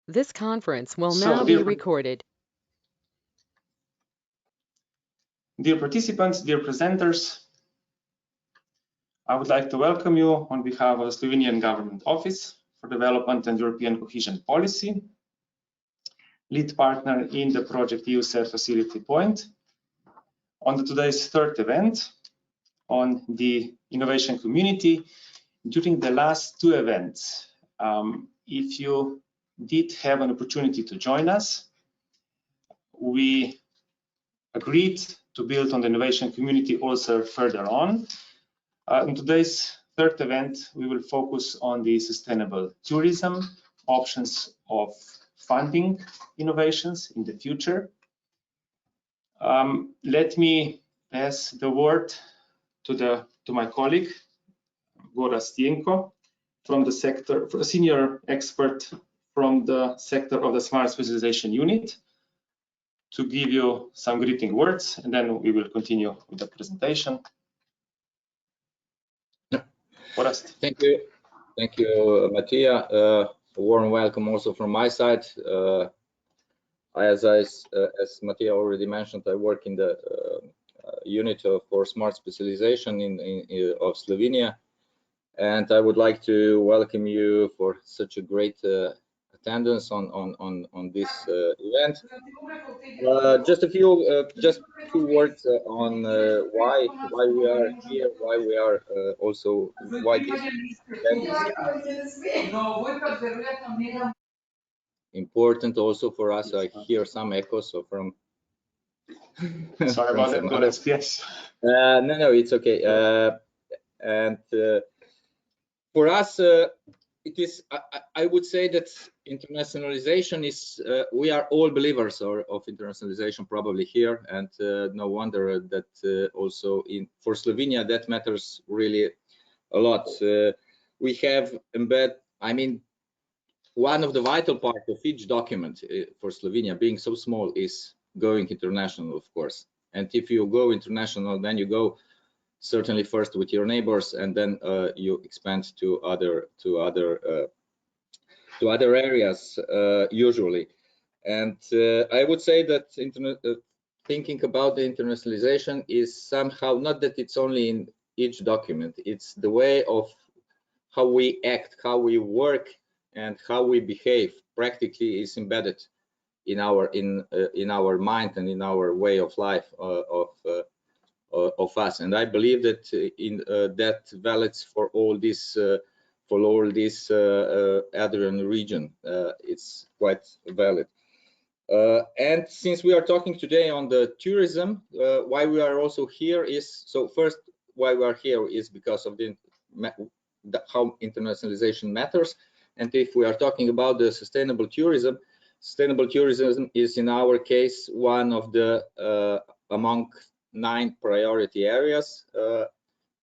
This conference will now be recorded. Dear participants, dear presenters, I would like to welcome you on behalf of the Slovenian Government Office for Development and European Cohesion Policy, lead partner in the project EUSER Facility Point, on today's third event on the innovation community. During the last two events, if you did have an opportunity to join us, we agreed to build on the innovation community also further on. In today's third event, we will focus on the sustainable tourism, options of funding innovations in the future. Let me pass the word to my colleague, Gora Stienko, from the sector, a senior expert from the sector of the Smart Specialization Unit, to give you some greeting words, and then we will continue with the presentation. Thank you, Mattia. A warm welcome also from my side. As Mattia already mentioned, I work in the unit for smart specialization of Slovenia, and I would like to welcome you for such a great attendance on this event. Just two words on why we are here, why we are also why this event is important also for us. I hear some echoes from. Sorry about that. Yes. No, it's okay. And for us, it is. I would say that internationalization is. We are all believers of internationalization, probably here, and no wonder that also for Slovenia that matters really a lot. We have embed. I mean, one of the vital parts of each document for Slovenia, being so small, is going international, of course. And if you go international, then you go certainly first with your neighbors, and then you expand to other areas usually. And I would say that thinking about the internationalization is somehow not that it's only in each document. It's the way of how we act, how we work, and how we behave practically is embedded in our mind and in our way of life of us. And I believe that that valids for all this Adrian region. It's quite valid. And since we are talking today on the tourism, why we are also here is, so first, why we are here is because of how internationalization matters. And if we are talking about the sustainable tourism is in our case one of the among 9 priority areas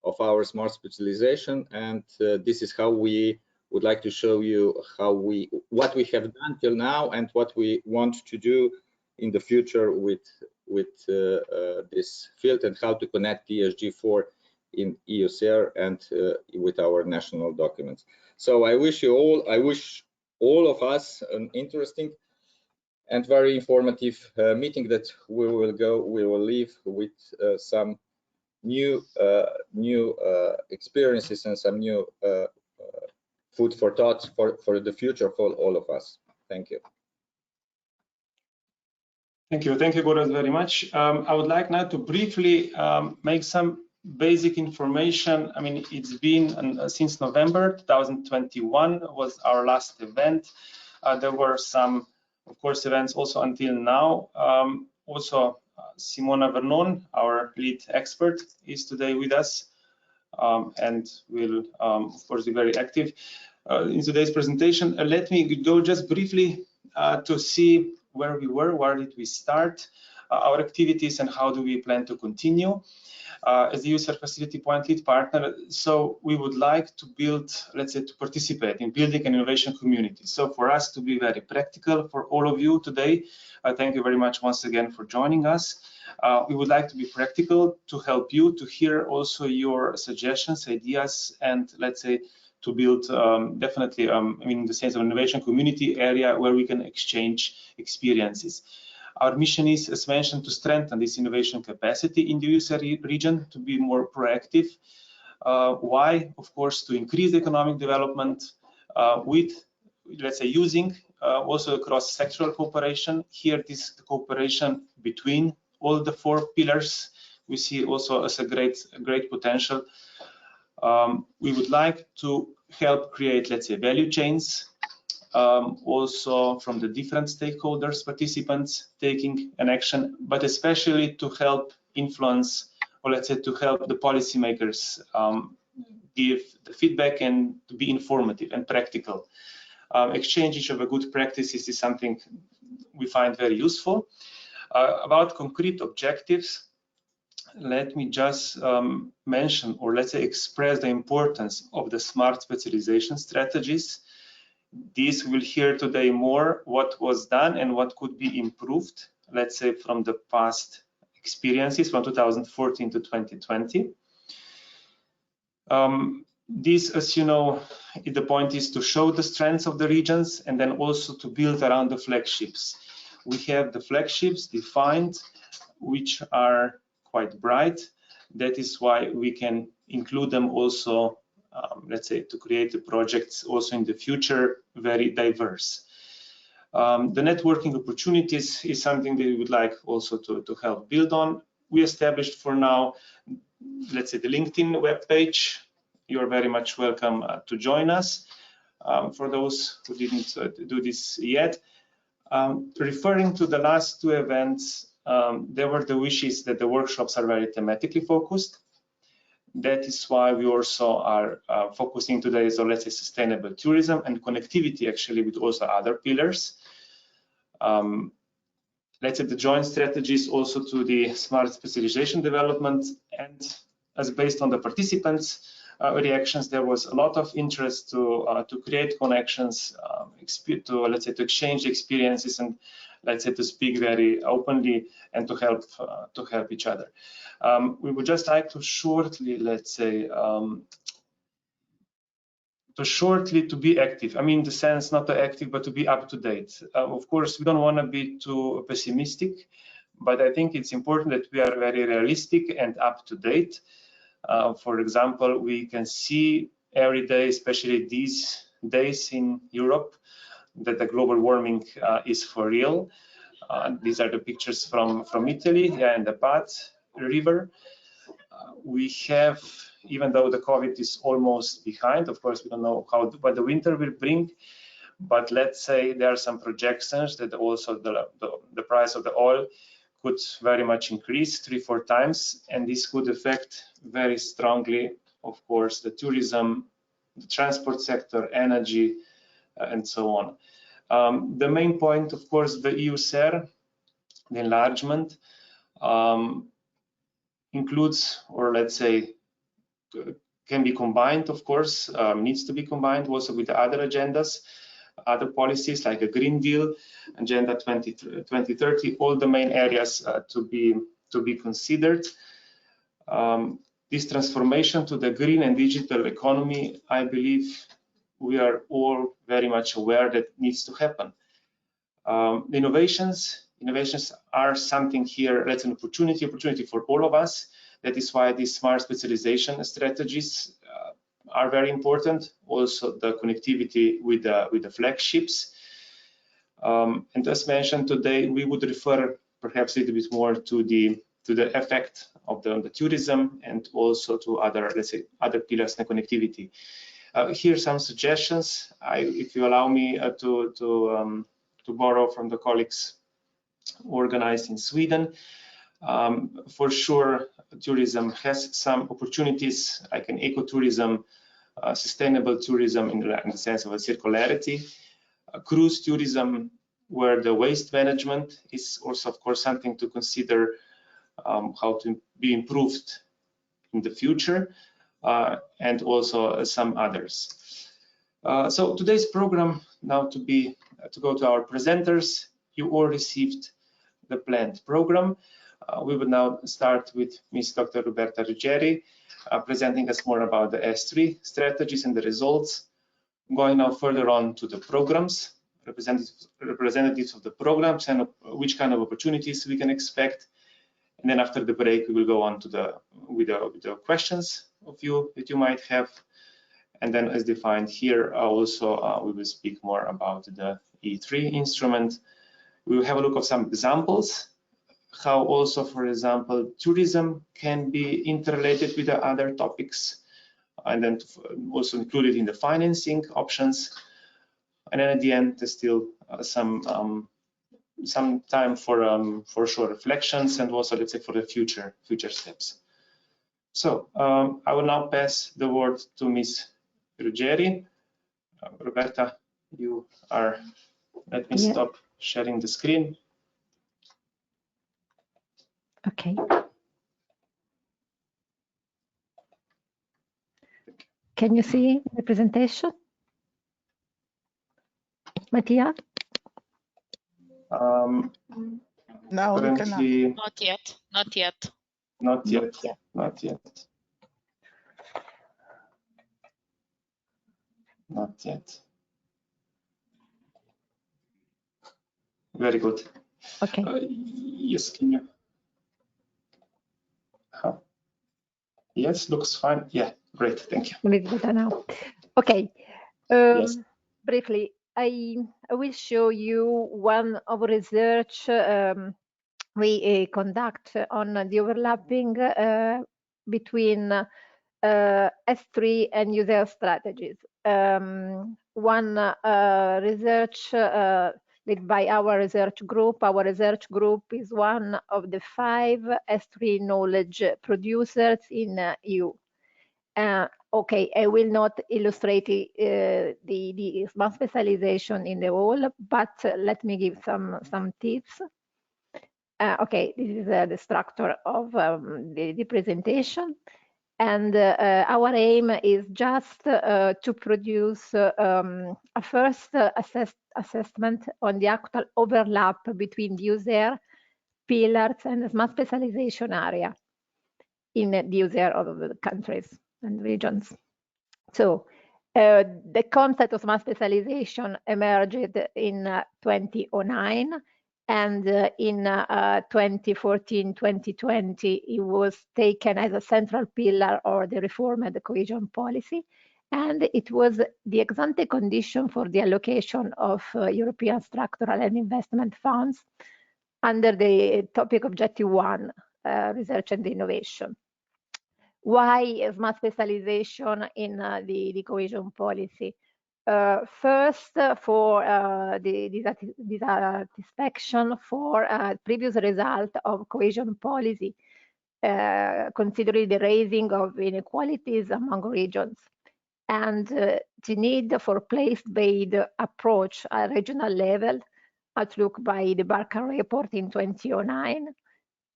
of our smart specialization, and this is how we would like to show you what we have done till now and what we want to do in the future with this field, and how to connect ESG4 in EUSER and with our national documents. So I wish all of us an interesting and very informative meeting that we will leave with some new experiences and some new food for thought for the future for all of us. Thank you. Thank you, Boris, very much. I would like now to briefly make some basic information. I mean, it's been since November 2021 was our last event. There were some, of course, events also until now. Also, Simona Vernon, our lead expert, is today with us and will, of course, be very active in today's presentation. Let me go just briefly to see where we were, where did we start our activities, and how do we plan to continue. As the EUSER Facility Point lead partner, so we would like to build, let's say, to participate in building an innovation community. So for us to be very practical for all of you today, thank you very much once again for joining us. We would like to be practical to help you to hear also your suggestions, ideas, and let's say to build definitely, I mean, in the sense of innovation community area where we can exchange experiences. Our mission is, as mentioned, to strengthen this innovation capacity in the user region, to be more proactive. Why? Of course, to increase economic development with, let's say, using also cross-sectoral cooperation. Here, this cooperation between all the 4 pillars we see also as a great potential. We would like to help create, let's say, value chains, also from the different stakeholders, participants taking an action, but especially to help influence, or let's say to help the policymakers give the feedback and to be informative and practical. Exchange of good practices is something we find very useful. About concrete objectives, let me just mention, or let's say express the importance of the smart specialization strategies. This we'll hear today more what was done and what could be improved, let's say from the past experiences from 2014 to 2020. This, as you know, the point is to show the strengths of the regions and then also to build around the flagships. We have the flagships defined, which are quite bright. That is why we can include them also, let's say, to create the projects also in the future, very diverse. The networking opportunities is something that we would like also to help build on. We established for now, let's say, the LinkedIn webpage. You're very much welcome to join us. For those who didn't do this yet, referring to the last 2 events, there were the wishes that the workshops are very thematically focused. That is why we also are focusing today on, let's say, sustainable tourism and connectivity, actually, with also other pillars. Let's say the joint strategies also to the smart specialization development, and as based on the participants' reactions, there was a lot of interest to create connections, to, let's say, to exchange experiences, and let's say to speak very openly and to help each other. We would just like to shortly, let's say, to be active. I mean, the sense not to active, but to be up to date. Of course, we don't want to be too pessimistic, but I think it's important that we are very realistic and up to date. For example, we can see every day, especially these days in Europe, that the global warming is for real. These are the pictures from Italy, and the Pat River. We have, even though the COVID is almost behind, of course, we don't know what the winter will bring, but let's say there are some projections that also the price of the oil could very much increase 3-4 times, and this could affect very strongly, of course, the tourism, the transport sector, energy, and so on. The main point, of course, the EU SER, the enlargement, includes, or let's say, can be combined, of course, needs to be combined also with the other agendas, other policies like a Green Deal, Agenda 2030, all the main areas to be considered. This transformation to the green and digital economy, I believe we are all very much aware that needs to happen. Innovations are something here, that's an opportunity for all of us. That is why these smart specialization strategies are very important. Also, the connectivity with the flagships. And as mentioned today, we would refer perhaps a little bit more to the effect of the tourism and also to other, let's say, other pillars in connectivity. Here are some suggestions. If you allow me to borrow from the colleagues organized in Sweden. For sure, tourism has some opportunities, like an ecotourism, sustainable tourism in the sense of a circularity, cruise tourism, where the waste management is also, of course, something to consider how to be improved in the future, and also some others. So today's program, now to go to our presenters. You all received the planned program. We will now start with Ms. Dr. Roberta Ruggeri, presenting us more about the S3 strategies and the results. Going now further on to the programs, representatives of the programs and which kind of opportunities we can expect. And then after the break, we will go on to with the questions of you that you might have. And then as defined here, also we will speak more about the E3 instrument. We will have a look at some examples, how also, for example, tourism can be interrelated with the other topics, and then also included in the financing options. And then at the end, there's still some time for short reflections and also, let's say, for the future steps. So I will now pass the word to Ms. Ruggeri. Roberta, you are. Let me stop sharing the screen. Okay. Can you see the presentation, Mattia? No, currently, not yet. Not yet. Not yet. Not yet. Not yet. Very good. Okay. Yes, can you? Yes, looks fine. Yeah, great. Thank you. A little better now. Okay. Yes. Briefly, I will show you one of research we conduct on the overlapping between S3 and user strategies. One research led by our research group. Our research group is one of the 5 S3 knowledge producers in EU. Okay, I will not illustrate the smart specialization in the whole, but let me give some tips. Okay, this is the structure of the presentation. And our aim is just to produce a first assessment on the actual overlap between the user pillars and the smart specialization area in the user of the countries and regions. So the concept of smart specialization emerged in 2009. And in 2014-2020, it was taken as a central pillar of the reformed cohesion policy. And it was the ex-ante condition for the allocation of European structural and investment funds under the topic objective 1, research and innovation. Why smart specialization in the cohesion policy? First, for the dissatisfaction for previous result of cohesion policy, considering the raising of inequalities among regions, and the need for place-based approach at regional level, as looked by the Barker report in 2009,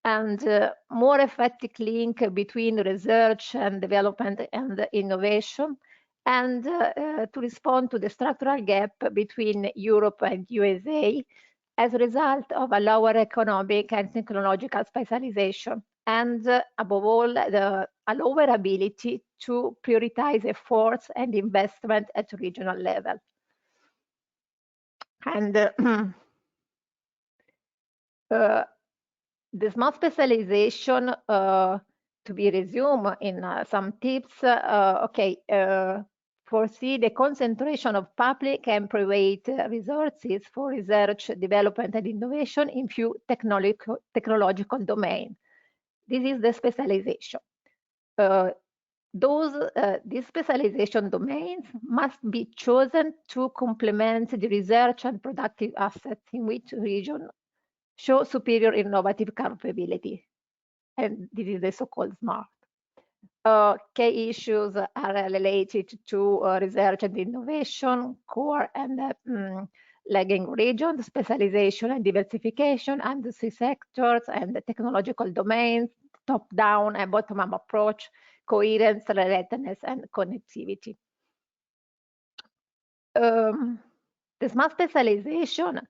and more effective link between research and development and innovation, and to respond to the structural gap between Europe and USA as a result of a lower economic and technological specialization, and above all, a lower ability to prioritize efforts and investment at regional level. And the smart specialization, to be resumed in some tips, foresee the concentration of public and private resources for research, development, and innovation in few technological domains. This is the specialization. These specialization domains must be chosen to complement the research and productive assets in which region show superior innovative capability. And this is the so-called SMART. Key issues are related to research and innovation, core and lagging regions, specialization and diversification, industry sectors and the technological domains, top-down and bottom-up approach, coherence, relatedness, and connectivity. The smart specialization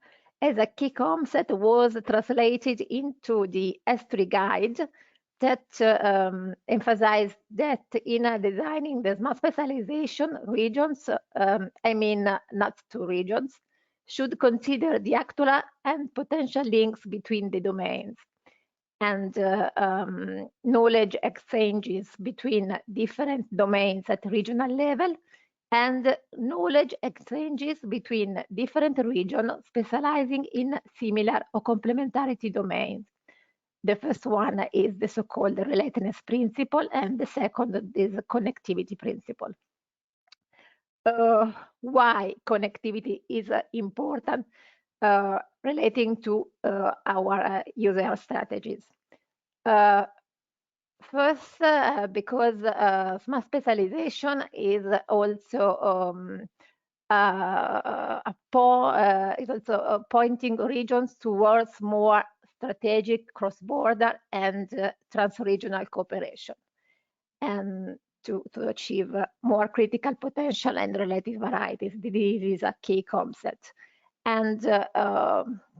as a key concept was translated into the S3 guide that emphasized that in designing the smart specialization, regions, I mean not two regions, should consider the actual and potential links between the domains and knowledge exchanges between different domains at regional level and knowledge exchanges between different regions specializing in similar or complementarity domains. The first one is the so-called relatedness principle, and the second is the connectivity principle. Why connectivity is important relating to our user strategies? First, because smart specialization is also pointing regions towards more strategic cross-border and trans-regional cooperation, and to achieve more critical potential and relative varieties. This is a key concept. And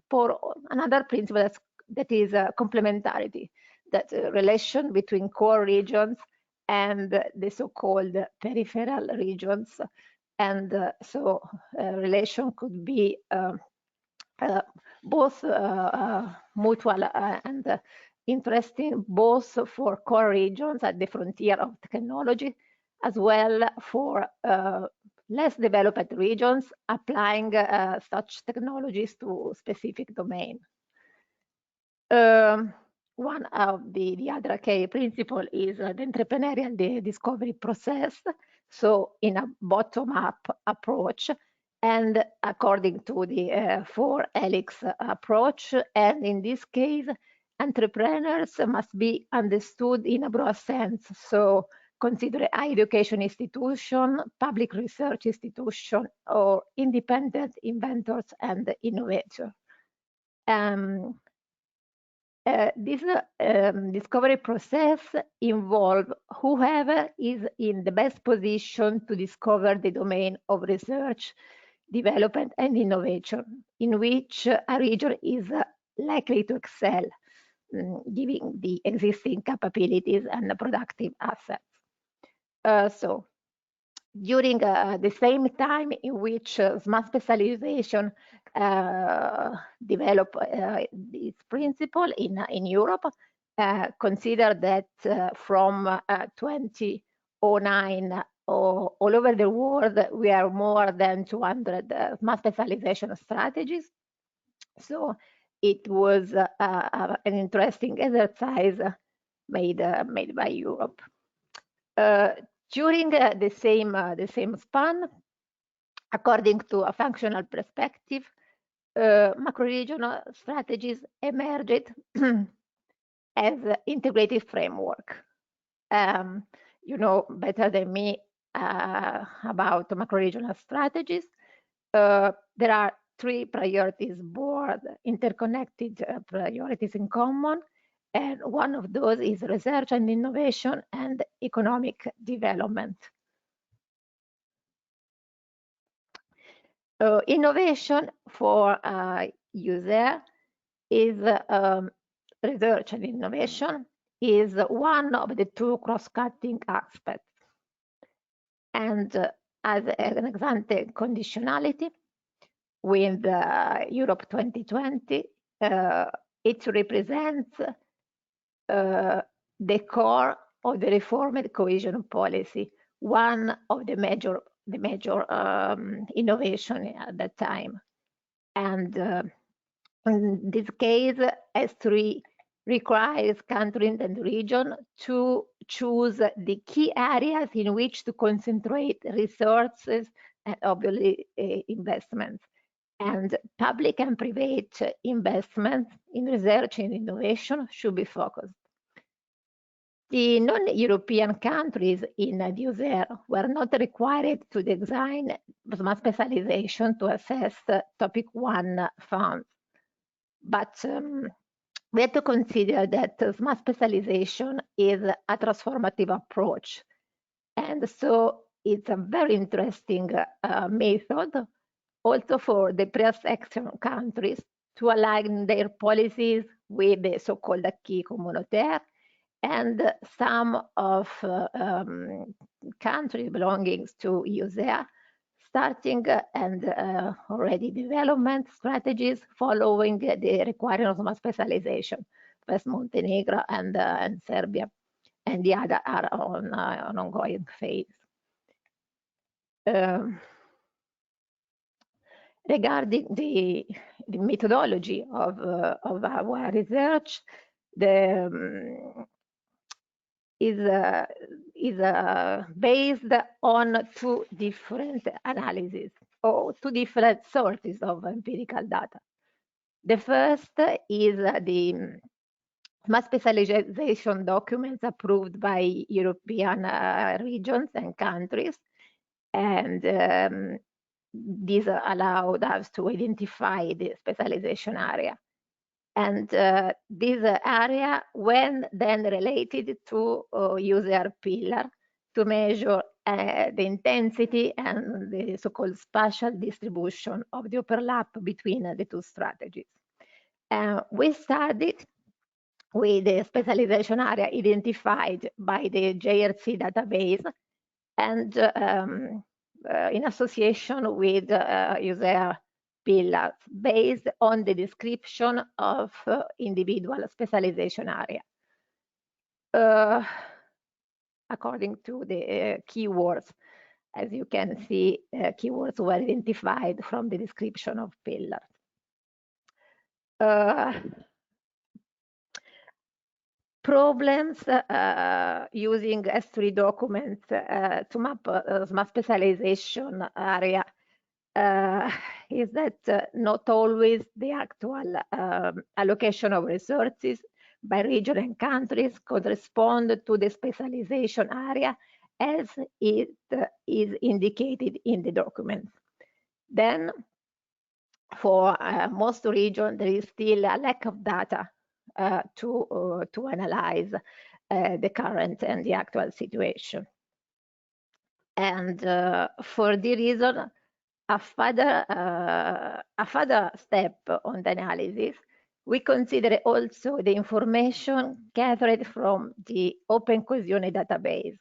for another principle that is complementarity, that relation between core regions and the so-called peripheral regions. And so relation could be both mutual and interesting, both for core regions at the frontier of technology, as well for less developed regions applying such technologies to specific domain. One of the other key principle is the entrepreneurial discovery process. So in a bottom-up approach, and according to the 4 helix approach, and in this case, entrepreneurs must be understood in a broad sense. So consider higher education institution, public research institution, or independent inventors and innovators. This discovery process involves whoever is in the best position to discover the domain of research, development, and innovation in which a region is likely to excel, giving the existing capabilities and productive assets. So during the same time in which smart specialization develop this principle in Europe, consider that from 2009 all over the world, we are more than 200 smart specialization strategies. So it was an interesting exercise made by Europe. During the same span, according to a functional perspective, macro-regional strategies emerged as integrated framework. You know better than me about macro-regional strategies. There are 3 priorities board, interconnected priorities in common, and one of those is research and innovation and economic development. Innovation for user is research and innovation is one of the 2 cross-cutting aspects. And as an example, conditionality with Europe 2020, it represents the core of the reformed cohesion policy, one of the major innovation at that time. And in this case, S3 requires countries and region to choose the key areas in which to concentrate resources and obviously investments. And public and private investments in research and innovation should be focused. The non-European countries in the USER were not required to design smart specialization to assess topic 1 funds. But we have to consider that smart specialization is a transformative approach. And so it's a very interesting method also for the pre-accession countries to align their policies with the so-called acquis communautaire, and some of countries belonging to EUSEA starting and already development strategies following the requirements of specialization. First Montenegro and Serbia, and the other are on an ongoing phase. Regarding the methodology of our research, is based on two different analyses or two different sources of empirical data. The first is the mass specialization documents approved by European regions and countries, and these allowed us to identify the specialization area. And this area, when then related to user pillar, to measure the intensity and the so-called spatial distribution of the overlap between the two strategies. We started with the specialization area identified by the JRC database, and in association with user pillars based on the description of individual specialization area. According to the keywords, as you can see, keywords were identified from the description of pillars. Problems using S3 documents to map smart specialization area is that not always the actual allocation of resources by region and countries correspond to the specialization area as it is indicated in the documents. Then, for most regions, there is still a lack of data to analyze the current and the actual situation. And for the reason, a further step on the analysis, we consider also the information gathered from the Open Coesione database.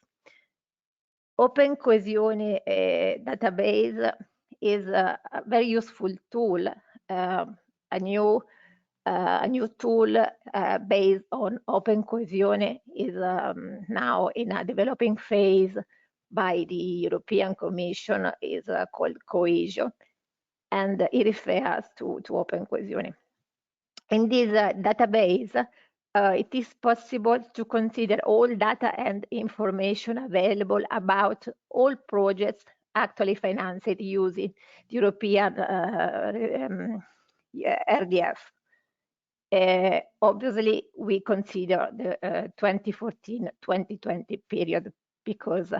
Open Coesione database is a very useful tool, a new tool based on Open Coesione is now in a developing phase by the European Commission, is called Coesio, and it refers to Open Coesione. In this database, it is possible to consider all data and information available about all projects actually financed using the European RDF. Obviously, we consider the 2014-2020 period because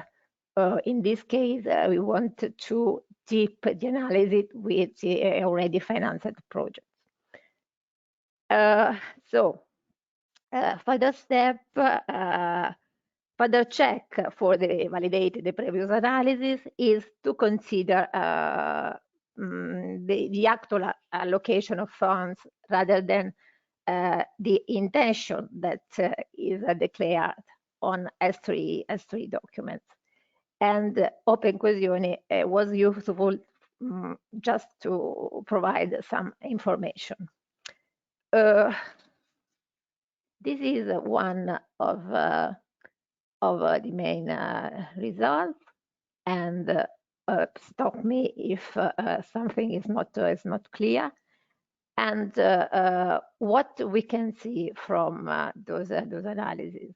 in this case, we want to deep the analysis with the already financed projects. Further step, further check for the validated the previous analysis is to consider the actual allocation of funds rather than the intention that is declared on S3 documents. And Open Coesione was useful just to provide some information. This is one of the main results, and stop me if something is not clear. And what we can see from those analyses.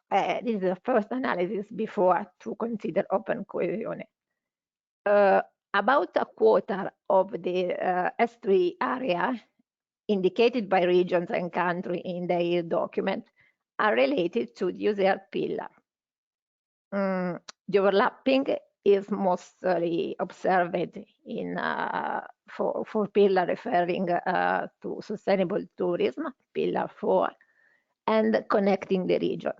This is the first analysis before to consider Open Coesione. About a quarter of the S3 area indicated by regions and country in their document are related to the user pillar. The overlapping is mostly observed in for pillar referring to sustainable tourism, pillar 4, and connecting the region.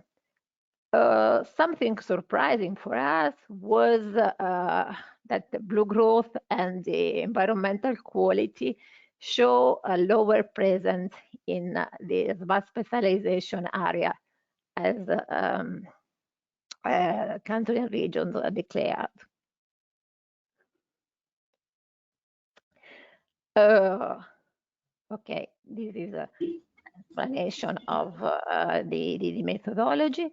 Something surprising for us was that the blue growth and the environmental quality show a lower presence in the smart specialization area as country and regions declared. Okay, this is an explanation of the methodology.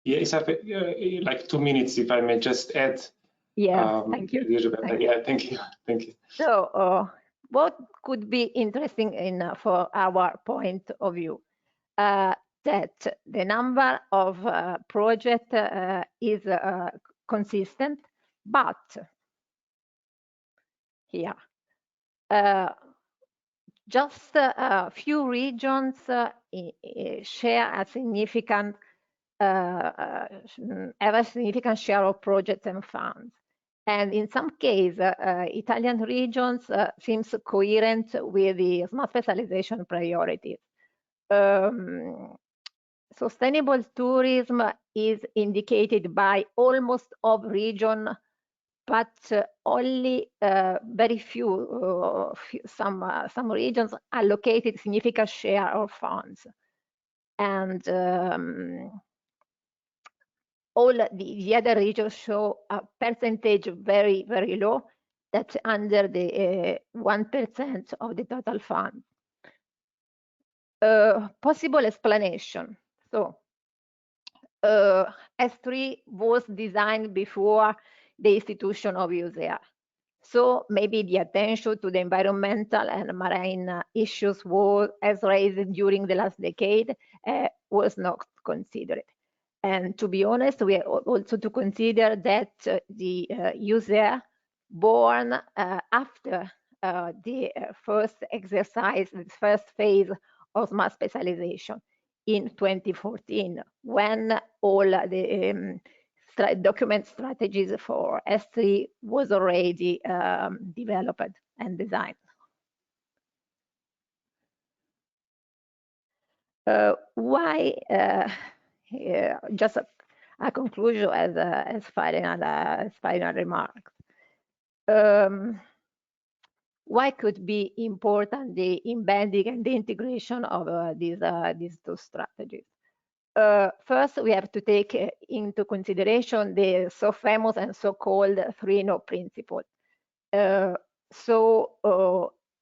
Yes, like 2 minutes, if I may just add. Yeah, thank you. Yeah, thank you. Thank you. So, what could be interesting for our point of view? That the number of projects is consistent, but here, just a few regions share a significant have a significant share of projects and funds. And in some cases, Italian regions seems coherent with the smart specialization priorities. Sustainable tourism is indicated by almost all regions, but only very few, some regions allocated significant share of funds. And all the other regions show a percentage very, very low, that's under the 1% of the total fund. Possible explanation. So S3 was designed before the institution of USER. So maybe the attention to the environmental and marine issues was, as raised during the last decade, was not considered. And to be honest, we have also to consider that the user born after the first exercise, the first phase of smart specialization in 2014, when all the document strategies for S3 was already developed and designed. Why? Just a conclusion as final remarks. Why could be important the embedding and the integration of these two strategies? First, we have to take into consideration the so famous and so-called 3-no principle.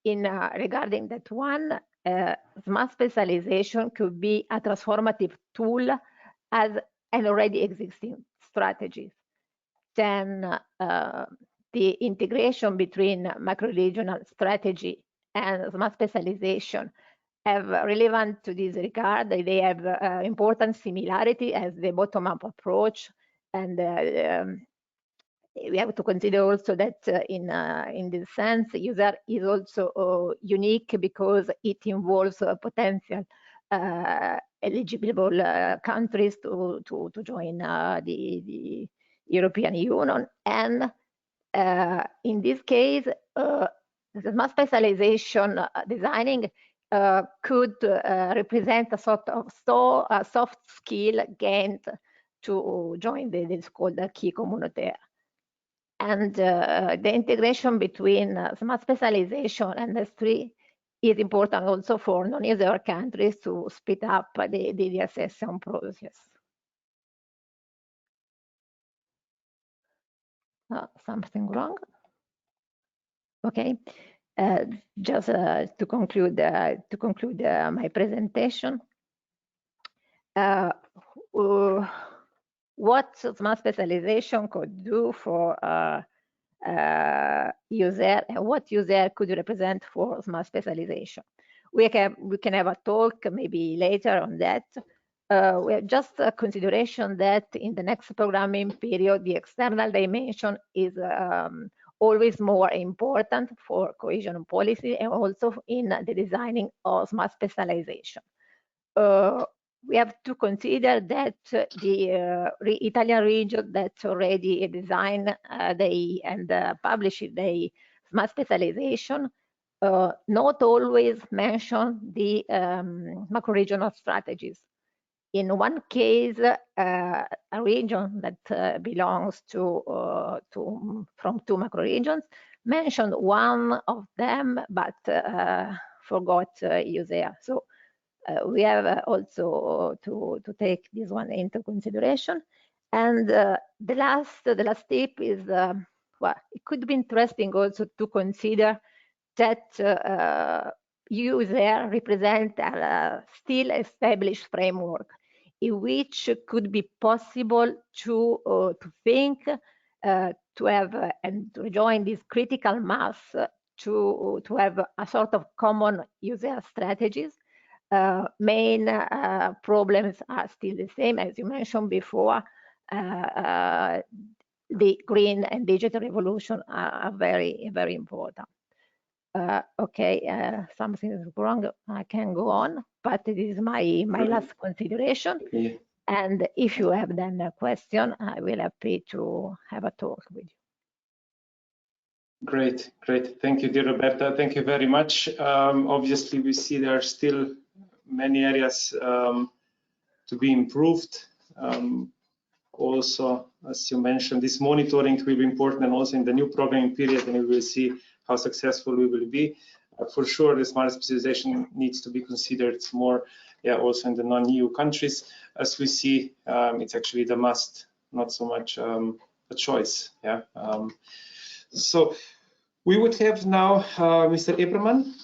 Regarding that one, smart specialization could be a transformative tool as an already existing strategies. Then the integration between macro-regional strategy and smart specialization have relevant to this regard. They have important similarity as the bottom-up approach, and we have to consider also that in this sense, user is also unique because it involves potential eligible countries to join the European Union, and in this case, the smart specialization designing could represent a sort of soft skill gained to join this called key communautaire. And the integration between smart specialization and S3 is important also for non-user countries to speed up the assessment process. Something wrong? Okay. Just to conclude my presentation, what smart specialization could do for user and what user could represent for smart specialization. We can have a talk maybe later on that. We have just a consideration that in the next programming period, the external dimension is always more important for cohesion policy and also in the designing of smart specialization. We have to consider that the Italian region that already designed and published the smart specialization not always mention the macro-regional strategies. In one case, a region that belongs from two macro regions mentioned one of them, but forgot user. So we have also to take this one into consideration. And the last tip is, well, it could be interesting also to consider that user represent a still established framework in which could be possible to think, to have and to join this critical mass to have a sort of common user strategies. Main problems are still the same, as you mentioned before. The green and digital revolution are very, very important. Okay, something is wrong. I can go on, but this is my last consideration. Yeah. And if you have then a question, I will happy to have a talk with you. Great. Thank you, dear Roberta. Thank you very much. Obviously, we see there are still many areas to be improved. Also, as you mentioned, this monitoring will be important, and also in the new programming period, and we will see how successful we will be. For sure, the smart specialization needs to be considered more, also in the non-EU countries. As we see, it's actually the must, not so much a choice. So we would have now Mr. Ebermann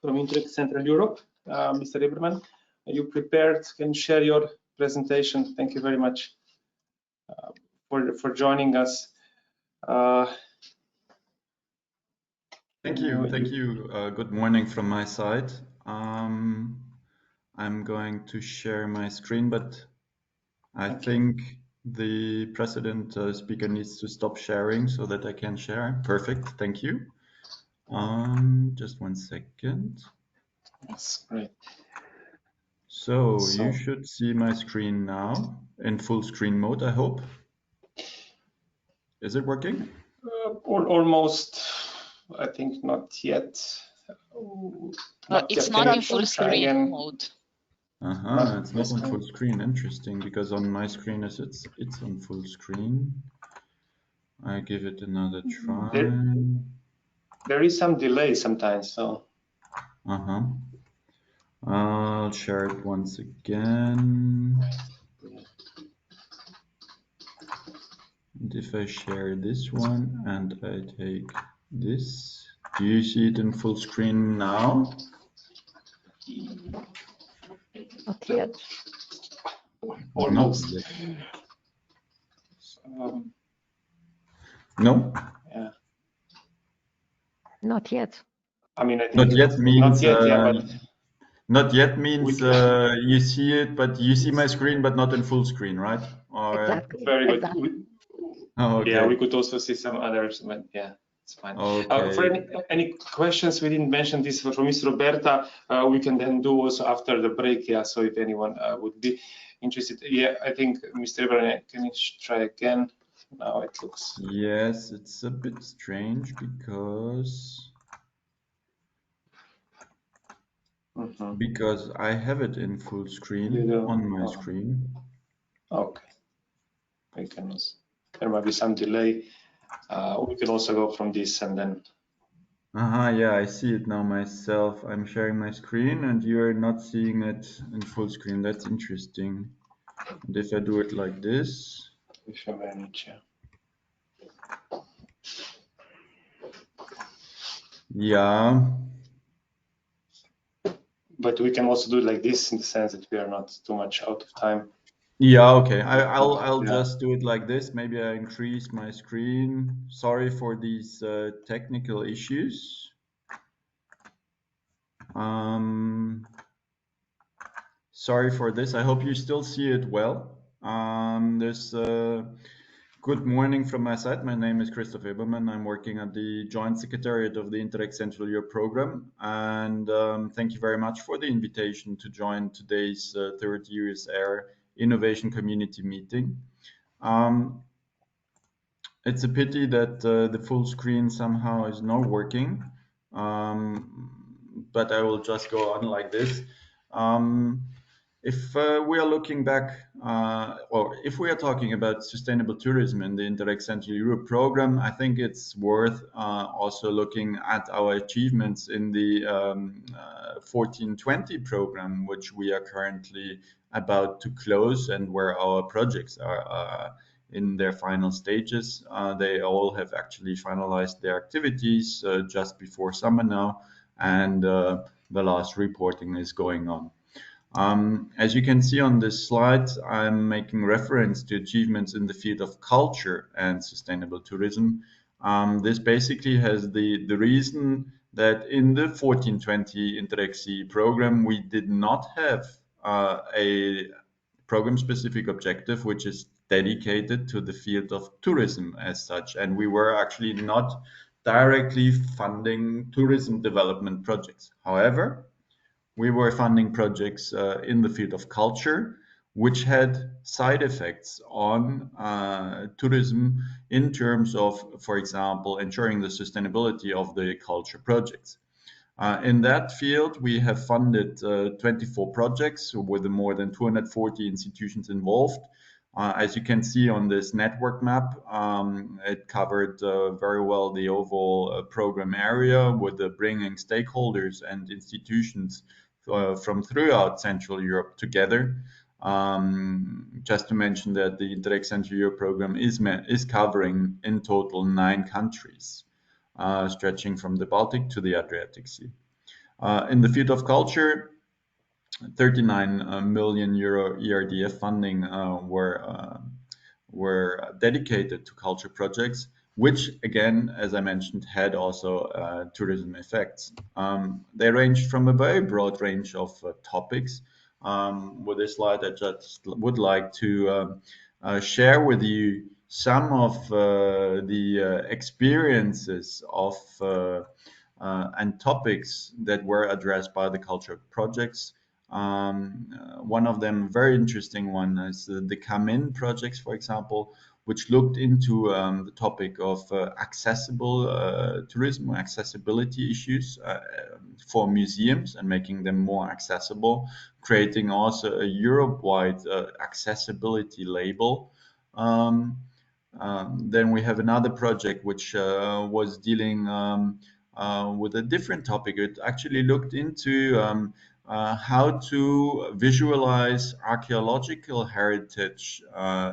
from Interreg Central Europe. Mr. Ebermann, are you prepared? Can you share your presentation? Thank you very much for joining us. Thank you. Good morning from my side. I'm going to share my screen, but I think the president speaker needs to stop sharing so that I can share. Perfect. Thank you. Just 1 second. That's great. So you should see my screen now in full screen mode, I hope. Is it working? Almost. I think not yet. It's not in full screen mode. It's not on full screen. Interesting, because on my screen it's on full screen. I give it another try. There is some delay sometimes, so. I'll share it once again. And if I share this one and I take this, do you see it in full screen now? Not yet. Almost. No? Yeah. Not yet. I mean, I think not yet means not yet, but not yet means you see it, but you see my screen, but not in full screen, right? Or, exactly. Very good. Exactly. Okay. Yeah, we could also see some others, but yeah, it's fine. Okay. For any questions, we didn't mention this for Ms. Roberta, we can then do also after the break. Yeah, so if anyone would be interested. Yeah, I think Mr. Ebermann, can you try again? Now it looks. Yes, it's a bit strange because because I have it in full screen on my screen. Okay. We can also, there might be some delay. We can also go from this and then. Yeah, I see it now myself. I'm sharing my screen and you're not seeing it in full screen. That's interesting. And if I do it like this. If you manage, yeah. Yeah. But we can also do it like this in the sense that we are not too much out of time. Yeah, okay. I'll just do it like this. Maybe I increase my screen. Sorry for these technical issues. Sorry for this. I hope you still see it well. Good morning from my side. My name is Christoph Ebermann. I'm working at the Joint Secretariat of the Interreg Central Europe program. And thank you very much for the invitation to join today's third USR Innovation Community meeting. It's a pity that the full screen somehow is not working, but I will just go on like this. If we are looking back, or if we are talking about sustainable tourism in the Interreg Central Europe program, I think it's worth also looking at our achievements in the 1420 program, which we are currently about to close and where our projects are in their final stages. They all have actually finalized their activities just before summer now, and the last reporting is going on. As you can see on this slide, I'm making reference to achievements in the field of culture and sustainable tourism. This basically has the reason that in the 1420 Interreg CE program, we did not have a program-specific objective which is dedicated to the field of tourism as such, and we were actually not directly funding tourism development projects. However, we were funding projects in the field of culture, which had side effects on tourism in terms of, for example, ensuring the sustainability of the culture projects. In that field, we have funded 24 projects with more than 240 institutions involved. As you can see on this network map, it covered very well the overall program area with bringing stakeholders and institutions from throughout Central Europe together. Just to mention that the Interreg Central Europe program is covering in total 9 countries, stretching from the Baltic to the Adriatic Sea. In the field of culture, 39 million euro ERDF funding were dedicated to culture projects, which again, as I mentioned, had also tourism effects. They ranged from a very broad range of topics. With this slide, I just would like to share with you some of the experiences of and topics that were addressed by the culture projects. One of them, very interesting one, is the Come-In projects, for example, which looked into the topic of accessible tourism, accessibility issues for museums and making them more accessible, creating also a Europe-wide accessibility label. Then we have another project which was dealing with a different topic. It actually looked into how to visualize archaeological heritage.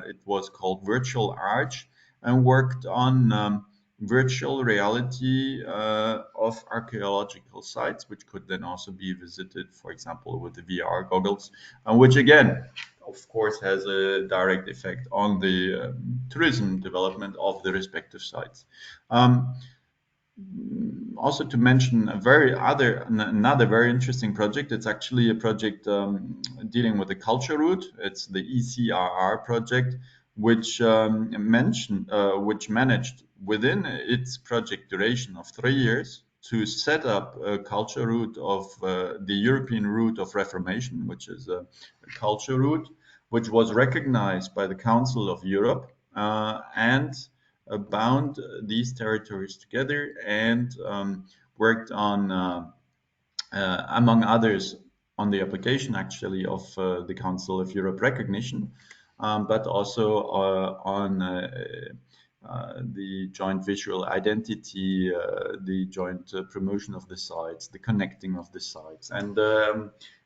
It was called Virtual Arch, and worked on virtual reality of archaeological sites, which could then also be visited, for example, with the VR goggles, which again, of course, has a direct effect on the tourism development of the respective sites. Also to mention another very interesting project. It's actually a project dealing with the culture route. It's the Ecrr project, which managed within its project duration of 3 years to set up a culture route of the European route of Reformation, which is a culture route which was recognized by the Council of Europe and bound these territories together and worked on, among others, on the application actually of the Council of Europe recognition, but also on the joint visual identity, the joint promotion of the sites, the connecting of the sites,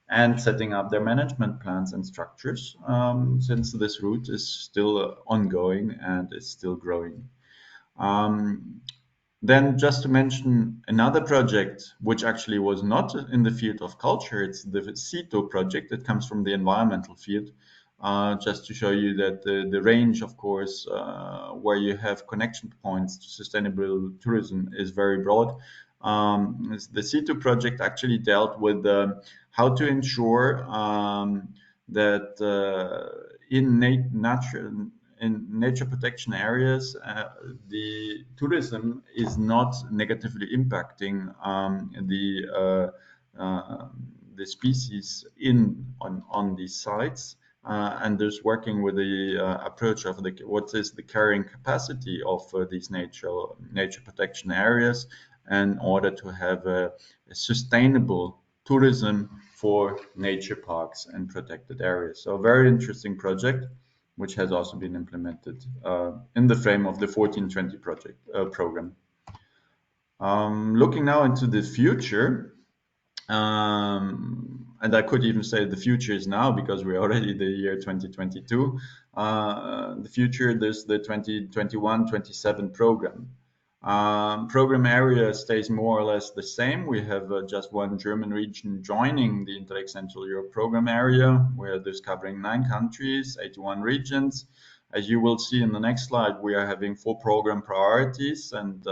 and setting up their management plans and structures, since this route is still ongoing and is still growing. Then just to mention another project, which actually was not in the field of culture, it's the CITO project that comes from the environmental field, just to show you that the range, of course, where you have connection points to sustainable tourism is very broad. The CITO project actually dealt with how to ensure that in nature protection areas, the tourism is not negatively impacting the species on these sites, and there's working with the approach of what is the carrying capacity of these nature protection areas in order to have a sustainable tourism for nature parks and protected areas. So a very interesting project, which has also been implemented in the frame of the 1420 project program. Looking now into the future, and I could even say the future is now because we're already the year 2022. The future, there's the 2021-27 program. Program area stays more or less the same. We have just one German region joining the Interreg Central Europe program area, where there's covering 9 countries, 81 regions. As you will see in the next slide, we are having 4 program priorities and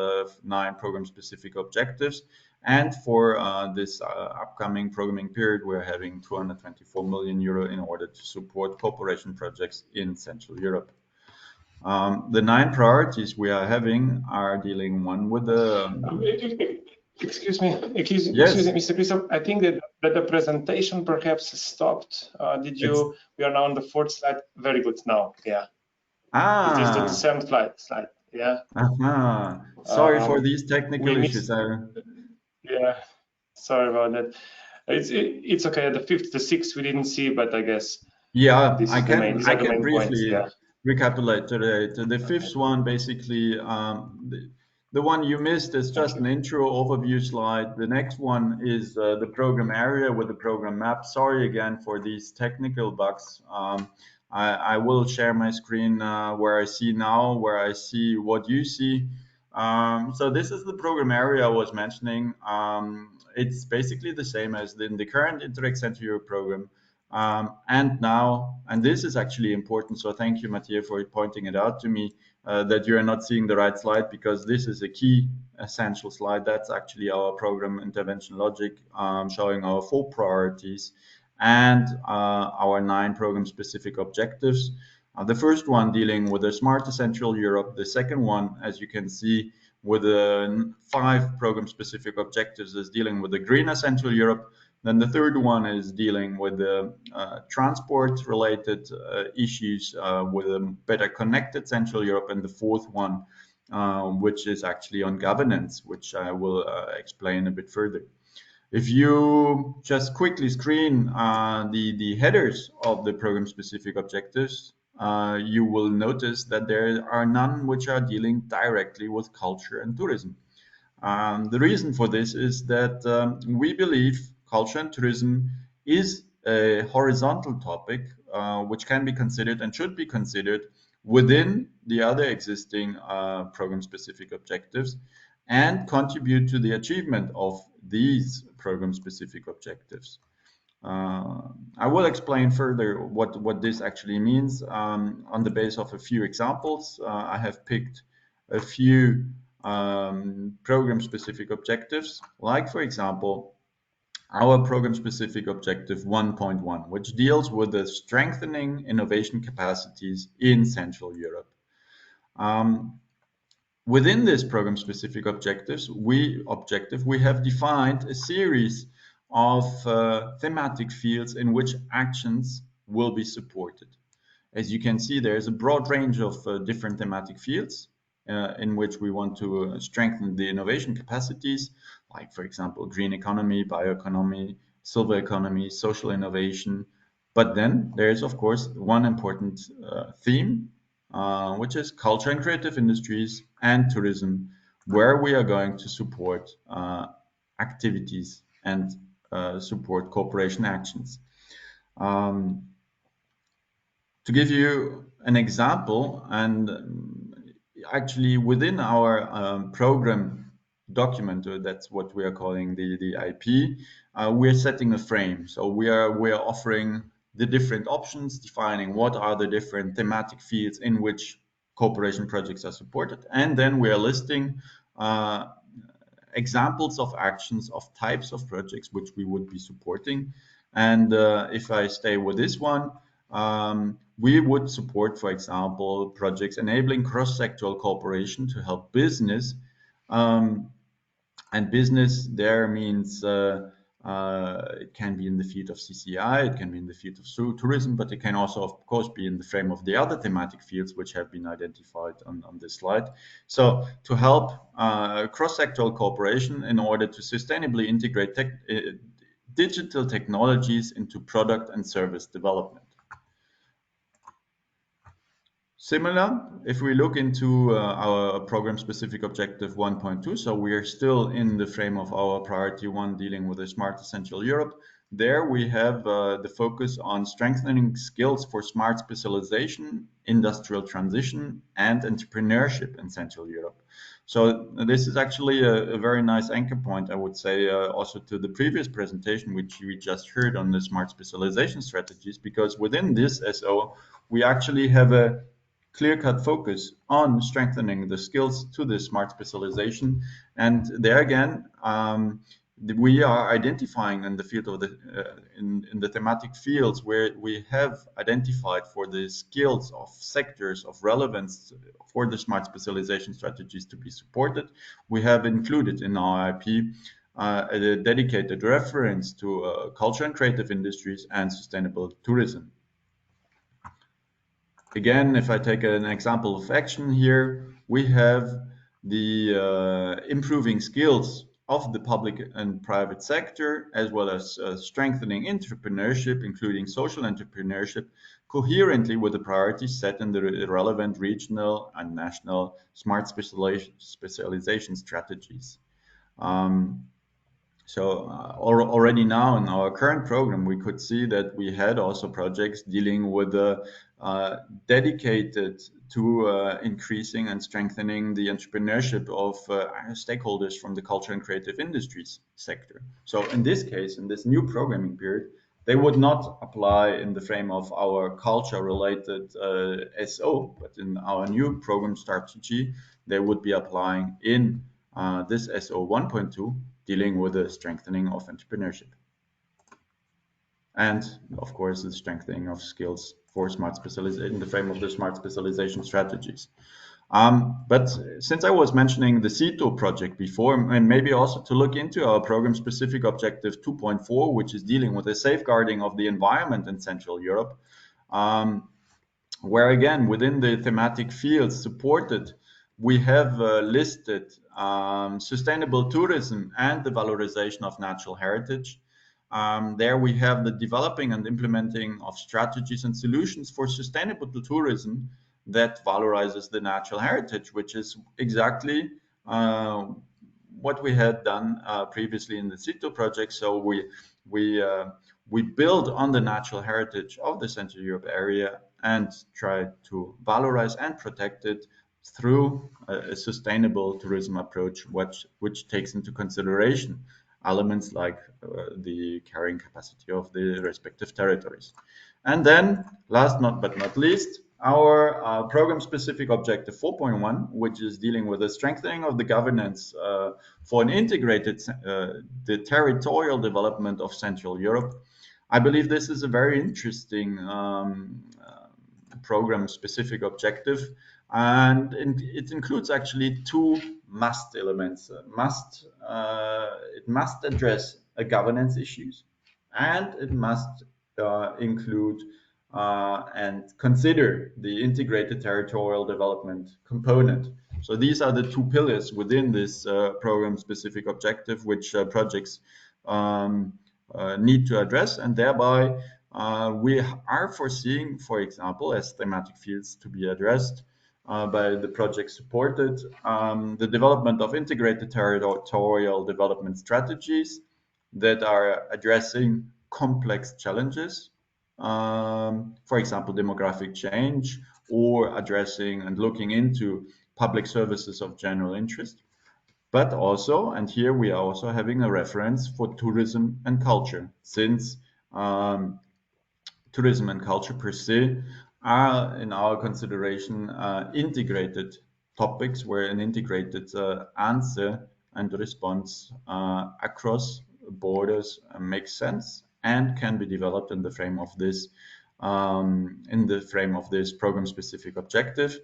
9 program-specific objectives. And for this upcoming programming period, we're having 224 million euro in order to support cooperation projects in Central Europe. The 9 priorities we are having are dealing one with the... Excuse me, Yes. Mr. Christoph, I think that the presentation perhaps stopped. We are now on the 4th slide. Very good now, yeah. It is the 7th slide, yeah. Sorry for these technical issues. Yeah, sorry about that. It's okay. The 5th, the 6th we didn't see, but I guess I can briefly recapitulate today. The 5th one, basically, the one you missed is just an intro overview slide. The next one is the program area with the program map. Sorry again for these technical bugs. I will share my screen where I see what you see. So this is the program area I was mentioning. It's basically the same as in the current Interreg Central Europe program. And this is actually important. So thank you, Mathieu, for pointing it out to me that you are not seeing the right slide, because this is a key essential slide. That's actually our program intervention logic, showing our 4 priorities and our 9 program-specific objectives. The first one dealing with the smarter Central Europe. The second one, as you can see, with the 5 program-specific objectives, is dealing with the greener Central Europe. Then the third one is dealing with the transport-related issues with a better connected Central Europe. And the fourth one, which is actually on governance, which I will explain a bit further. If you just quickly screen the headers of the program-specific objectives, you will notice that there are none which are dealing directly with culture and tourism. The reason for this is that we believe culture and tourism is a horizontal topic which can be considered and should be considered within the other existing program-specific objectives and contribute to the achievement of these program-specific objectives. I will explain further what this actually means on the basis of a few examples. I have picked a few program-specific objectives, like, for example, our program-specific objective 1.1, which deals with the strengthening innovation capacities in Central Europe. Within this program-specific objectives, we have defined a series of thematic fields in which actions will be supported. As you can see, there is a broad range of different thematic fields in which we want to strengthen the innovation capacities, like, for example, green economy, bioeconomy, silver economy, social innovation. But then there is, of course, one important theme, which is culture and creative industries and tourism, where we are going to support activities and support cooperation actions. To give you an example, and actually within our program document, that's what we are calling the IP, we're setting a frame. So we are offering the different options, defining what are the different thematic fields in which cooperation projects are supported. And then we are listing examples of actions of types of projects which we would be supporting. And if I stay with this one, we would support, for example, projects enabling cross-sectoral cooperation to help business. And business there means it can be in the field of CCI, it can be in the field of tourism, but it can also, of course, be in the frame of the other thematic fields which have been identified on this slide. So to help cross-sectoral cooperation in order to sustainably integrate digital technologies into product and service development. Similar, if we look into our program-specific objective 1.2, so we are still in the frame of our priority 1 dealing with a smart essential Europe. There we have the focus on strengthening skills for smart specialization, industrial transition, and entrepreneurship in Central Europe. So this is actually a very nice anchor point, I would say, also to the previous presentation, which we just heard on the smart specialization strategies, because within this SO, we actually have a clear-cut focus on strengthening the skills to the smart specialization. And there again, we are identifying in the field of the in the thematic fields where we have identified for the skills of sectors of relevance for the smart specialization strategies to be supported. We have included in our IP a dedicated reference to culture and creative industries and sustainable tourism. Again, if I take an example of action here, we have the improving skills of the public and private sector, as well as strengthening entrepreneurship, including social entrepreneurship, coherently with the priorities set in the relevant regional and national smart specialization strategies. So already now in our current program, we could see that we had also projects dealing with the dedicated to increasing and strengthening the entrepreneurship of stakeholders from the culture and creative industries sector. So in this case, in this new programming period, they would not apply in the frame of our culture-related SO, but in our new program strategy, they would be applying in this SO 1.2, dealing with the strengthening of entrepreneurship. And of course, the strengthening of skills for smart specialization in the frame of the smart specialization strategies. But since I was mentioning the Ecrr project before, and maybe also to look into our program-specific objective 2.4, which is dealing with the safeguarding of the environment in Central Europe, where again, within the thematic fields supported, we have listed sustainable tourism and the valorization of natural heritage. There we have the developing and implementing of strategies and solutions for sustainable tourism that valorizes the natural heritage, which is exactly what we had done previously in the Ecrr project. So we build on the natural heritage of the Central Europe area and try to valorize and protect it through a sustainable tourism approach, which takes into consideration elements like the carrying capacity of the respective territories. And then, last but not least, our program-specific objective 4.1, which is dealing with the strengthening of the governance for an integrated the territorial development of Central Europe. I believe this is a very interesting program-specific objective, and it includes actually two must elements. It must address governance issues, and it must include and consider the integrated territorial development component. So these are the two pillars within this program-specific objective, which projects need to address, and thereby we are foreseeing, for example, as thematic fields to be addressed by the project supported, the development of integrated territorial development strategies that are addressing complex challenges, for example, demographic change, or addressing and looking into public services of general interest. But also, and here we are also having a reference for tourism and culture, since tourism and culture per se are, in our consideration, integrated topics where an integrated answer and response across borders makes sense and can be developed in the frame of this program-specific objective.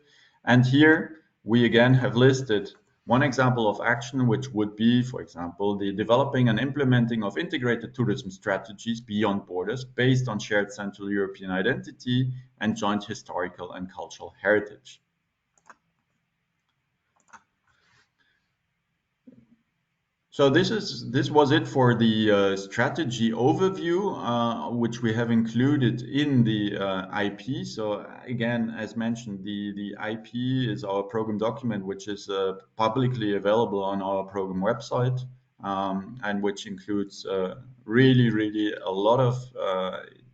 And here we again have listed one example of action, which would be, for example, the developing and implementing of integrated tourism strategies beyond borders based on shared Central European identity and joint historical and cultural heritage. So this was it for the strategy overview, which we have included in the IP. So again, as mentioned, the IP is our program document, which is publicly available on our program website, and which includes really a lot of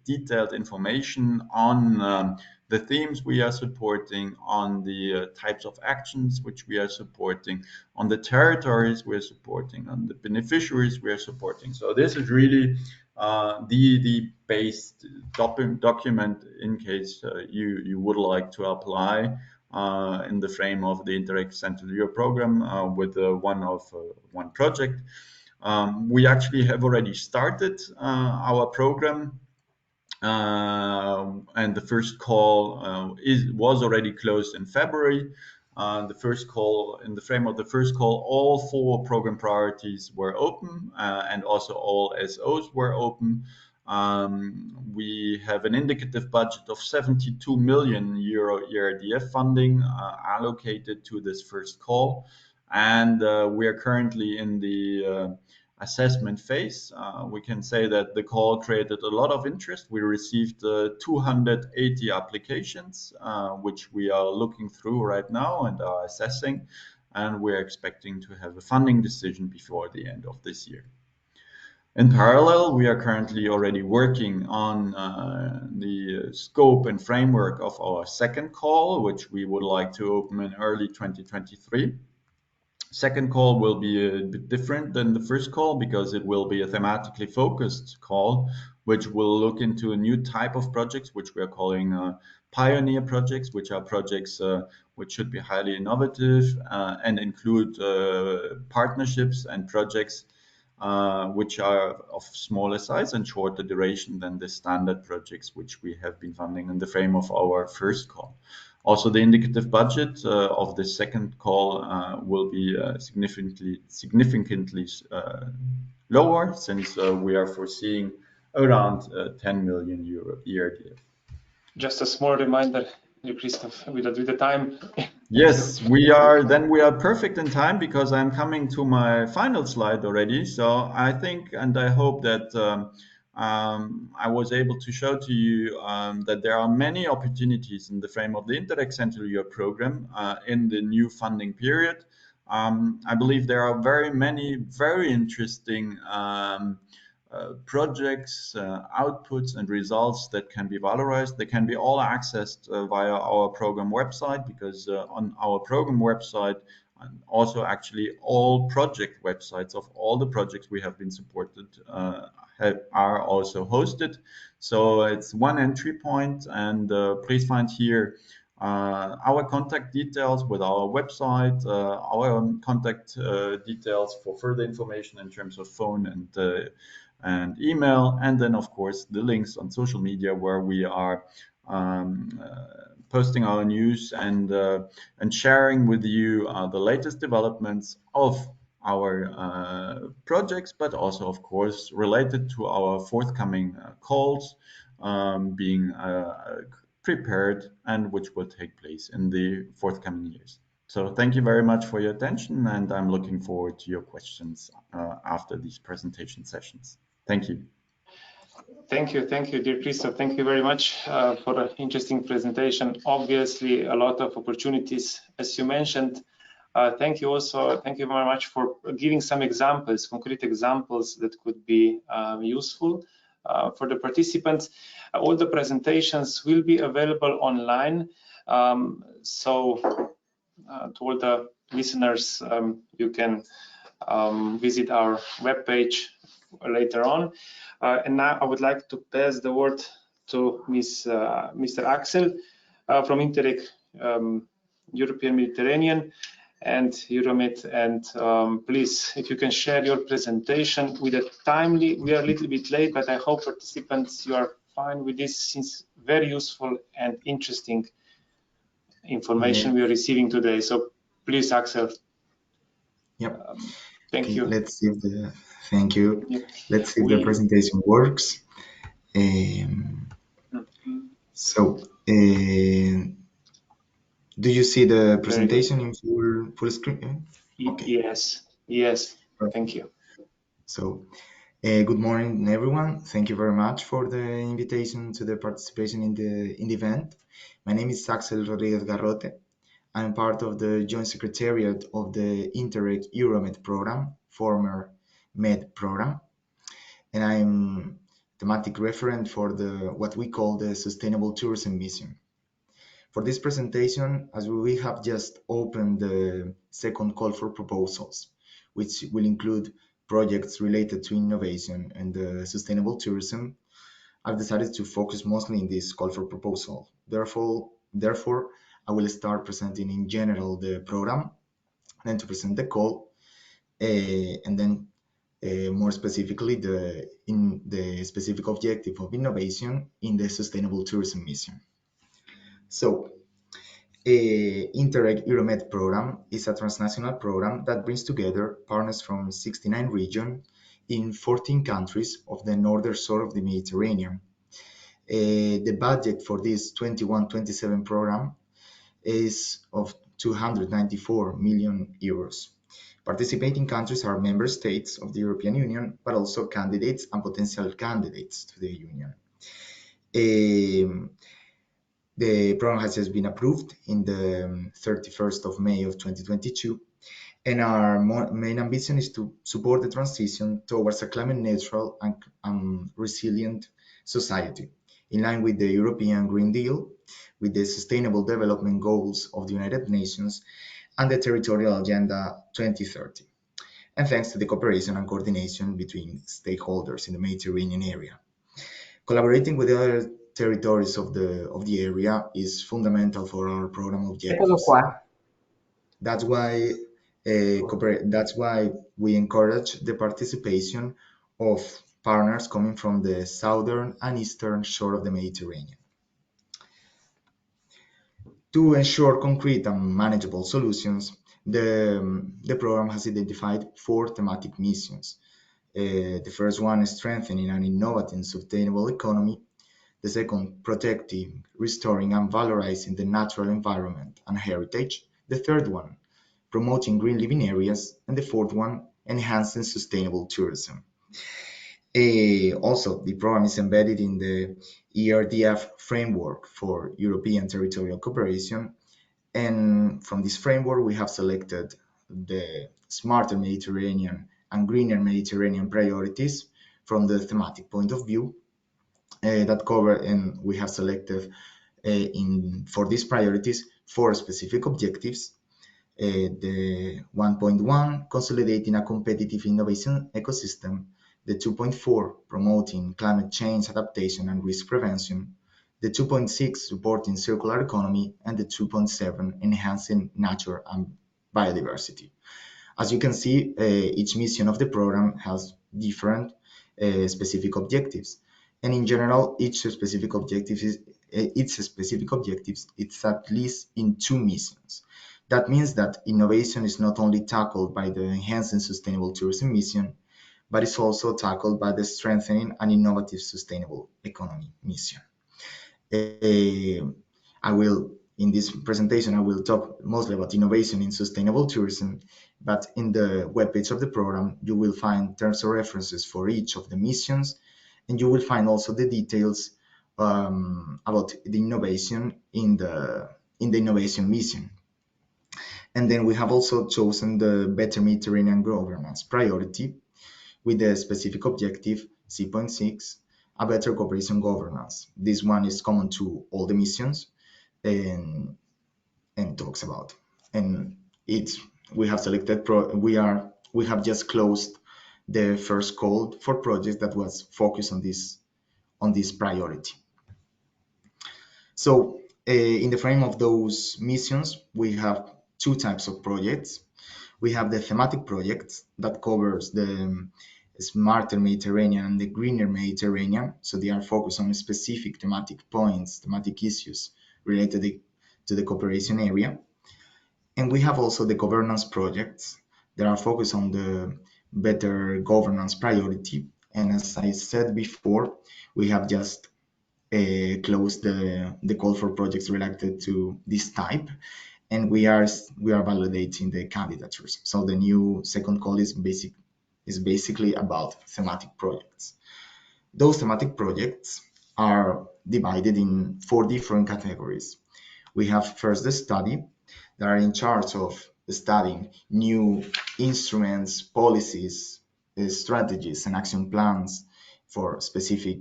detailed information on the themes we are supporting, on the types of actions which we are supporting, on the territories we're supporting, on the beneficiaries we are supporting. So this is really the base document in case you would like to apply in the frame of the Interreg Central Europe program with one project. We actually have already started our program. And the first call was already closed in February. The first call, in the frame of the first call, all 4 program priorities were open, and also all SOs were open. We have an indicative budget of 72 million euro ERDF funding allocated to this first call, and we are currently in the assessment phase. We can say that the call created a lot of interest. We received 280 applications, which we are looking through right now and are assessing, and we're expecting to have a funding decision before the end of this year. In parallel, we are currently already working on the scope and framework of our second call, which we would like to open in early 2023. Second call will be a bit different than the first call because it will be a thematically focused call, which will look into a new type of projects, which we are calling pioneer projects, which are projects which should be highly innovative and include partnerships and projects which are of smaller size and shorter duration than the standard projects which we have been funding in the frame of our first call. Also, the indicative budget of the second call will be significantly lower, since we are foreseeing around 10 million euro ERDF. Just a small reminder, Christoph, with the time. Yes, we are perfect in time because I'm coming to my final slide already. So I think and I hope that I was able to show to you that there are many opportunities in the frame of the Interreg Central Europe program in the new funding period. I believe there are very many very interesting projects, outputs and results that can be valorized. They can be all accessed via our program website, because on our program website, and also actually all project websites of all the projects we have been supported are also hosted. So it's one entry point, and please find here our contact details with our website, our contact details for further information in terms of phone and email, and then of course the links on social media where we are posting our news and sharing with you the latest developments of our projects, but also of course related to our forthcoming calls being prepared and which will take place in the forthcoming years. So thank you very much for your attention, and I'm looking forward to your questions after these presentation sessions. Thank you. Thank you, dear Christoph. Thank you very much for an interesting presentation. Obviously, a lot of opportunities, as you mentioned. Thank you very much for giving some examples, concrete examples that could be useful for the participants. All the presentations will be available online. So to all the listeners, you can visit our webpage later on. And now I would like to pass the word to Mr. Axel from Interreg European Mediterranean and Euromed. And please, if you can share your presentation with a timely, we are a little bit late, but I hope participants, you are fine with this, since very useful and interesting information we are receiving today. So please, Axel. Yep. Thank you. Let's see if the thank you. Yep. Let's see if the presentation works. So, do you see the presentation in full screen? Okay. Yes. Perfect. Thank you. So, good morning, everyone. Thank you very much for the invitation to the participation in the event. My name is Axel Rodriguez Garrote. I'm part of the Joint Secretariat of the Interreg Euromed program, former MED program, and I'm thematic referent for what we call the Sustainable Tourism Mission. For this presentation, as we have just opened the second call for proposals, which will include projects related to innovation and sustainable tourism, I've decided to focus mostly in this call for proposal. Therefore, I will start presenting in general the program, then to present the call, and then more specifically in the specific objective of innovation in the sustainable tourism mission. So, Interreg Euromed program is a transnational program that brings together partners from 69 regions in 14 countries of the northern shore of the Mediterranean. The budget for this 21-27 program is of 294 million euros. Participating countries are member states of the European Union, but also candidates and potential candidates to the Union. The program has just been approved in the 31st of May of 2022, and our main ambition is to support the transition towards a climate neutral and resilient society, in line with the European Green Deal, with the Sustainable Development Goals of the United Nations, and the Territorial Agenda 2030, and thanks to the cooperation and coordination between stakeholders in the Mediterranean area. Collaborating with the other territories of the area is fundamental for our program objectives. That's why we encourage the participation of partners coming from the southern and eastern shore of the Mediterranean. To ensure concrete and manageable solutions, the program has identified 4 thematic missions. The first one is strengthening an innovative, sustainable economy. The second, protecting, restoring, and valorizing the natural environment and heritage. The third one, promoting green living areas. And the fourth one, enhancing sustainable tourism. Also, the program is embedded in the ERDF framework for European Territorial Cooperation. And from this framework, we have selected the Smarter Mediterranean and Greener Mediterranean priorities from the thematic point of view that cover, and we have selected for these priorities 4 specific objectives. The 1.1, consolidating a competitive innovation ecosystem. The 2.4, promoting climate change adaptation and risk prevention. The 2.6, supporting circular economy. And the 2.7, enhancing nature and biodiversity. As you can see, each mission of the program has different specific objectives. And in general, each specific objective is at least in 2 missions. That means that innovation is not only tackled by the Enhancing Sustainable Tourism mission, but it's also tackled by the Strengthening an Innovative Sustainable Economy mission. In this presentation, I will talk mostly about innovation in sustainable tourism, but in the webpage of the program, you will find terms of references for each of the missions, and you will find also the details about the innovation in the innovation mission. And then we have also chosen the Better Mediterranean Governance priority with the specific objective C.6, a better cooperation governance. This one is common to all the missions and talks about. And we have selected we have just closed the first call for projects that was focused on this priority. So in the frame of those missions, we have 2 types of projects. We have the thematic projects that covers the Smarter Mediterranean and the Greener Mediterranean. So they are focused on specific thematic points, thematic issues related to the cooperation area. And we have also the governance projects that are focused on the better governance priority. And as I said before, we have just closed the call for projects related to this type, and we are validating the candidatures. So the new second call is is basically about thematic projects. Those thematic projects are divided in 4 different categories. We have first the study, that are in charge of studying new instruments, policies, strategies, and action plans for specific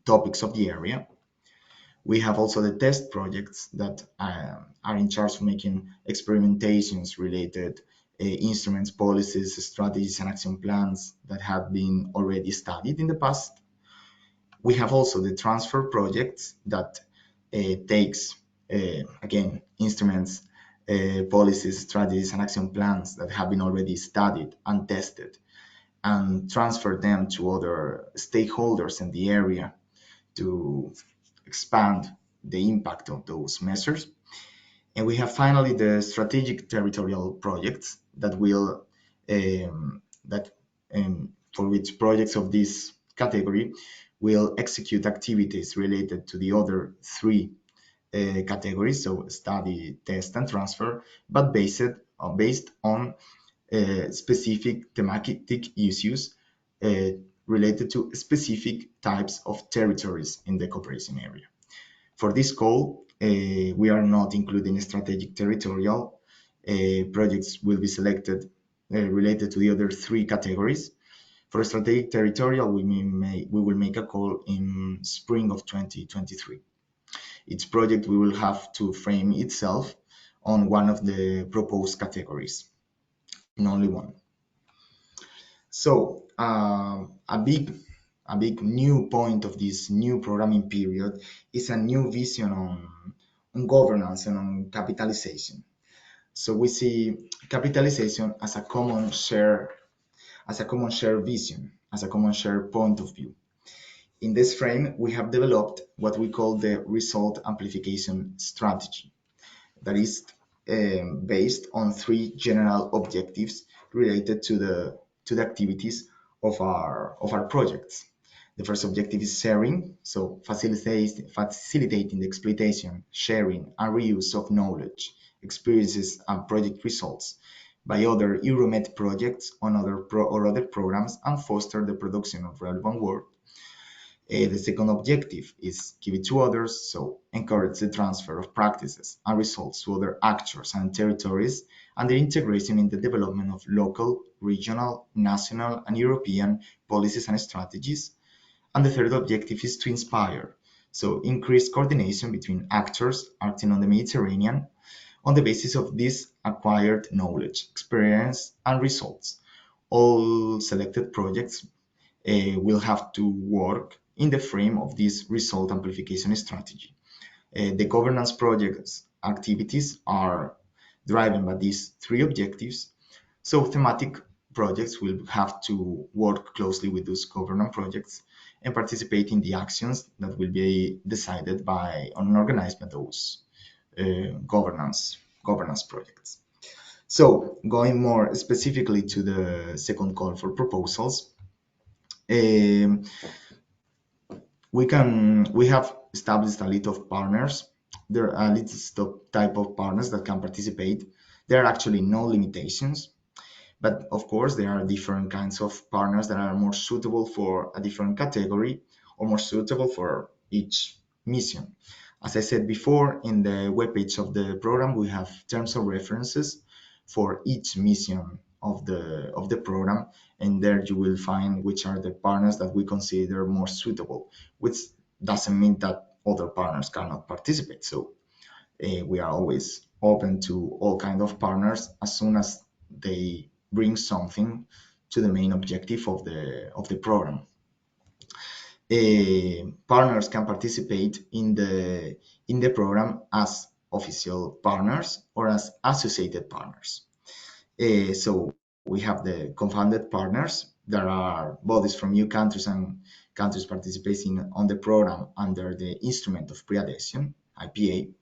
topics of the area. We have also the test projects that are in charge of making experimentations related instruments, policies, strategies, and action plans that have been already studied in the past. We have also the transfer projects that takes, again, instruments, policies, strategies, and action plans that have been already studied and tested and transfer them to other stakeholders in the area to expand the impact of those measures. And we have finally the strategic territorial projects that will, for which projects of this category will execute activities related to the other 3 categories, so study, test, and transfer, but based on specific thematic issues related to specific types of territories in the cooperation area. For this goal, we are not including strategic territorial. Projects will be selected related to the other 3 categories. For strategic territorial, we will make a call in spring of 2023. Each project will have to frame itself on one of the proposed categories, in only one. So a big new point of this new programming period is a new vision on governance and on capitalization. So we see capitalization as a common share vision, as a common share point of view. In this frame, we have developed what we call the result amplification strategy, that is based on 3 general objectives related to the activities of our projects. The first objective is sharing, so facilitating the exploitation, sharing, and reuse of knowledge, experiences, and project results by other Euromed projects on other programs and foster the production of relevant work. The second objective is give it to others, so encourage the transfer of practices and results to other actors and territories and the integration in the development of local, regional, national, and European policies and strategies. And the third objective is to inspire, so increase coordination between actors acting on the Mediterranean on the basis of this acquired knowledge, experience, and results. All selected projects will have to work in the frame of this result amplification strategy. The governance projects activities are driven by these 3 objectives. So thematic projects will have to work closely with those governance projects and participate in the actions that will be decided by and organized by those governance projects. So going more specifically to the second call for proposals, we have established a list of partners. There are a list of type of partners that can participate. There are actually no limitations, but of course there are different kinds of partners that are more suitable for a different category or more suitable for each mission. As I said before, in the webpage of the program, we have terms of references for each mission of the program, and there you will find which are the partners that we consider more suitable, which doesn't mean that other partners cannot participate. So we are always open to all kinds of partners as soon as they bring something to the main objective of the program. Partners can participate in the program as official partners or as associated partners. So we have the co-funded partners. There are bodies from new countries and countries participating on the program under the instrument of pre-adhesion, IPA.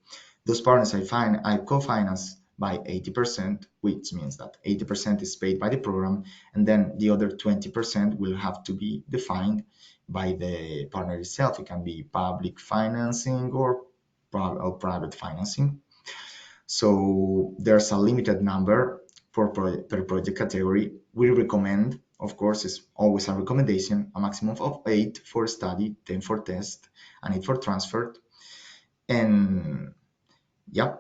Those partners I co-finance by 80%, which means that 80% is paid by the program, and then the other 20% will have to be defined by the partner itself. It can be public financing or private financing. So there's a limited number per project category. We recommend of course, is always a recommendation, a maximum of 8 for study, 10 for test, and 8 for transfer. And yeah,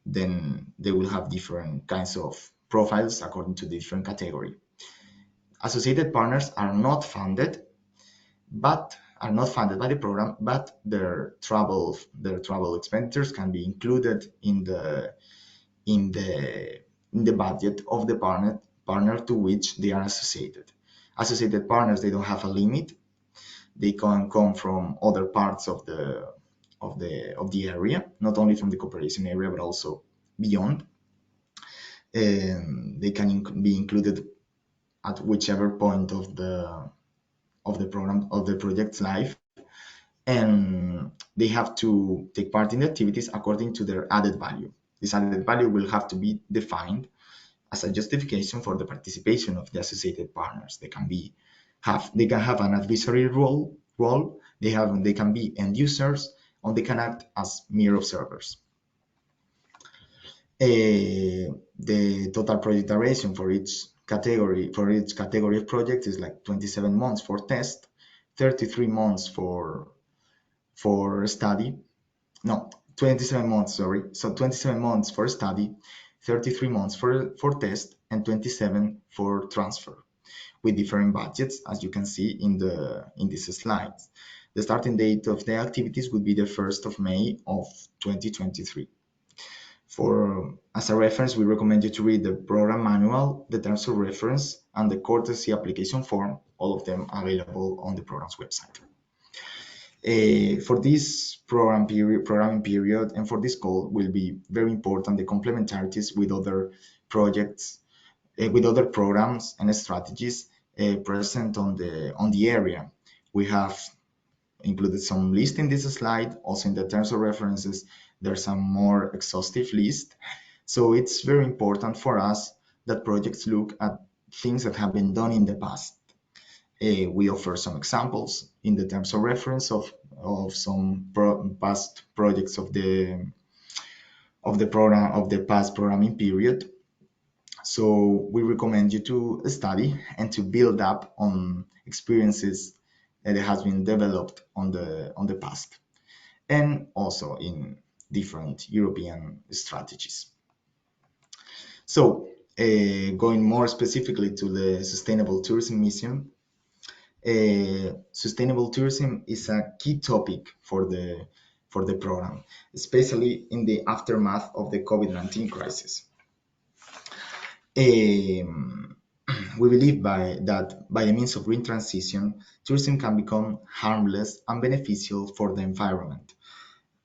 then they will have different kinds of profiles according to the different category. Associated partners are not funded by the program, but their travel expenditures can be included in the budget of the partner to which they are associated. Associated partners, they don't have a limit. They can come from other parts of the area, not only from the cooperation area, but also beyond. They can be included at whichever point of the program, of the project's life, and they have to take part in the activities according to their added value. This added value will have to be defined as a justification for the participation of the associated partners. They can have an advisory role. They can be end users, or they can act as mere observers. The total project duration for each category of project is like 27 months for test, 33 months for study. No, 27 months, sorry. So 27 months for study, 33 months for test, and 27 for transfer, with different budgets, as you can see in these slides. The starting date of the activities would be the 1st of May of 2023. As a reference, we recommend you to read the program manual, the terms of reference, and the courtesy application form, all of them available on the program's website. For this programming period, and for this call, will be very important the complementarities with other projects, with other programs and strategies present on the area. We have included some list in this slide. Also in the terms of references, there's a more exhaustive list. So it's very important for us that projects look at things that have been done in the past. We offer some examples in the terms of reference of some past projects of the past programming period. So we recommend you to study and to build up on experiences that has been developed on the past, and also in different European strategies. So going more specifically to the sustainable tourism mission, sustainable tourism is a key topic for the program, especially in the aftermath of the COVID-19 crisis. We believe that by the means of green transition, tourism can become harmless and beneficial for the environment.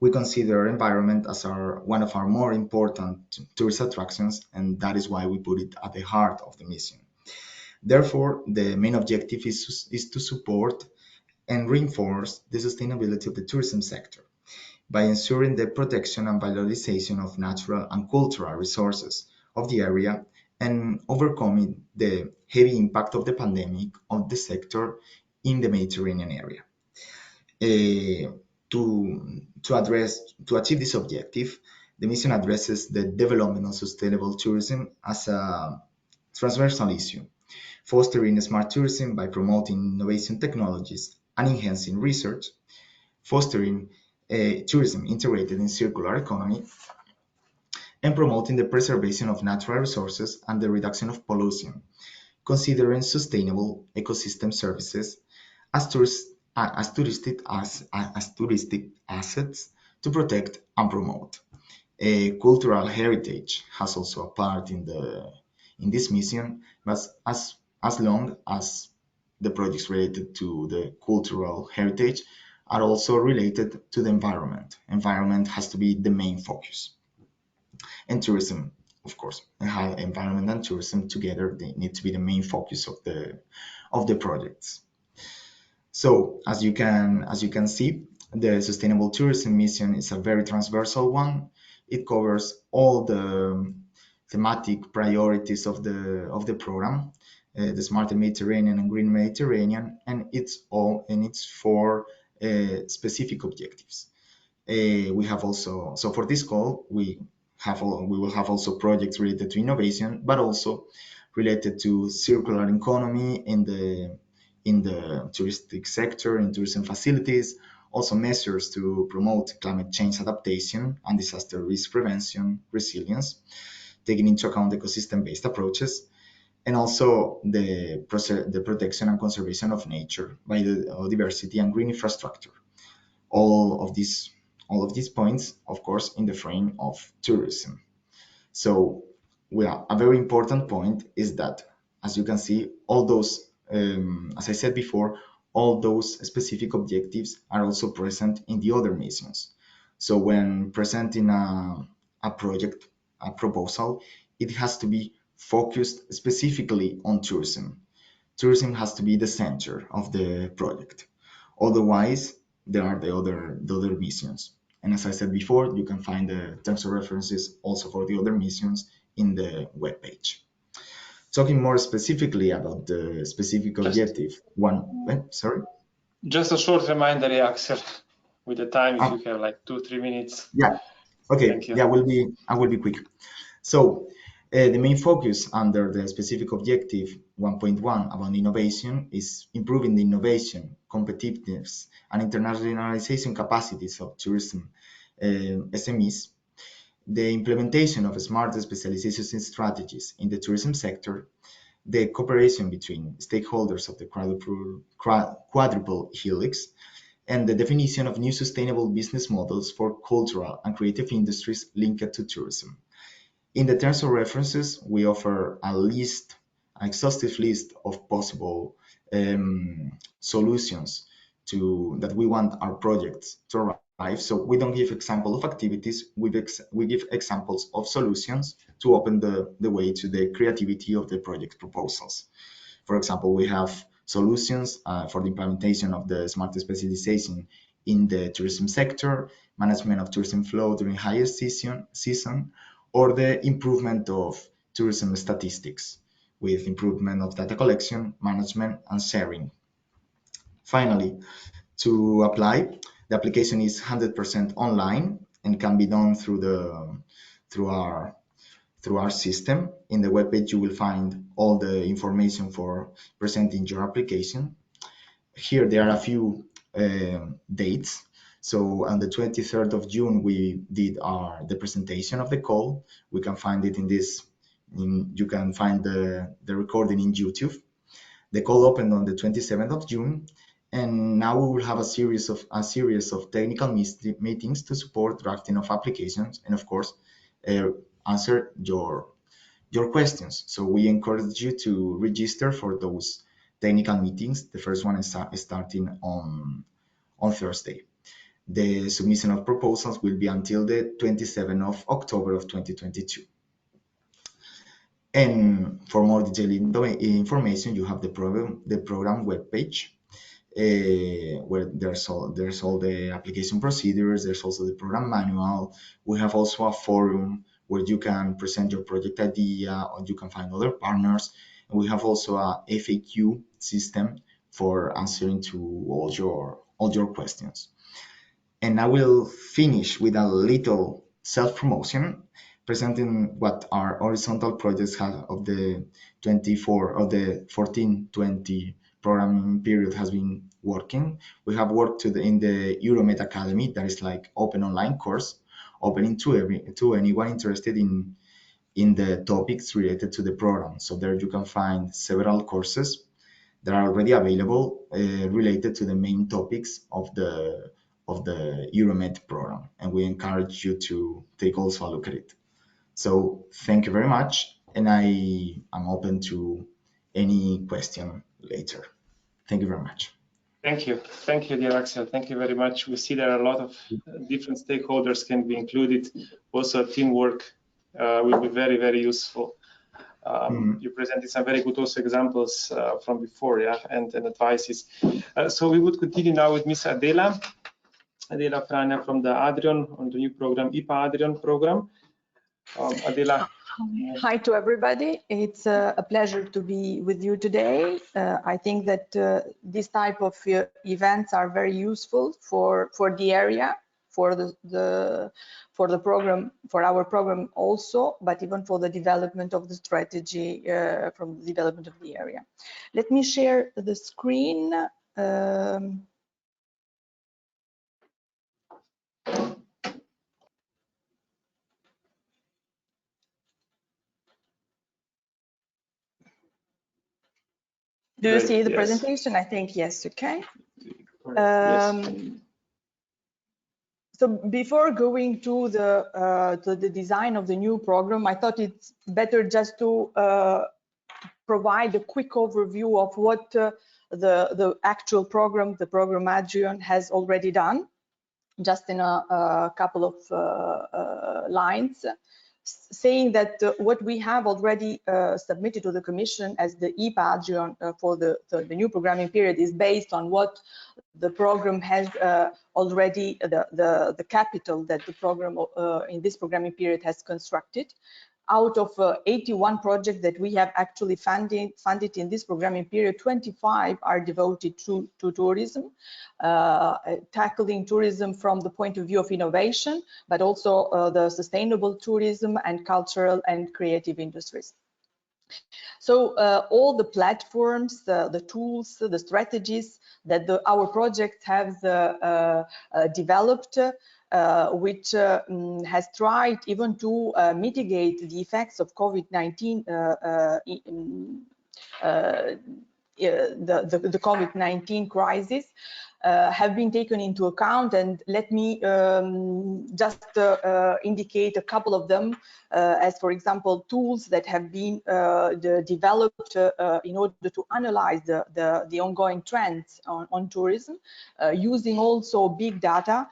We consider environment as one of our more important tourist attractions, and that is why we put it at the heart of the mission. Therefore, the main objective is to support and reinforce the sustainability of the tourism sector by ensuring the protection and valorization of natural and cultural resources of the area, and overcoming the heavy impact of the pandemic on the sector in the Mediterranean area. To achieve this objective, the mission addresses the development of sustainable tourism as a transversal issue, fostering smart tourism by promoting innovation technologies and enhancing research, fostering tourism integrated in circular economy, and promoting the preservation of natural resources and the reduction of pollution, considering sustainable ecosystem services as touristic assets to protect and promote. Cultural heritage has also a part in this mission, but as long as the projects related to the cultural heritage are also related to the environment. Environment has to be the main focus. And tourism, of course, environment and tourism together, they need to be the main focus of the projects. So as you can see, the sustainable tourism mission is a very transversal one. It covers all the thematic priorities of the program, the Smarter Mediterranean and Green Mediterranean, and it's for specific objectives. We have also, for this call, we will have also projects related to innovation, but also related to circular economy in the touristic sector, in tourism facilities, also measures to promote climate change adaptation and disaster risk prevention, resilience, taking into account ecosystem-based approaches, and also the protection and conservation of nature, biodiversity, and green infrastructure. All of these points, of course, in the frame of tourism. So, a very important point is that, as you can see, all those, as I said before, all those specific objectives are also present in the other missions. So when presenting a project, a proposal, it has to be focused specifically on tourism. Tourism has to be the center of the project. Otherwise, there are the other missions. And as I said before, you can find the terms of references also for the other missions in the webpage. Talking more specifically about the specific objective, sorry? Just a short reminder, Axel, with the time, if you have like 2-3 minutes. Yeah, okay, Thank you. yeah, I will be quick. So the main focus under the specific objective 1.1 about innovation is improving the innovation, competitiveness, and internationalization capacities of tourism SMEs, the implementation of smart specialization strategies in the tourism sector, the cooperation between stakeholders of the quadruple helix, and the definition of new sustainable business models for cultural and creative industries linked to tourism. In the terms of references, we offer an exhaustive list of possible solutions that we want our projects to arrive. So we don't give example of activities, we give examples of solutions to open the way to the creativity of the project proposals. For example, we have solutions for the implementation of the smart specialization in the tourism sector, management of tourism flow during higher season, or the improvement of tourism statistics with improvement of data collection, management, and sharing. Finally, to apply, the application is 100% online and can be done through our system. In the webpage, you will find all the information for presenting your application. Here, there are a few dates. So on the 23rd of June, we did the presentation of the call. We can find it you can find the recording in YouTube. The call opened on the 27th of June, and now we will have a series of technical meetings to support drafting of applications and, of course, answer your questions. So we encourage you to register for those technical meetings. The first one is starting on Thursday. The submission of proposals will be until the 27th of October of 2022. And for more detailed information, you have the program webpage, where there's all the application procedures. There's also the program manual. We have also a forum where you can present your project idea, or you can find other partners. And we have also a FAQ system for answering to all your questions. And I will finish with a little self-promotion, presenting what our horizontal projects have of the 14-20 programming period has been working. We have worked in the Euromed Academy, that is like open online course, opening to anyone interested in the topics related to the program. So there you can find several courses that are already available related to the main topics of the Euromed program, and we encourage you to take also a look at it. So thank you very much, and I am open to any question later. Thank you very much. Thank you, dear Axel. Thank you very much. We see there are a lot of different stakeholders can be included. Also, teamwork will be very, very useful. You presented some very good also examples from before, yeah, and advices. So we would continue now with Miss Adela Frana from the Adrian on the new program, IPA Adrian program. Adela. Hi to everybody. It's a pleasure to be with you today. I think that this type of events are very useful for the area. for the program, for our program also, but even for the development of the strategy from the development of the area. Let me share the screen. Do you see the presentation? I think yes. Okay. So before going to the design of the new program, I thought it's better just to provide a quick overview of what the actual program, the program Adrian, has already done, just in a couple of lines, saying that what we have already submitted to the Commission as the IPA Adrian for the new programming period is based on what the program has already, the capital that the program in this programming period has constructed. Out of 81 projects that we have actually funded in this programming period, 25 are devoted to tourism, tackling tourism from the point of view of innovation, but also the sustainable tourism and cultural and creative industries. So all the platforms, the tools, the strategies that our project have developed, which has tried even to mitigate the effects of COVID-19, the COVID-19 crisis, have been taken into account. And let me just indicate a couple of them, as for example, tools that have been developed in order to analyze the ongoing trends on tourism, using also big data,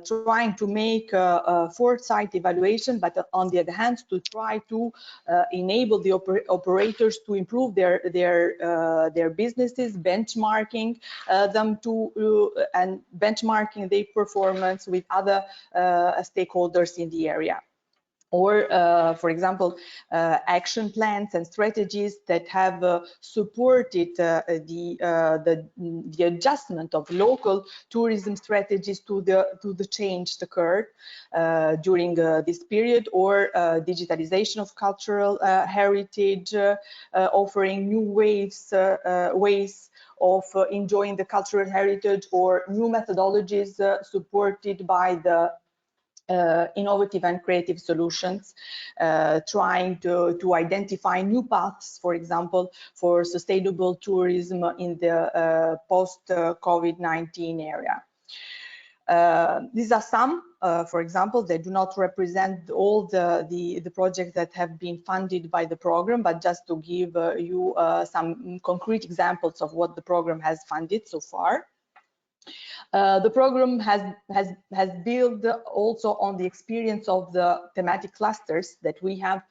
trying to make a foresight evaluation, but on the other hand, to try to enable the operators to improve their businesses, benchmarking them and benchmarking their performance with other stakeholders in the area. Or, for example, action plans and strategies that have supported the adjustment of local tourism strategies to the change that occurred during this period, or digitalization of cultural heritage, offering new ways of enjoying the cultural heritage, or new methodologies supported by the innovative and creative solutions, trying to identify new paths, for example, for sustainable tourism in the post-COVID-19 area. These are some, for example, they do not represent all the projects that have been funded by the program, but just to give you some concrete examples of what the program has funded so far. The program has built also on the experience of the thematic clusters that we have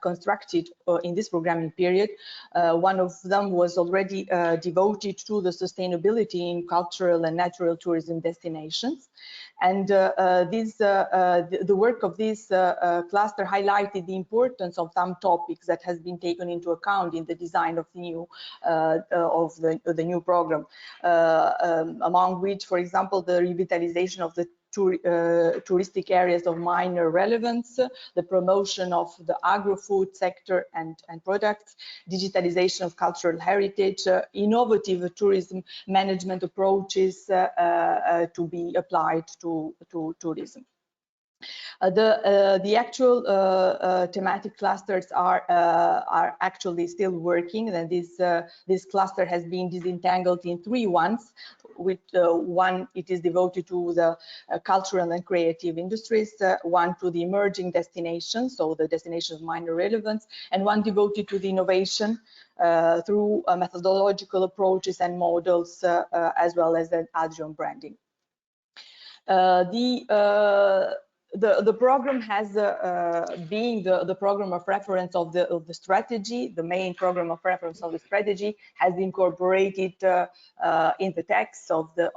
constructed in this programming period. One of them was already devoted to the sustainability in cultural and natural tourism destinations. And the work of this cluster highlighted the importance of some topics that has been taken into account in the design of the new program, among which, for example, the revitalization of the touristic areas of minor relevance, the promotion of the agro-food sector and products, digitalization of cultural heritage, innovative tourism management approaches to be applied to tourism. The actual thematic clusters are actually still working, and this cluster has been disentangled in 3 ones. With one, it is devoted to the cultural and creative industries, one to the emerging destinations, so the destinations of minor relevance, and one devoted to the innovation through methodological approaches and models, the program has being the program of reference of the strategy, the main program of reference of the strategy has incorporated in the text of the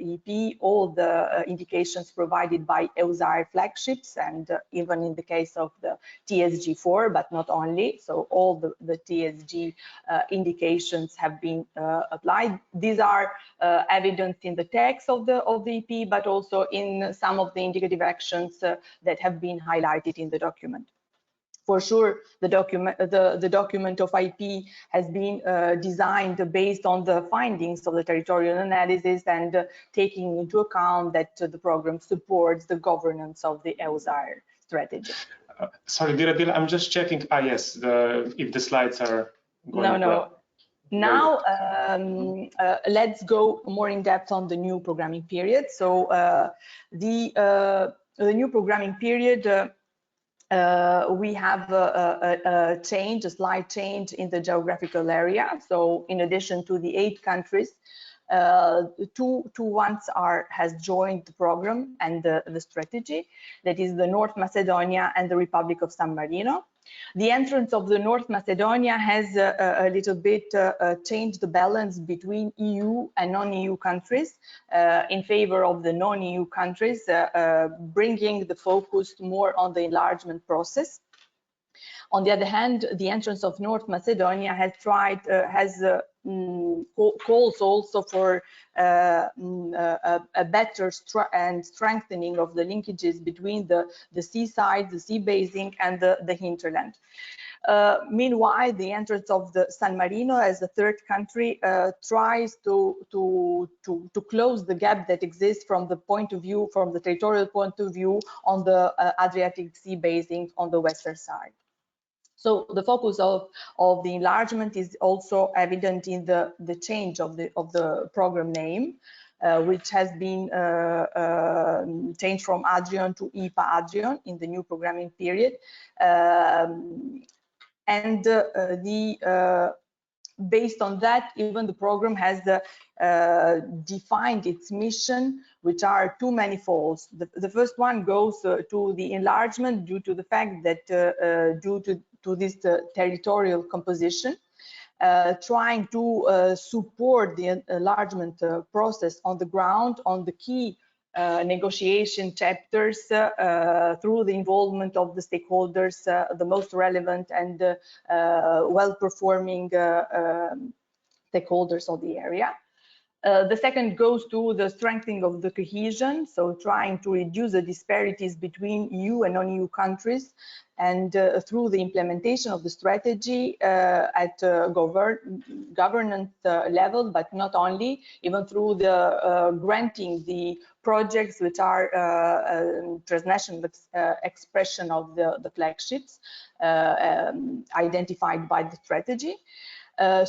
EP all the indications provided by EUSAR flagships, and even in the case of the TSG4, but not only. So all the TSG indications have been applied. These are evident in the text of the EP, but also in some of the indicative actions that have been highlighted in the document. For sure, the document of IP has been designed based on the findings of the territorial analysis and taking into account that the program supports the governance of the EUSAR strategy. Sorry, Dira, I'm just checking. Yes, if the slides are going well. Now, let's go more in depth on the new programming period. So the new programming period, we have a slight change in the geographical area. So in addition to the 8 countries, two ones has joined the program and the strategy. That is the North Macedonia and the Republic of San Marino. The entrance of the North Macedonia has a little bit changed the balance between EU and non-EU countries in favor of the non-EU countries, bringing the focus more on the enlargement process. On the other hand, the entrance of North Macedonia has calls also for a better strengthening of the linkages between the seaside, the sea basin, and the hinterland. Meanwhile, the entrance of the San Marino as a third country tries to close the gap that exists from the point of view, from the territorial point of view, on the Adriatic Sea basin on the western side. So the focus of the enlargement is also evident in the change of the program name, which has been changed from Adrian to IPA Adrian in the new programming period. Based on that, even the program has defined its mission, which are two manifolds. The first one goes to the enlargement due to the fact that due to this territorial composition, trying to support the enlargement process on the ground, on the key negotiation chapters through the involvement of the stakeholders, the most relevant and well-performing stakeholders of the area. The second goes to the strengthening of the cohesion, so trying to reduce the disparities between EU and non-EU countries, and through the implementation of the strategy at governance level, but not only, even through the granting the projects which are transnational expression of the flagships identified by the strategy. Direct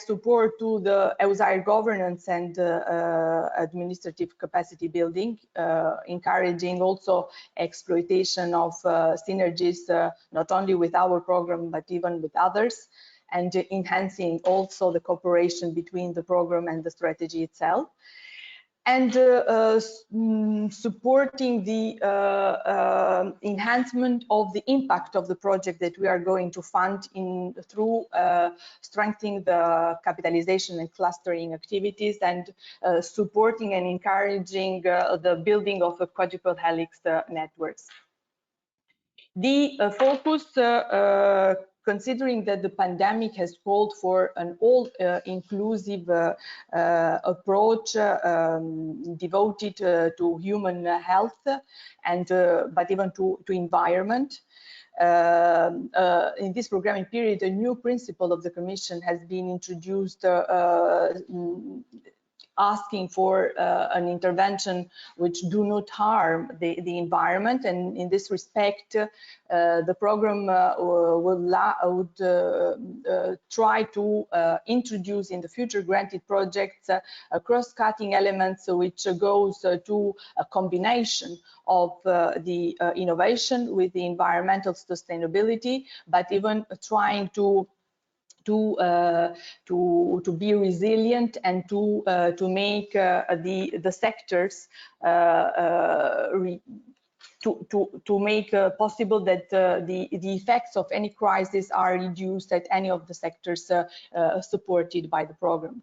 support to the EUSAR governance and administrative capacity building, encouraging also exploitation of synergies, not only with our program, but even with others, and enhancing also the cooperation between the program and the strategy itself. And supporting the enhancement of the impact of the project that we are going to fund through strengthening the capitalization and clustering activities, and supporting and encouraging the building of a quadruple helix networks. The focus, considering that the pandemic has called for an all-inclusive approach devoted to human health and but even to environment. In this programming period, a new principle of the Commission has been introduced, asking for an intervention which do not harm the environment, and in this respect the program would try to introduce in the future granted projects cross-cutting elements which goes to a combination of the innovation with the environmental sustainability, but even trying to be resilient and to make the sectors to make possible that the effects of any crisis are reduced at any of the sectors supported by the program.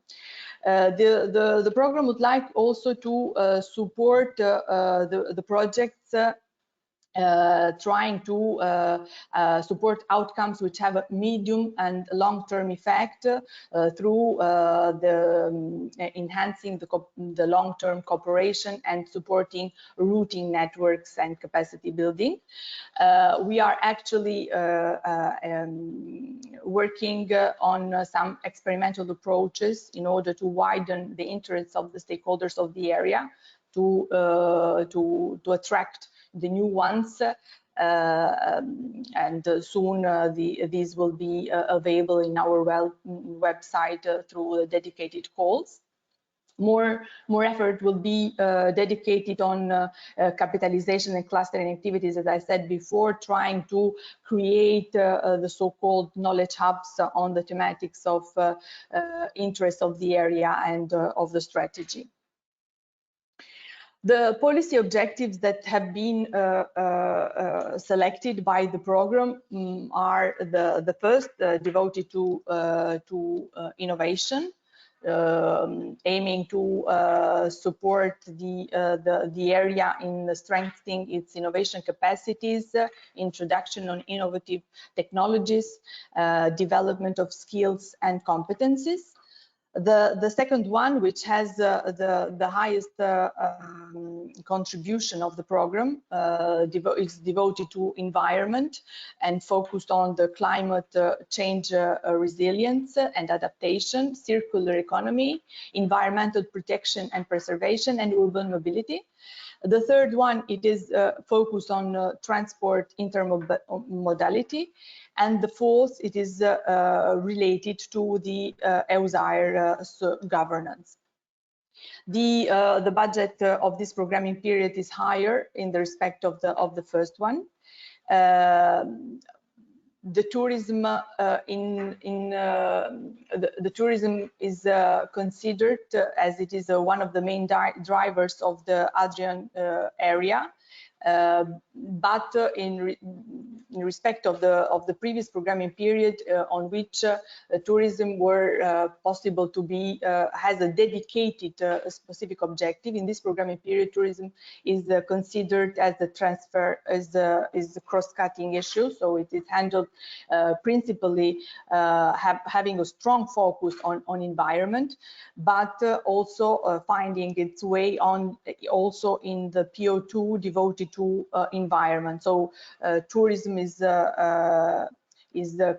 The program would like also to support the projects trying to support outcomes which have a medium and long-term effect through enhancing the long-term cooperation and supporting routing networks and capacity building. We are actually working on some experimental approaches in order to widen the interests of the stakeholders of the area to attract the new ones, and soon these will be available in our website through dedicated calls. More effort will be dedicated on capitalization and clustering activities, as I said before, trying to create the so-called knowledge hubs on the thematics of interest of the area and of the strategy. The policy objectives that have been selected by the program are the first devoted to innovation, aiming to support the area in strengthening its innovation capacities, introduction on innovative technologies, development of skills and competencies. The second one, which has the highest contribution of the program, is devoted to environment and focused on the climate change resilience and adaptation, circular economy, environmental protection and preservation, and urban mobility. The third one, it is focused on transport intermodality. And the fourth, it is related to the EUSAIR governance. The budget of this programming period is higher in the respect of the first one. The tourism the tourism is considered as it is one of the main drivers of the Adrian area. But in respect of the previous programming period, on which tourism were possible to be has a dedicated specific objective. In this programming period, tourism is considered as the transfer is the cross-cutting issue. So it is handled principally having a strong focus on environment, but also finding its way on also in the PO2 devoted to environment. So tourism is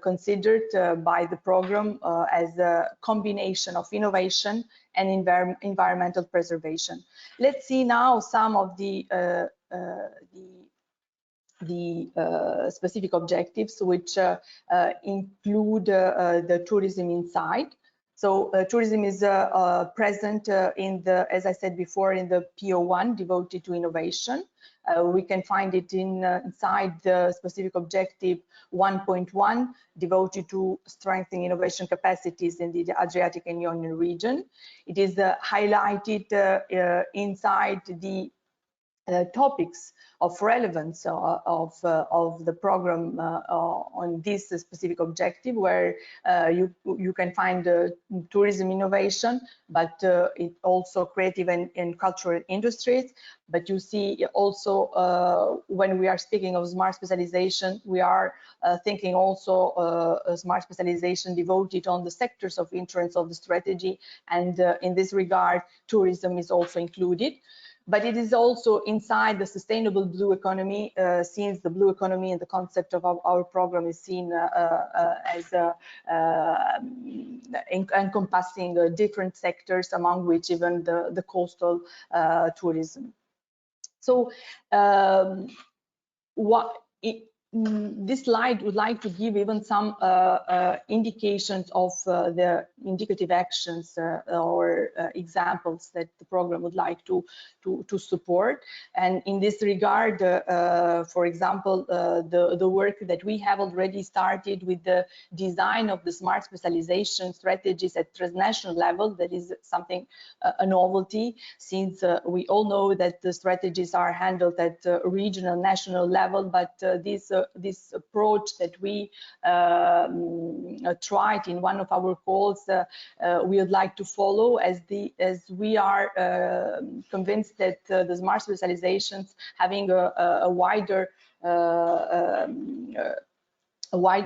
considered by the program as a combination of innovation and environmental preservation. Let's see now some of the specific objectives which include the tourism inside. So tourism is present in the, as I said before, in the PO1 devoted to innovation. We can find it inside the specific objective 1.1 devoted to strengthening innovation capacities in the Adriatic and Ionian region. It is highlighted inside the topics of relevance of the program on this specific objective, where you can find tourism innovation, but it also creative and cultural industries. But you see also when we are speaking of smart specialization, we are thinking also a smart specialization devoted on the sectors of interest of the strategy, and in this regard, tourism is also included. But it is also inside the sustainable blue economy, since the blue economy and the concept of our program is seen as encompassing different sectors, among which even the coastal tourism. So this slide would like to give even some indications of the indicative actions or examples that the program would like to support. And in this regard, for example, the work that we have already started with the design of the smart specialization strategies at transnational level, that is something, a novelty, since we all know that the strategies are handled at regional, national level, but this approach that we tried in one of our calls, we would like to follow, as we are convinced that the smart specializations having a wider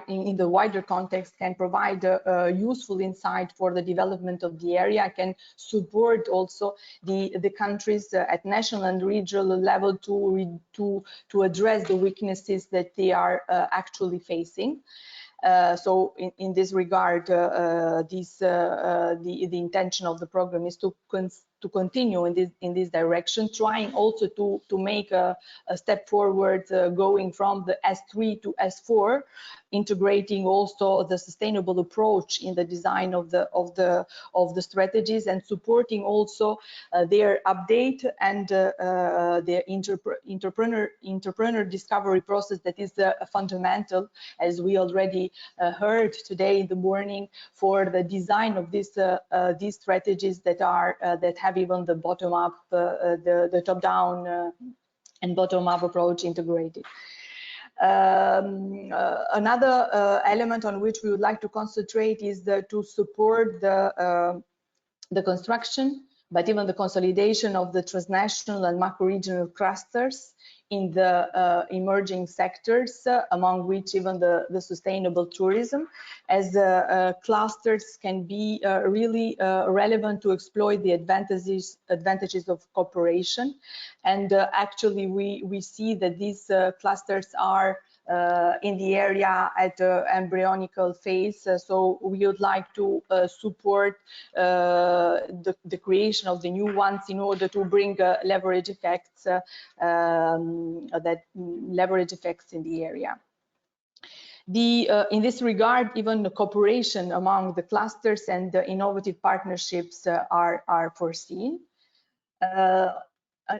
in the wider context can provide a useful insight for the development of the area, can support also the countries at national and regional level to address the weaknesses that they are actually facing. So in this regard, the intention of the program is to continue in this direction, trying also to make a step forward, going from the S3 to S4, integrating also the sustainable approach in the design of the strategies, and supporting also their update and the entrepreneur discovery process that is fundamental, as we already heard today in the morning, for the design of these strategies that have even the bottom up, the top down and bottom up approach integrated. Another element on which we would like to concentrate is to support the construction, but even the consolidation of the transnational and macro-regional clusters in the emerging sectors, among which even the sustainable tourism, as clusters can be really relevant to exploit the advantages of cooperation. And actually we see that these clusters are in the area at the embryonical phase, so we would like to support the creation of the new ones in order to bring leverage effects, leverage effects in the area. In this regard, even the cooperation among the clusters and the innovative partnerships are foreseen.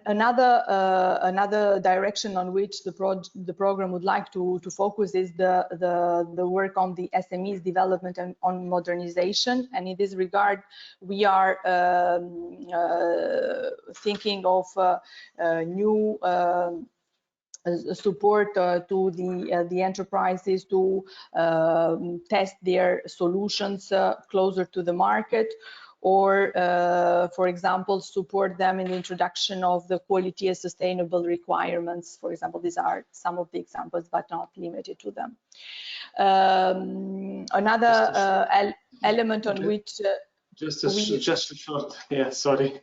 Another direction on which the program would like to focus is the work on the SMEs development and on modernization. And in this regard, we are thinking of new support to the enterprises to test their solutions closer to the market, or for example, support them in the introduction of the quality and sustainable requirements. For example, these are some of the examples, but not limited to them. Another element on which just a short, yeah, sorry,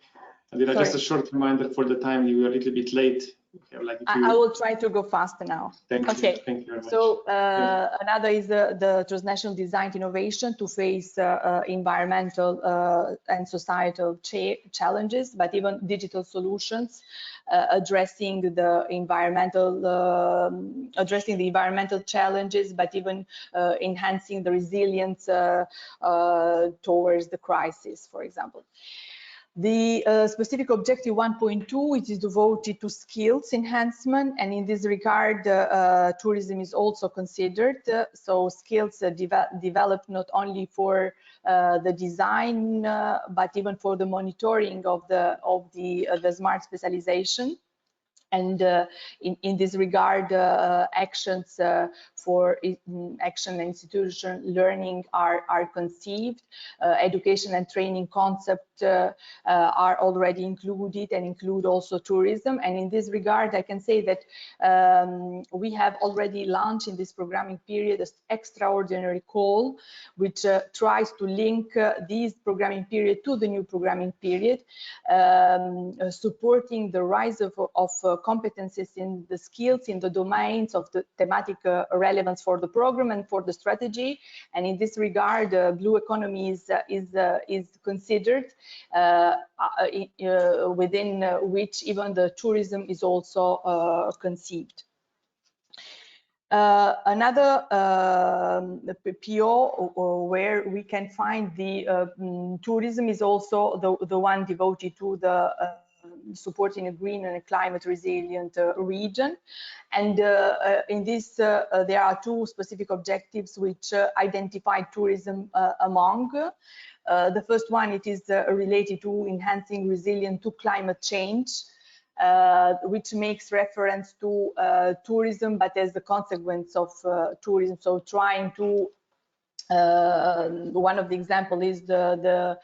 Adira, just a short reminder for the time. We were a little bit late. Like I will try to go faster now. Thank you. Okay. Thank you very much. So another is the transnational design innovation to face environmental and societal challenges, but even digital solutions addressing the environmental challenges, but even enhancing the resilience towards the crisis, for example. The specific objective 1.2, it is devoted to skills enhancement, and in this regard, tourism is also considered. So skills developed not only for the design, but even for the monitoring of the smart specialization. And in this regard, actions for action and institution learning are conceived. Education and training concepts are already included, and include also tourism. And in this regard, I can say that we have already launched in this programming period an extraordinary call, which tries to link this programming period to the new programming period, supporting the rise of competencies in the skills in the domains of the thematic relevance for the program and for the strategy. And in this regard, blue economy is considered, within which even the tourism is also conceived. Another PO where we can find the tourism is also the one devoted to the supporting a green and a climate resilient region. And in this, there are two specific objectives which identify tourism among. The first one, it is related to enhancing resilience to climate change. Which makes reference to tourism, but as a consequence of tourism. So trying to one of the example is the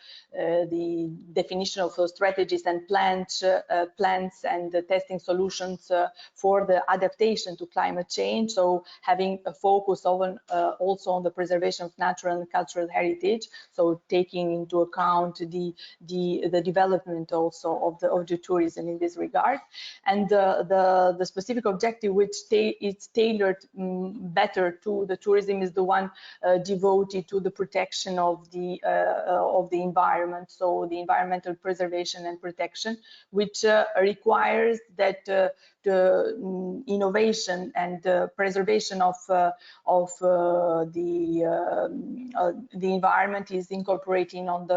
definition of strategies and plans and the testing solutions for the adaptation to climate change. So having a focus on also on the preservation of natural and cultural heritage. So taking into account the development also of the tourism in this regard. And the specific objective which is tailored better to the tourism is the one devoted to the protection of the environment, so the environmental preservation and protection, which requires that the innovation and preservation of the environment is incorporating on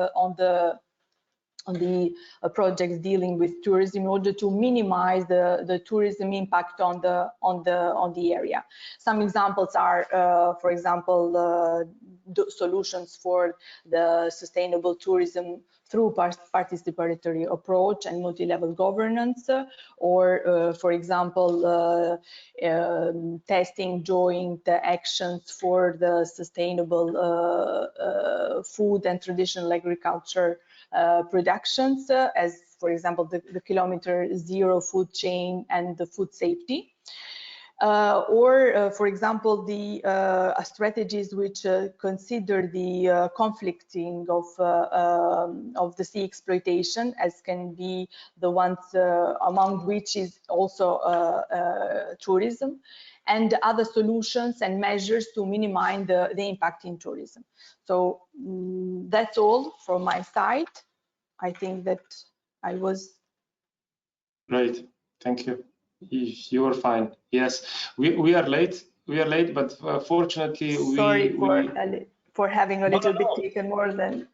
the projects dealing with tourism in order to minimize the tourism impact on the area. Some examples are, for example, solutions for the sustainable tourism through participatory approach and multi-level governance, or for example, testing joint actions for the sustainable food and traditional agriculture productions, as for example the kilometer zero food chain and the food safety. Or for example, the strategies which consider the conflicting of the sea exploitation, as can be the ones among which is also tourism, and other solutions and measures to minimize the impact in tourism. So that's all from my side. I think that I was great. Thank you. You were fine. Yes, we are late. We are late, but fortunately, sorry for having a little bit taken more than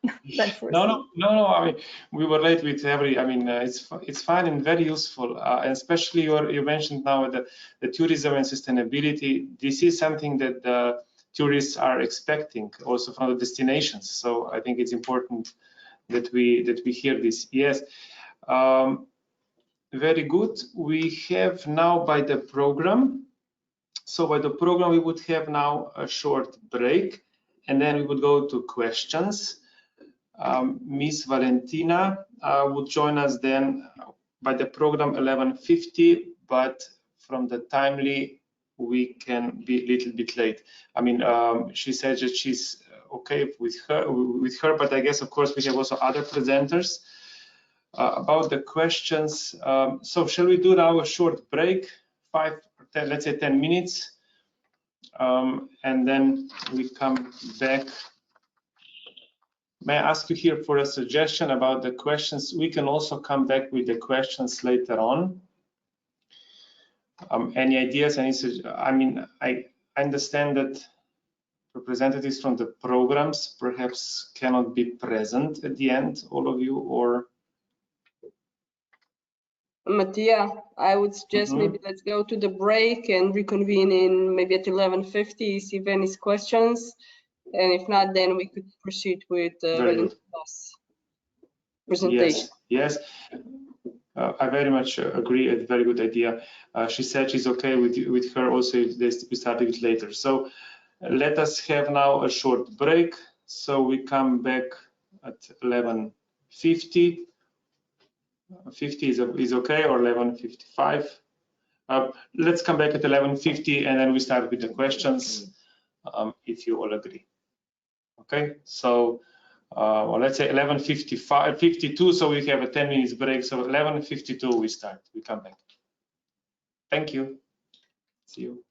foreseen. No. I mean, we were late with every. I mean, it's fine and very useful, and especially you mentioned now the tourism and sustainability. This is something that the tourists are expecting also from the destinations. So I think it's important that we hear this. Yes. Very good. We have now by the program. So by the program, we would have now a short break, and then we would go to questions. Miss Valentina would join us then by the program 11:50, but from the timely, we can be a little bit late. I mean, she said that she's okay with her, but I guess, of course, we have also other presenters. About the questions, so shall we do now a short break, 5 or 10, let's say 10 minutes, and then we come back. May I ask you here for a suggestion about the questions? We can also come back with the questions later on. Any ideas? I mean, I understand that representatives from the programs perhaps cannot be present at the end, all of you, or Mattia, I would suggest maybe let's go to the break and reconvene in maybe at 11:50, see if any questions, and if not, then we could proceed with Valentina's presentation. Yes. I very much agree. A very good idea. She said she's okay with her also if we start a bit later. So let us have now a short break. So we come back at 11:50. 50 is okay, or 11:55. Let's come back at 11:50 and then we start with the questions, if you all agree. Okay, so well, let's say 11:55, 52, so we have a 10 minutes break. So 11:52 we start, we come back. Thank you. See you.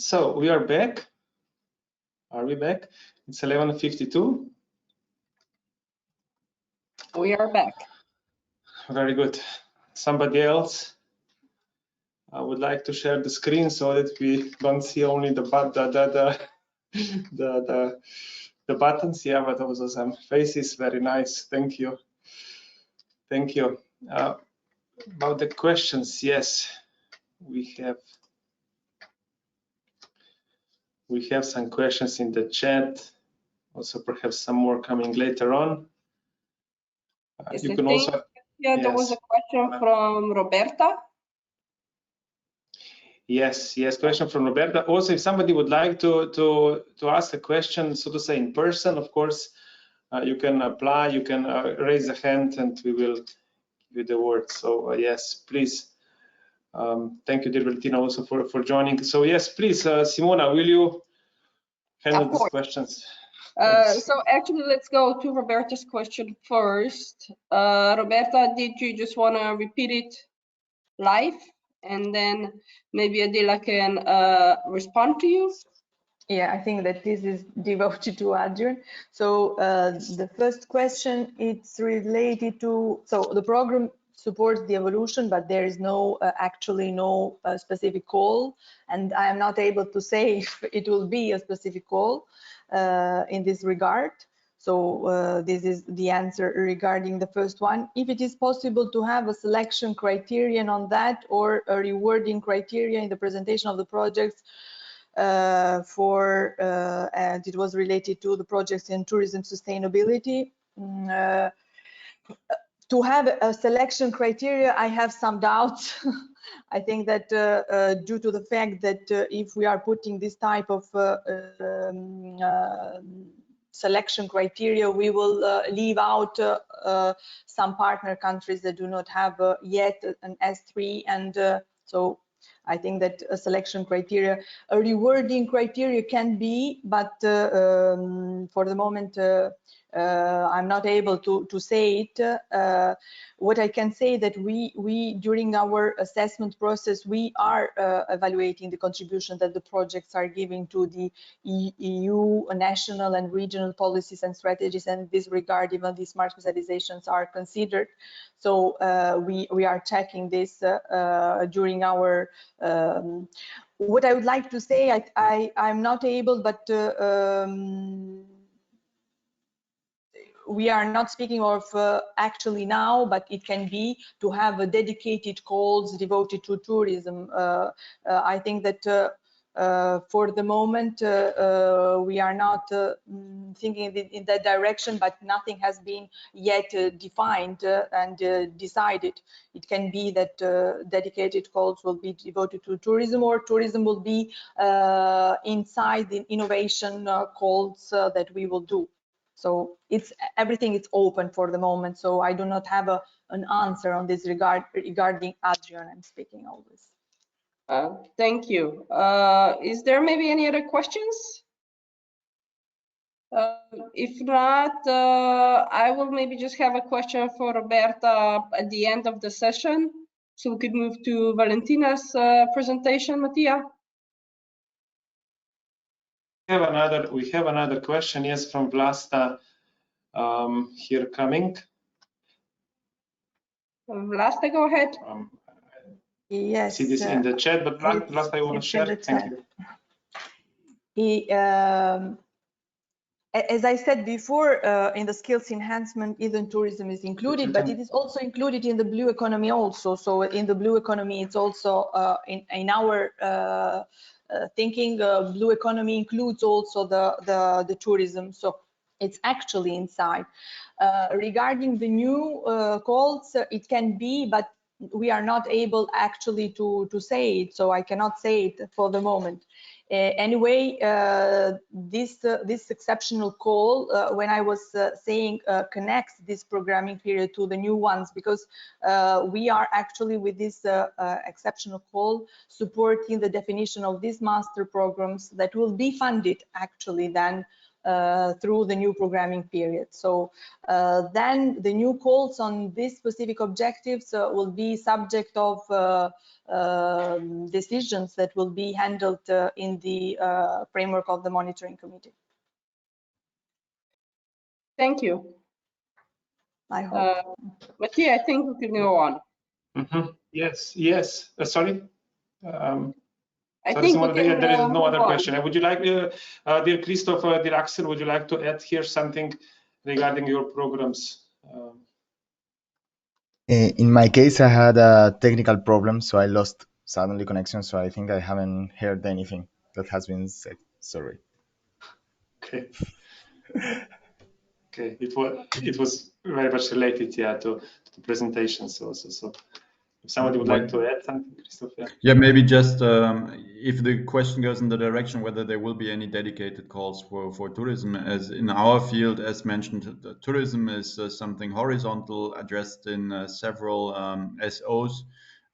So we are back. Are we back? It's 11:52. We are back. Very good. Somebody else? I would like to share the screen so that we don't see only the buttons. Yeah, but also some faces. Very nice. Thank you. Thank you. About the questions, yes, we have some questions in the chat. Also, perhaps some more coming later on. Yes, You can also. Yeah, there was a question from Roberta. Yes, question from Roberta. Also, if somebody would like to ask a question, so to say, in person, of course, you can apply, you can raise a hand, and we will give you the word. So yes, please. Thank you, dear Valentina, also for joining. So yes, please, Simona, will you handle these questions? So actually, let's go to Roberta's question first. Roberta, did you just want to repeat it live? And then maybe Adila can respond to you. Yeah, I think that this is devoted to Adrian. So the first question, it's related to, so the program supports the evolution, but there is no actually no specific call, and I am not able to say if it will be a specific call in this regard. So this is the answer regarding the first one. If it is possible to have a selection criterion on that, or a rewarding criteria in the presentation of the projects, and it was related to the projects in tourism sustainability. To have a selection criteria, I have some doubts. I think that due to the fact that if we are putting this type of selection criteria, we will leave out some partner countries that do not have yet an S3, and so I think that a selection criteria, a rewarding criteria can be, but for the moment I'm not able to say it. What I can say that we during our assessment process, we are evaluating the contribution that the projects are giving to the EU national and regional policies and strategies, and in this regard even these smart specializations are considered. So we are checking this during our what I would like to say, I'm not able, but we are not speaking of actually now, but it can be to have a dedicated calls devoted to tourism. I think that for the moment we are not thinking in that direction, but nothing has been yet defined and decided. It can be that dedicated calls will be devoted to tourism, or tourism will be inside the innovation calls that we will do. So it's everything is open for the moment. So I do not have an answer on this regarding Adrian. I'm speaking always. Thank you. Is there maybe any other questions? If not, I will maybe just have a question for Roberta at the end of the session, so we could move to Valentina's presentation. Mattia? We have another question, yes, from Vlasta here coming. Vlasta, go ahead. Yes. See this in the chat, but Vlasta, you want to share? Thank you. As I said before, in the skills enhancement, even tourism is included, but it is also included in the blue economy also. So in the blue economy, it's also in our thinking, blue economy includes also the tourism. So it's actually inside. Regarding the new calls, it can be, but we are not able actually to say it. So I cannot say it for the moment. Anyway, this exceptional call, when I was saying connects this programming period to the new ones, because we are actually with this exceptional call supporting the definition of these master programs that will be funded actually then through the new programming period. So then the new calls on these specific objectives will be subject of decisions that will be handled in the framework of the monitoring committee. Thank you. I hope. Mattia, I think we can go on. Yes, yes. Sorry. I sorry, think Simona, there is no other on. question. Would you like, dear Christoph, dear Axel, would you like to add here something regarding your programs? In my case, I had a technical problem, so I lost suddenly connection. So I think I haven't heard anything that has been said. Sorry. Okay. Okay. It was very much related, yeah, to the presentations also. So if somebody would like to add something, Christoph, yeah. Yeah, maybe just if the question goes in the direction whether there will be any dedicated calls for tourism, as in our field, as mentioned, tourism is something horizontal addressed in several SOs,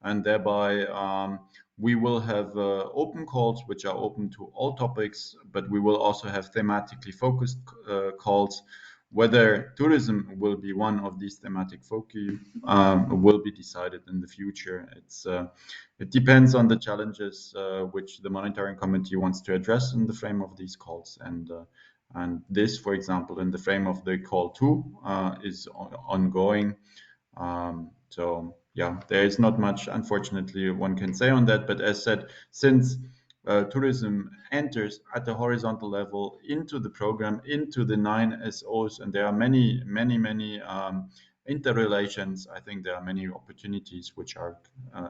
and thereby we will have open calls which are open to all topics, but we will also have thematically focused calls. Whether tourism will be one of these thematic foci will be decided in the future. It depends on the challenges which the monitoring committee wants to address in the frame of these calls. And this, for example, in the frame of the call 2 is ongoing. So yeah, there is not much, unfortunately, one can say on that. But as said, since tourism enters at the horizontal level into the program, into the 9 SOs, and there are many interrelations. I think there are many opportunities which are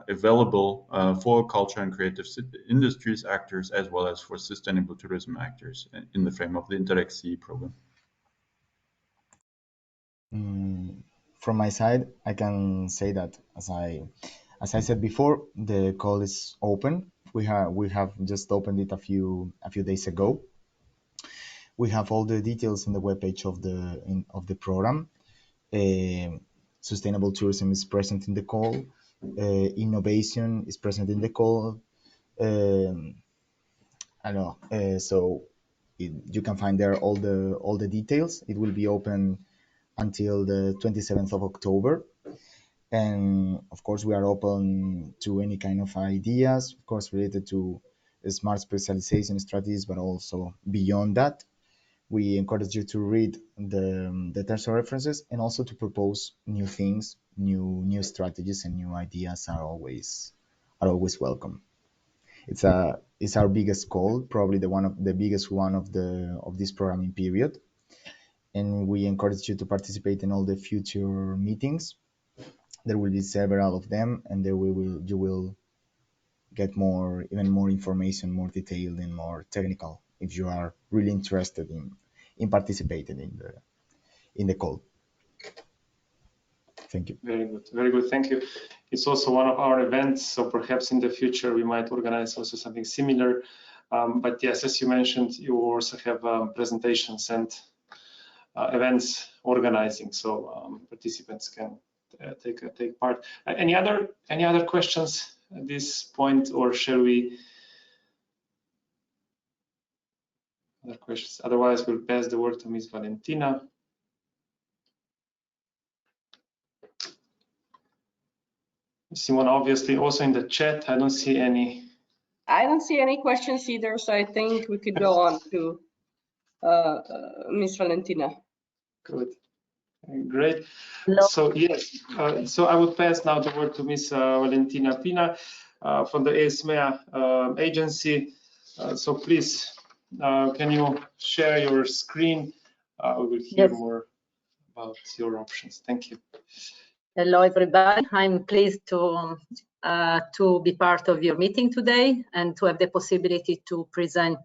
available for culture and creative industries actors, as well as for sustainable tourism actors in the frame of the Interreg CE program. From my side, I can say that as I said before, the call is open. We have just opened it a few days ago. We have all the details in the webpage of the program. Sustainable tourism is present in the call. Innovation is present in the call. I know. So you can find there all the details. It will be open until the 27th of October. And of course, we are open to any kind of ideas, of course, related to smart specialization strategies, but also beyond that. We encourage you to read the Territorial references and also to propose new things, new strategies, and new ideas are always welcome. It's our biggest call, probably the biggest one of this programming period, and we encourage you to participate in all the future meetings. There will be several of them, and you will get even more information, more detailed and more technical if you are really interested in participating in the call. Thank you. Very good, very good. Thank you. It's also one of our events, so perhaps in the future we might organize also something similar. But yes, as you mentioned, you also have presentations and events organizing, so participants can take part. Any other questions at this point, or shall we? Other questions? Otherwise, we'll pass the word to Ms. Valentina. Simona, obviously, also in the chat, I don't see any. I don't see any questions either, so I think we could go on to Ms. Valentina. Good. Great. So yes, so I would pass now the word to Ms. Valentina Pina from the ESMEA agency. So please, can you share your screen? We will hear more about your options. Thank you. Hello, everybody. I'm pleased to be part of your meeting today and to have the possibility to present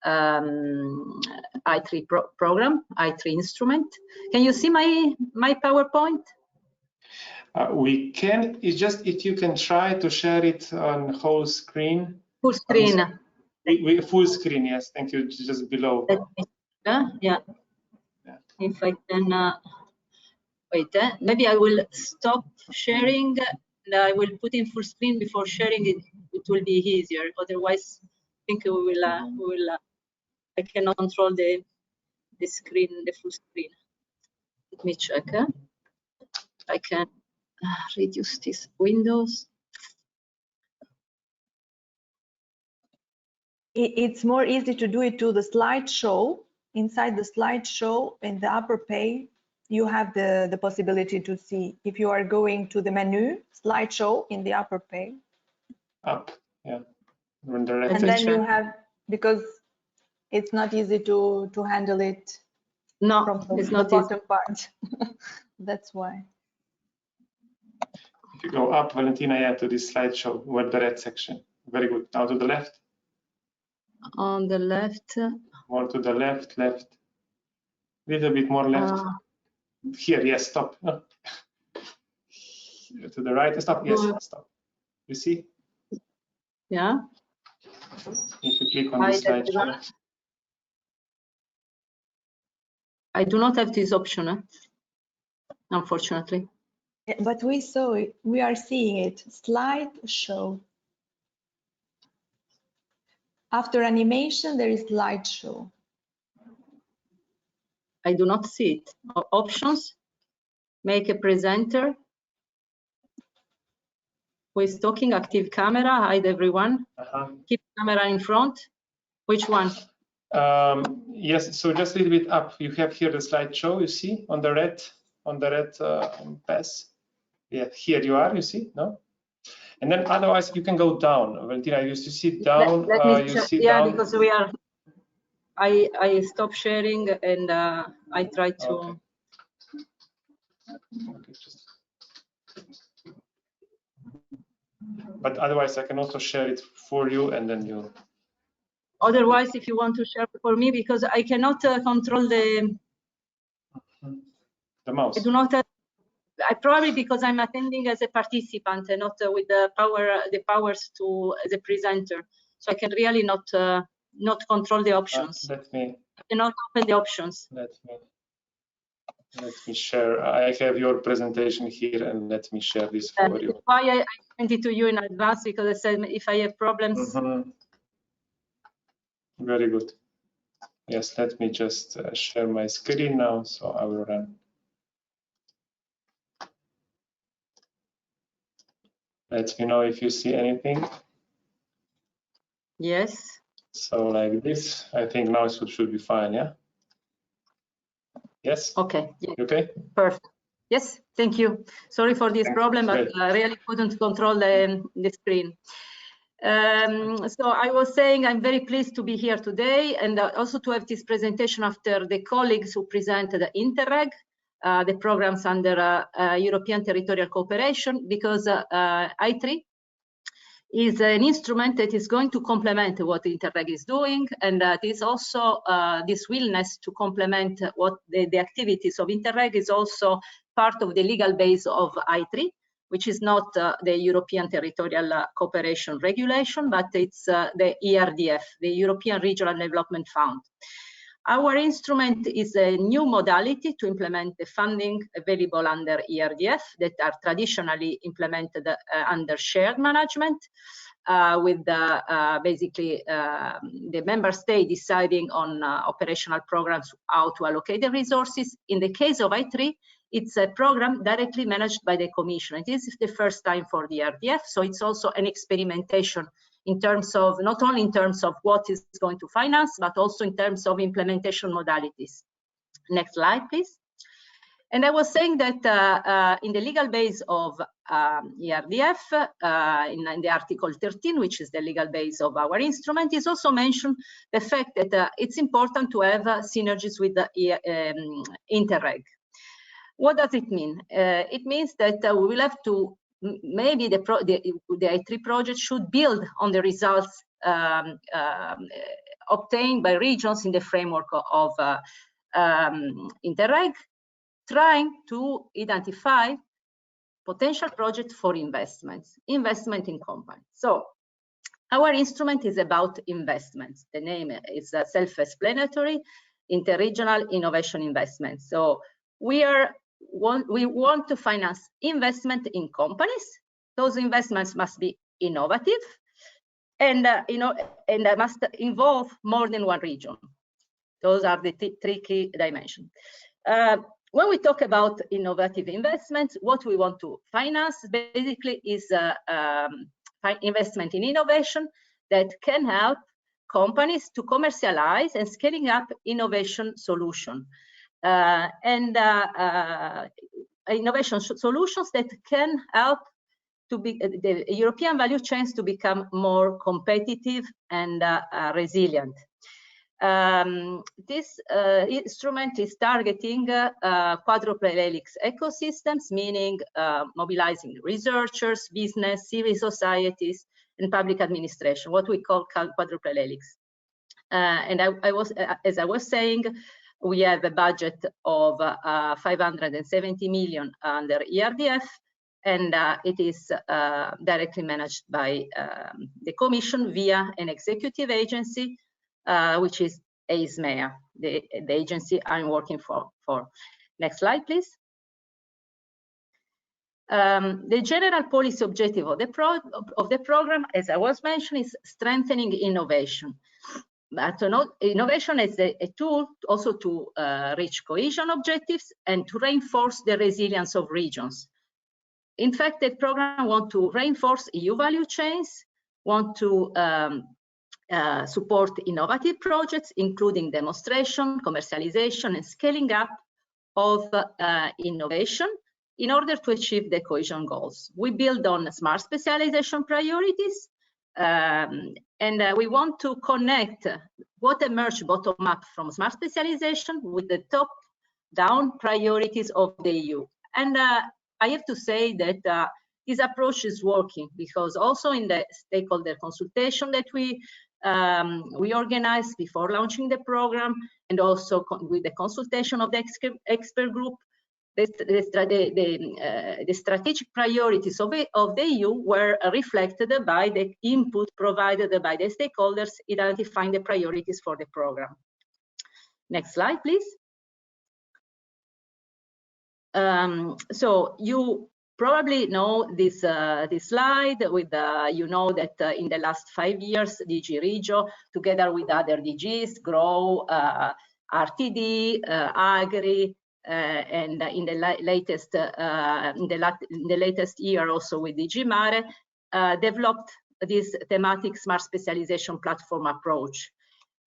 I3 program, I3 instrument. Can you see my PowerPoint? We can. It's just if you can try to share it on whole screen. Full screen. Full screen, yes. Thank you. Just below. Yeah. If I can. Wait, maybe I will stop sharing. I will put in full screen before sharing it. It will be easier. Otherwise, I think we will. I cannot control the the screen, the full screen. Let me check. I can reduce these windows. It's more easy to do it to the slideshow. Inside the slideshow in the upper page, you have the possibility to see if you are going to the menu slideshow in the upper page. Up, yeah. And then you have, because it's not easy to handle it. No, from it's the not bottom part. That's why. If you go up, Valentina, yeah, to this slideshow, where the red section. Very good. Now to the left. On the left. More to the left, left. Little bit more left. Here, yes, stop. Here, to the right, stop. Yes, stop. You see? Yeah. If you click on the slideshow. I do not have this option, unfortunately. Yeah, but we saw it. We are seeing it. Slideshow. After animation, there is slideshow. I do not see it. Options. Make a presenter. Who is talking? Active camera. Hide everyone. Keep camera in front. Which one? Yes. So just a little bit up. You have here the slideshow. You see on the red pass. Yeah. Here you are. You see? No. And then otherwise you can go down. Valentina, you see down. You see yeah, down. because we are. I stop sharing and I try to. Okay. But otherwise, I can also share it for you, and then you. Otherwise, if you want to share for me, because I cannot control the mouse. I do not. I probably because I'm attending as a participant and not with the powers to the presenter, so I can really not control the options. Let me. I cannot open the options. Let me share. I have your presentation here, and let me share this for you. That's why I sent it to you in advance, because I said if I have problems. Very good. Yes, let me just share my screen now, so I will run. Let me know if you see anything. Yes. So like this, I think now it should be fine, yeah? Yes? Okay. Yeah. Okay? Perfect. Yes, thank you. Sorry for this problem, but I really couldn't control the screen. So I was saying I'm very pleased to be here today, and also to have this presentation after the colleagues who presented the Interreg, the programs under European Territorial Cooperation, because I3 is an instrument that is going to complement what Interreg is doing, and is also this willingness to complement what the activities of Interreg is also part of the legal base of I3, which is not the European Territorial Cooperation Regulation, but it's the ERDF, the European Regional Development Fund. Our instrument is a new modality to implement the funding available under ERDF that are traditionally implemented under shared management, with basically the member state deciding on operational programs, how to allocate the resources. In the case of I3, it's a program directly managed by the Commission. This is the first time for the ERDF, so it's also an experimentation in terms of, not only in terms of what is going to finance, but also in terms of implementation modalities. Next slide, please. And I was saying that in the legal base of ERDF, in the Article 13, which is the legal base of our instrument, is also mentioned the fact that it's important to have synergies with the Interreg. What does it mean? It means that we will have to, maybe the I3 project should build on the results obtained by regions in the framework of Interreg, trying to identify potential projects for investment in companies. So our instrument is about investments. The name is self-explanatory, interregional innovation investments. So we want to finance investment in companies. Those investments must be innovative, and must involve more than one region. Those are the three key dimensions. When we talk about innovative investments, what we want to finance basically is investment in innovation that can help companies to commercialize and scaling up innovation solution. Innovation solutions that can help to be the European value chains to become more competitive and resilient. This instrument is targeting quadruple helix ecosystems, meaning mobilizing researchers, business, civil societies, and public administration, what we call quadruple helix. And as I was saying, we have a budget of 570 million under ERDF, and it is directly managed by the Commission via an executive agency, which is AISMEA, the agency I'm working for. Next slide, please. The general policy objective of the program, as I was mentioning, is strengthening innovation. But innovation is a tool also to reach cohesion objectives and to reinforce the resilience of regions. In fact, the program wants to reinforce EU value chains, want to support innovative projects, including demonstration, commercialization, and scaling up of innovation in order to achieve the cohesion goals. We build on smart specialization priorities, and we want to connect what emerged bottom up from smart specialization with the top down priorities of the EU. And I have to say that this approach is working, because also in the stakeholder consultation that we organized before launching the program, and also with the consultation of the expert group, the strategic priorities of the EU were reflected by the input provided by the stakeholders identifying the priorities for the program. Next slide, please. So you probably know this slide with you know that in the last 5 years, DG Regio, together with other DGs, GROW, RTD, Agri, and in the latest year also with DG Mare, developed this thematic smart specialization platform approach,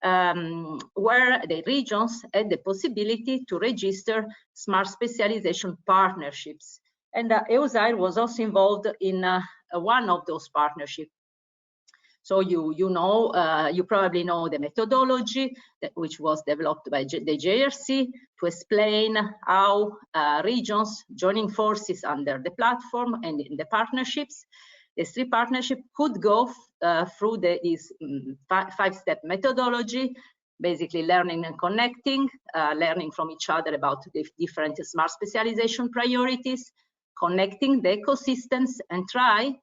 where the regions had the possibility to register smart specialization partnerships. And EUSAIR was also involved in one of those partnerships. So you probably know the methodology which was developed by the JRC to explain how regions joining forces under the platform and in the partnerships, these three partnerships could go through this five-step methodology, basically learning and connecting, learning from each other about the different smart specialization priorities, connecting the ecosystems, and try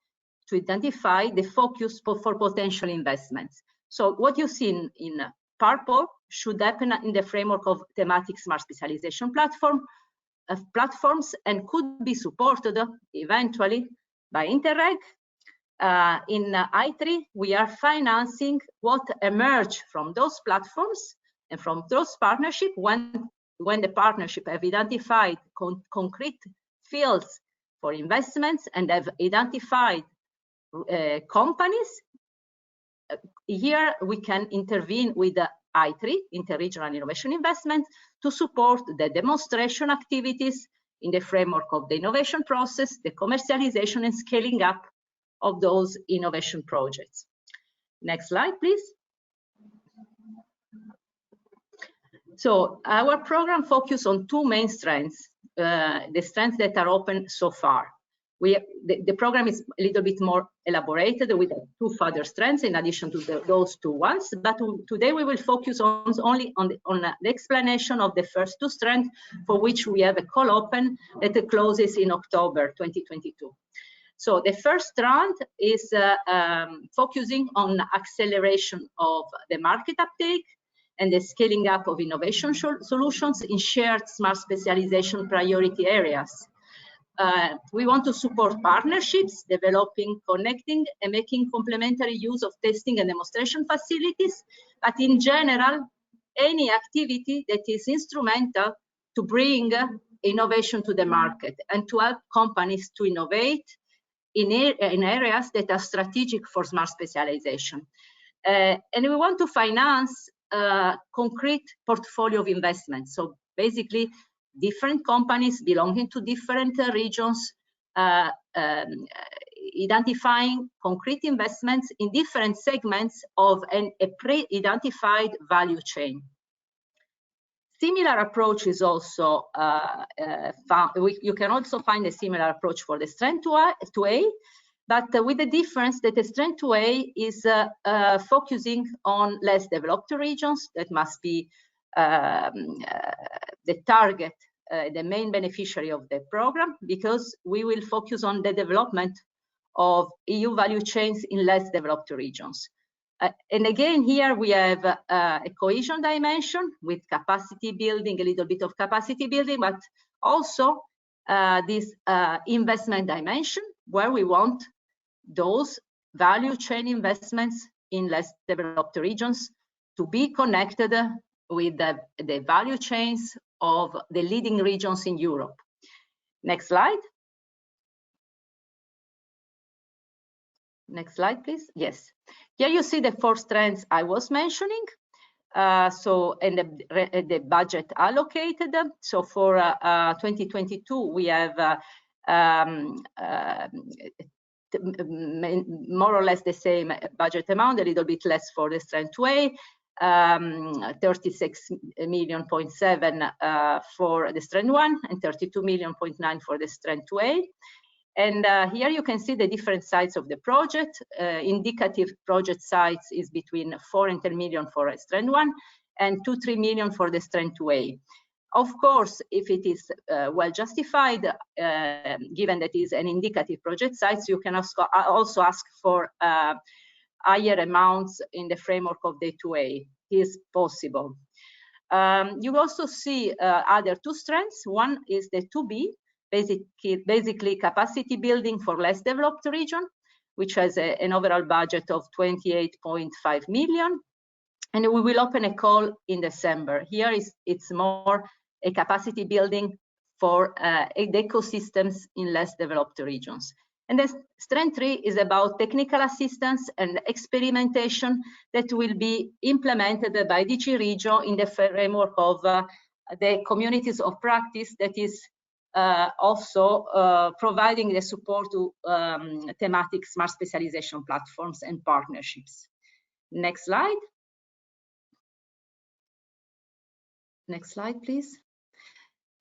to identify the focus for potential investments. So what you see in purple should happen in the framework of thematic smart specialization platforms, and could be supported eventually by Interreg. In I3, we are financing what emerged from those platforms and from those partnerships when the partnership have identified concrete fields for investments and have identified companies. Here we can intervene with the I3, Interregional Innovation Investment, to support the demonstration activities in the framework of the innovation process, the commercialization and scaling up of those innovation projects. Next slide, please. So our program focuses on two main strengths, the strengths that are open so far. The program is a little bit more elaborated with two further strengths in addition to those two ones, but today we will focus only on the explanation of the first two strengths, for which we have a call open that closes in October 2022. So the first strand is focusing on acceleration of the market uptake and the scaling up of innovation solutions in shared smart specialization priority areas. We want to support partnerships, developing, connecting, and making complementary use of testing and demonstration facilities. But in general, any activity that is instrumental to bring innovation to the market and to help companies to innovate in areas that are strategic for smart specialization. And we want to finance concrete portfolio of investments. So basically, different companies belonging to different regions, identifying concrete investments in different segments of a pre-identified value chain. Similar approach is also found. You can also find a similar approach for the Strength 2A, but with the difference that the Strength 2A is focusing on less developed regions that must be the target, the main beneficiary of the program, because we will focus on the development of EU value chains in less developed regions. And again, here we have a cohesion dimension with capacity building, a little bit of capacity building, but also this investment dimension where we want those value chain investments in less developed regions to be connected with the value chains of the leading regions in Europe. Next slide. Next slide, please. Yes. Here you see the 4 strengths I was mentioning. And the budget allocated. So for 2022, we have more or less the same budget amount, a little bit less for the Strength 2A, 36.7 million for the Strength 1 and 32.9 million for the Strength 2A. And here you can see the different sides of the project. Indicative project size is between 4 and 10 million for a Strength 1 and 2-3 million for the Strength 2A. Of course, if it is well justified, given that it is an indicative project size, you can also ask for higher amounts in the framework of the 2A. It is possible. You also see other 2 strengths. One is the 2B, basically capacity building for less developed region, which has an overall budget of 28.5 million. And we will open a call in December. Here it's more a capacity building for ecosystems in less developed regions. And the Strength 3 is about technical assistance and experimentation that will be implemented by DG Regio in the framework of the communities of practice that is also providing the support to thematic smart specialization platforms and partnerships. Next slide. Next slide, please.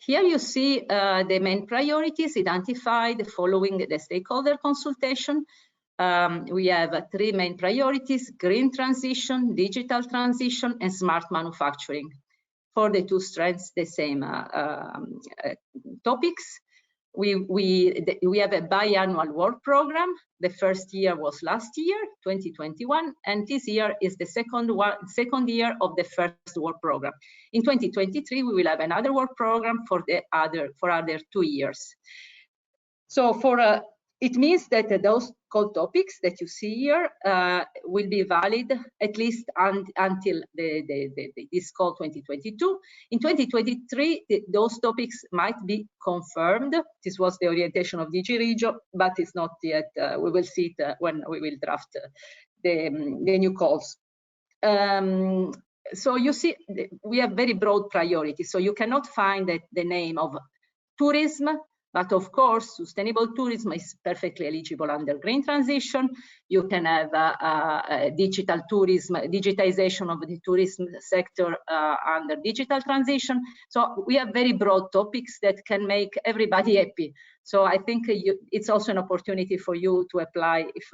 Here you see the main priorities identified following the stakeholder consultation. We have 3 main priorities: green transition, digital transition, and smart manufacturing. For the 2 strengths, the same topics. We have a biannual work program. The first year was last year, 2021, and this year is the second year of the first work program. In 2023, we will have another work program for other 2 years. So it means that those core topics that you see here will be valid at least until this call 2022. In 2023, those topics might be confirmed. This was the orientation of DG Regio, but it's not yet. We will see it when we will draft the new calls. So you see, we have very broad priorities. So you cannot find the name of tourism. But of course, sustainable tourism is perfectly eligible under green transition. You can have digital tourism, digitization of the tourism sector under digital transition. So we have very broad topics that can make everybody happy. So I think it's also an opportunity for you to apply if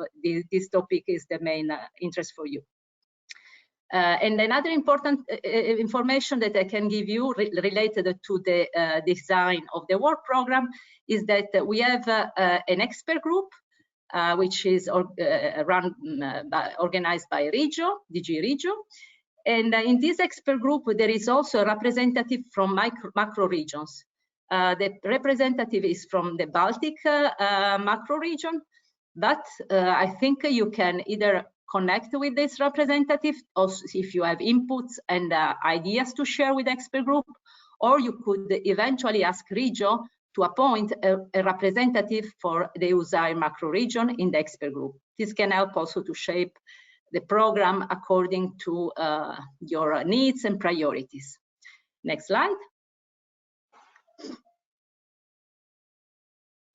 this topic is the main interest for you. And another important information that I can give you related to the design of the work program is that we have an expert group which is organized by Regio, DG Regio. And in this expert group, there is also a representative from macro regions. The representative is from the Baltic macro region, but I think you can either connect with this representative, also if you have inputs and ideas to share with the expert group, or you could eventually ask Regio to appoint a representative for the USAIR macro region in the expert group. This can help also to shape the program according to your needs and priorities. Next slide.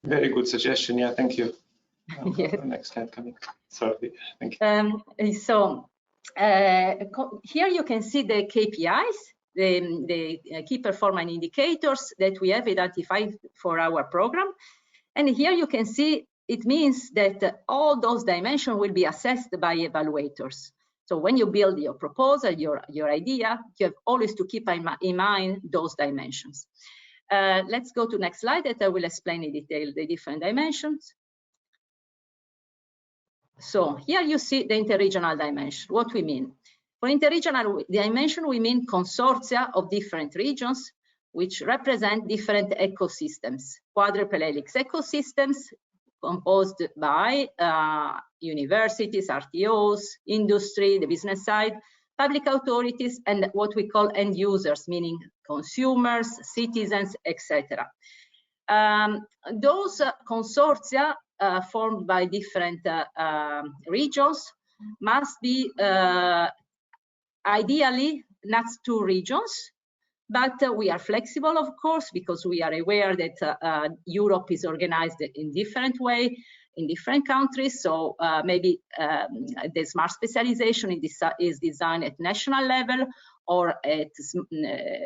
Very good suggestion. Yeah, thank you. Yes. Next slide coming. Sorry, thank you. Here you can see the KPIs, the key performance indicators that we have identified for our program. And here you can see it means that all those dimensions will be assessed by evaluators. So when you build your proposal, your idea, you have always to keep in mind those dimensions. Let's go to next slide that I will explain in detail the different dimensions. So here you see the interregional dimension. What we mean? For interregional dimension, we mean consortia of different regions which represent different ecosystems, quadruple helix ecosystems composed by universities, RTOs, industry, the business side, public authorities, and what we call end users, meaning consumers, citizens, etc. Those consortia formed by different regions must be ideally not two regions, but we are flexible, of course, because we are aware that Europe is organized in different way in different countries. So maybe the smart specialization is designed at national level or at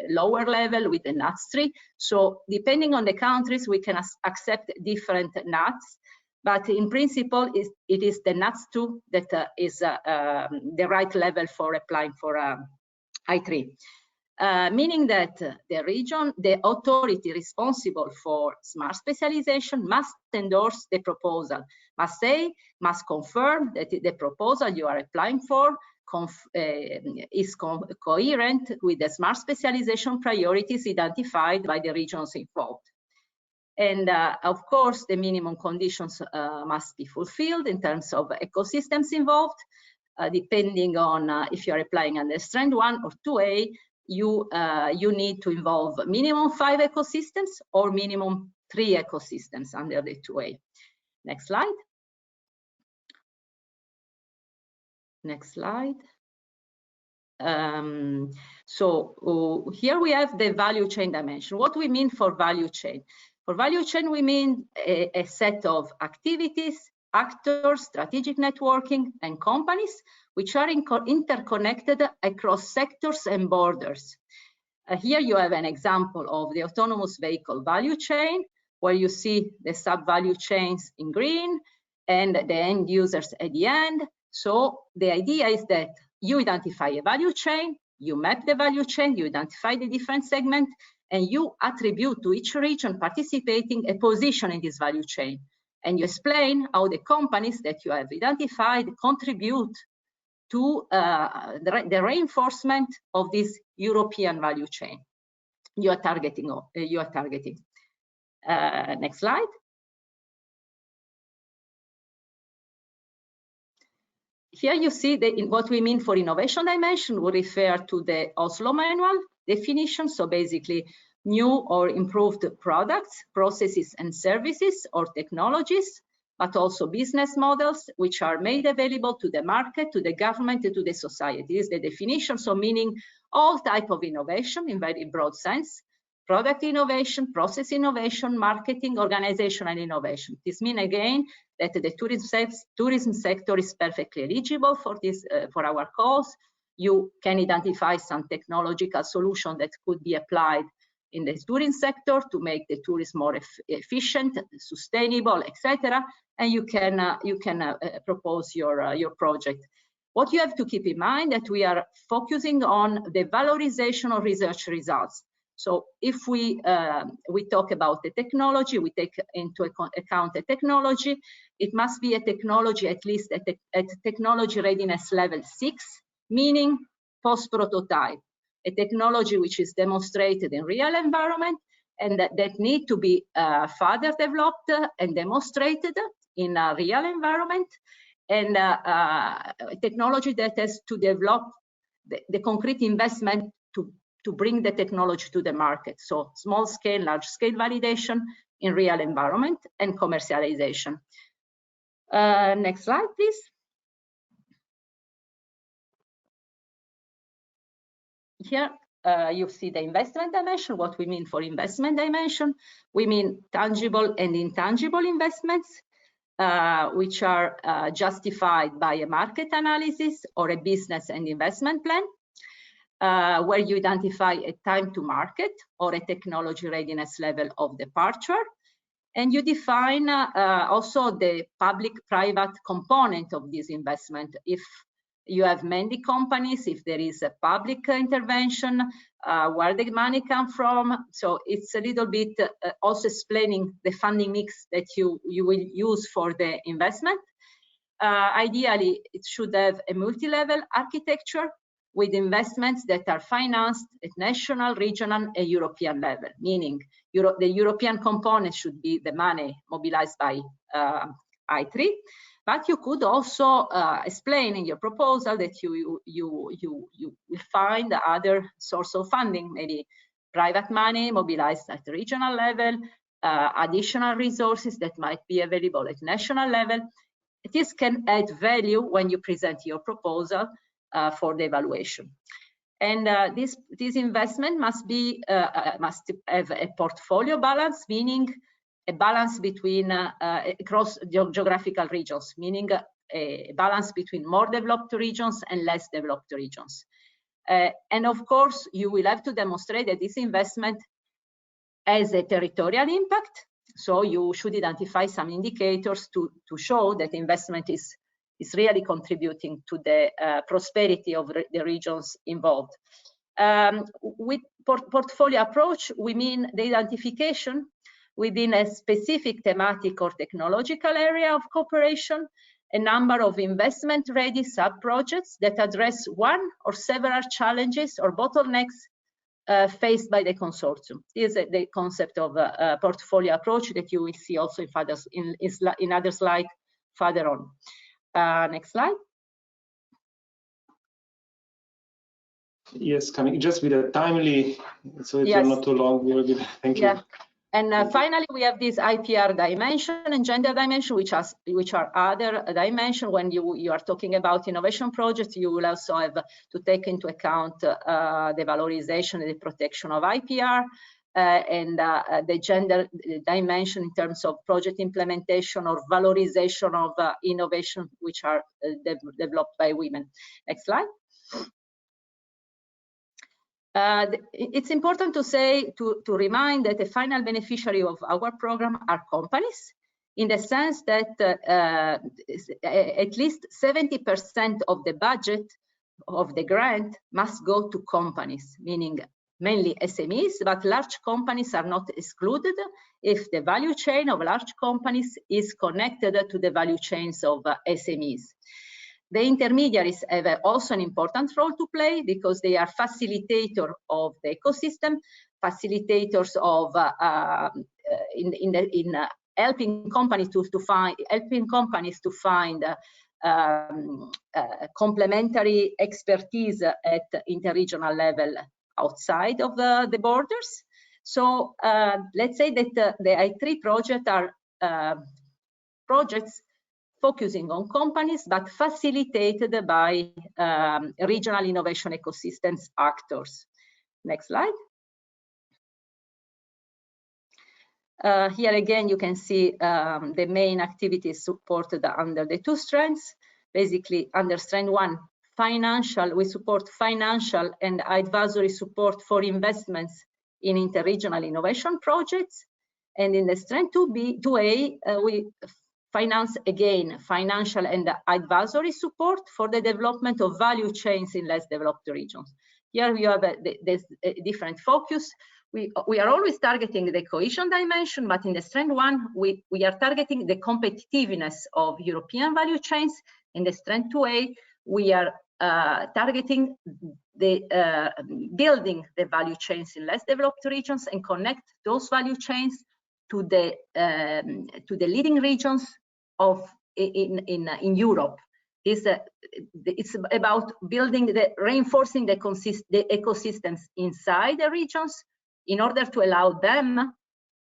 lower level with the NUTS 3. So depending on the countries, we can accept different NUTS. But in principle, it is the NUTS 2 that is the right level for applying for I3. Meaning that the region, the authority responsible for smart specialization must endorse the proposal, must confirm that the proposal you are applying for is coherent with the smart specialization priorities identified by the regions involved. And of course, the minimum conditions must be fulfilled in terms of ecosystems involved, depending on if you're applying under strand 1 or 2A, you need to involve minimum 5 ecosystems or minimum 3 ecosystems under the 2A. Next slide. Next slide. So here we have the value chain dimension. What we mean for value chain? For value chain, we mean a set of activities, actors, strategic networking, and companies which are interconnected across sectors and borders. Here you have an example of the autonomous vehicle value chain, where you see the sub-value chains in green and the end users at the end. So the idea is that you identify a value chain, you map the value chain, you identify the different segments, and you attribute to each region participating a position in this value chain. And you explain how the companies that you have identified contribute to the reinforcement of this European value chain you are targeting. Next slide. Here you see what we mean for innovation dimension. We refer to the Oslo manual definition. So basically, new or improved products, processes, and services or technologies, but also business models which are made available to the market, to the government, and to the society. This is the definition. So meaning all type of innovation in very broad sense: product innovation, process innovation, marketing, organizational innovation. This means again that the tourism sector is perfectly eligible for this for our cause. You can identify some technological solution that could be applied in the tourism sector to make the tourism more efficient, sustainable, etc. And you can propose your project. What you have to keep in mind that we are focusing on the valorization of research results. So if we talk about the technology, we take into account the technology. It must be a technology at least at technology readiness level 6, meaning post-prototype. A technology which is demonstrated in real environment and that need to be further developed and demonstrated in a real environment. and technology that has to develop the concrete investment to bring the technology to the market. So small scale, large scale validation in real environment and commercialization. Next slide, please. Here you see the investment dimension. What we mean for investment dimension, we mean tangible and intangible investments, which are justified by a market analysis or a business and investment plan, where you identify a time to market or a technology readiness level of departure. And you define also the public-private component of this investment. If you have many companies, if there is a public intervention, where the money comes from. So it's a little bit also explaining the funding mix that you will use for the investment. Ideally, it should have a multi-level architecture with investments that are financed at national, regional, and European level, meaning the European component should be the money mobilized by I3, but you could also explain in your proposal that you will find other source of funding, maybe private money mobilized at the regional level, additional resources that might be available at national level. This can add value when you present your proposal for the evaluation. And this investment must have a portfolio balance, meaning a balance between across geographical regions, meaning a balance between more developed regions and less developed regions. And of course, you will have to demonstrate that this investment has a territorial impact. So you should identify some indicators to show that investment is really contributing to the prosperity of the regions involved. With portfolio approach, we mean the identification within a specific thematic or technological area of cooperation, a number of investment-ready sub-projects that address one or several challenges or bottlenecks faced by the consortium. This is the concept of a portfolio approach that you will see also in other slides further on. Next slide. Yes, coming just with a timely, so it's not too long. Thank you. And finally, we have this IPR dimension and gender dimension, which are other dimensions. When you are talking about innovation projects, you will also have to take into account the valorization and the protection of IPR and the gender dimension in terms of project implementation or valorization of innovation, which are developed by women. Next slide. It's important to say, to remind that the final beneficiary of our program are companies, in the sense that at least 70% of the budget of the grant must go to companies, meaning mainly SMEs, but large companies are not excluded if the value chain of large companies is connected to the value chains of SMEs. The intermediaries have also an important role to play because they are facilitator of the ecosystem, facilitators of helping companies to find complementary expertise at interregional level outside of the borders. So let's say that the I3 project are projects focusing on companies, but facilitated by regional innovation ecosystems actors. Next slide. Here again, you can see the main activities supported under the two strands. Basically, under strand 1, financial, we support financial and advisory support for investments in interregional innovation projects. And in the strand 2A, we finance again financial and advisory support for the development of value chains in less developed regions. Here we have a different focus. We are always targeting the cohesion dimension, but in the strand 1, we are targeting the competitiveness of European value chains. In the strand 2A, we are targeting the building the value chains in less developed regions and connect those value chains to the leading regions of in Europe. It's about building reinforcing the ecosystems inside the regions in order to allow them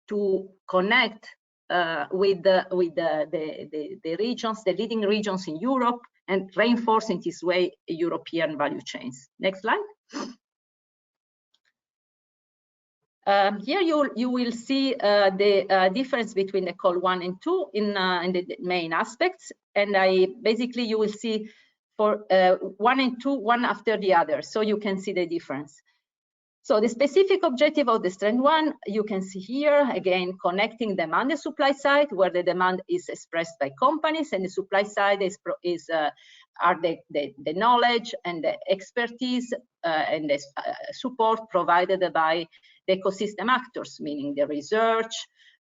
to connect with the regions, the leading regions in Europe, and reinforce in this way European value chains. Next slide. Here you will see the difference between the call 1 and 2 in the main aspects, and basically you will see for 1 and 2 one after the other, so you can see the difference. So the specific objective of the strand 1, you can see here again connecting demand and supply side, where the demand is expressed by companies and the supply side are the knowledge and the expertise and the support provided by the ecosystem actors, meaning the research,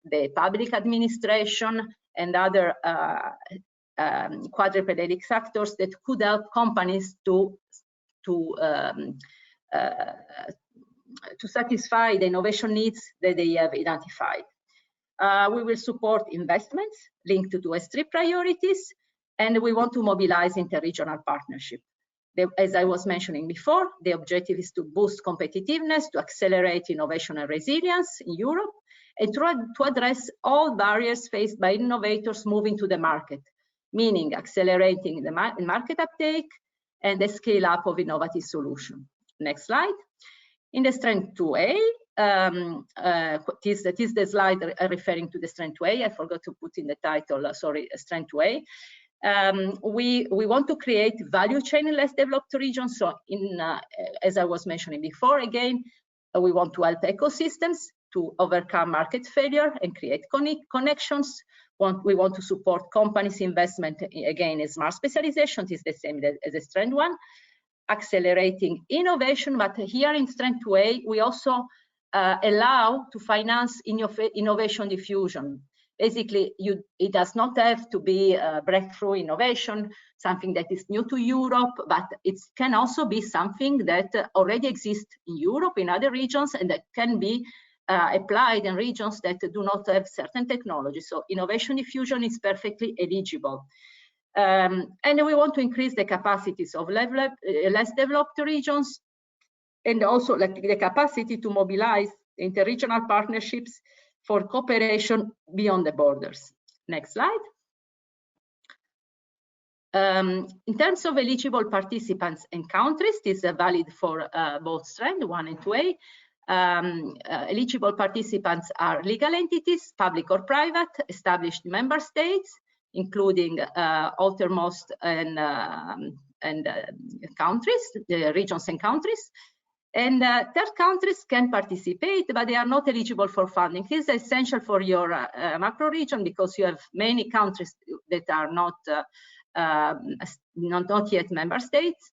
the public administration, and other quadrupedalic actors that could help companies to satisfy the innovation needs that they have identified. We will support investments linked to S3 priorities, and we want to mobilize interregional partnership. As I was mentioning before, the objective is to boost competitiveness, to accelerate innovation and resilience in Europe, and to address all barriers faced by innovators moving to the market, meaning accelerating the market uptake and the scale up of innovative solutions. Next slide. In the strand 2A, this is the slide referring to the strand 2A. I forgot to put in the title, sorry, strand 2A. We want to create value chain in less developed regions. So as I was mentioning before, again, we want to help ecosystems to overcome market failure and create connections. We want to support companies' investment, again, in smart specialization. It is the same as the strand 1. Accelerating innovation, but here in strand 2A, we also allow to finance innovation diffusion. Basically, it does not have to be a breakthrough innovation, something that is new to Europe, but it can also be something that already exists in Europe, in other regions, and that can be applied in regions that do not have certain technologies. So innovation diffusion is perfectly eligible. And we want to increase the capacities of less developed regions, and also the capacity to mobilize interregional partnerships for cooperation beyond the borders. Next slide. In terms of eligible participants and countries, this is valid for both strand 1 and 2A. Eligible participants are legal entities, public or private, established member states, including outermost and countries, the regions and countries. And third countries can participate, but they are not eligible for funding. This is essential for your macro region because you have many countries that are not yet member states.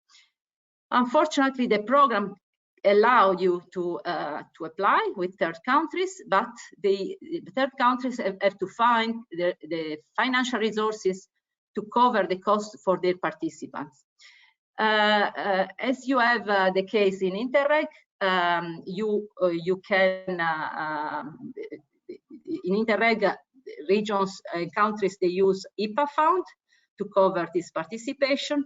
Unfortunately, the program allows you to apply with third countries, but the third countries have to find the financial resources to cover the cost for their participants. As you have the case in Interreg, you can in Interreg regions and countries, they use IPA fund to cover this participation.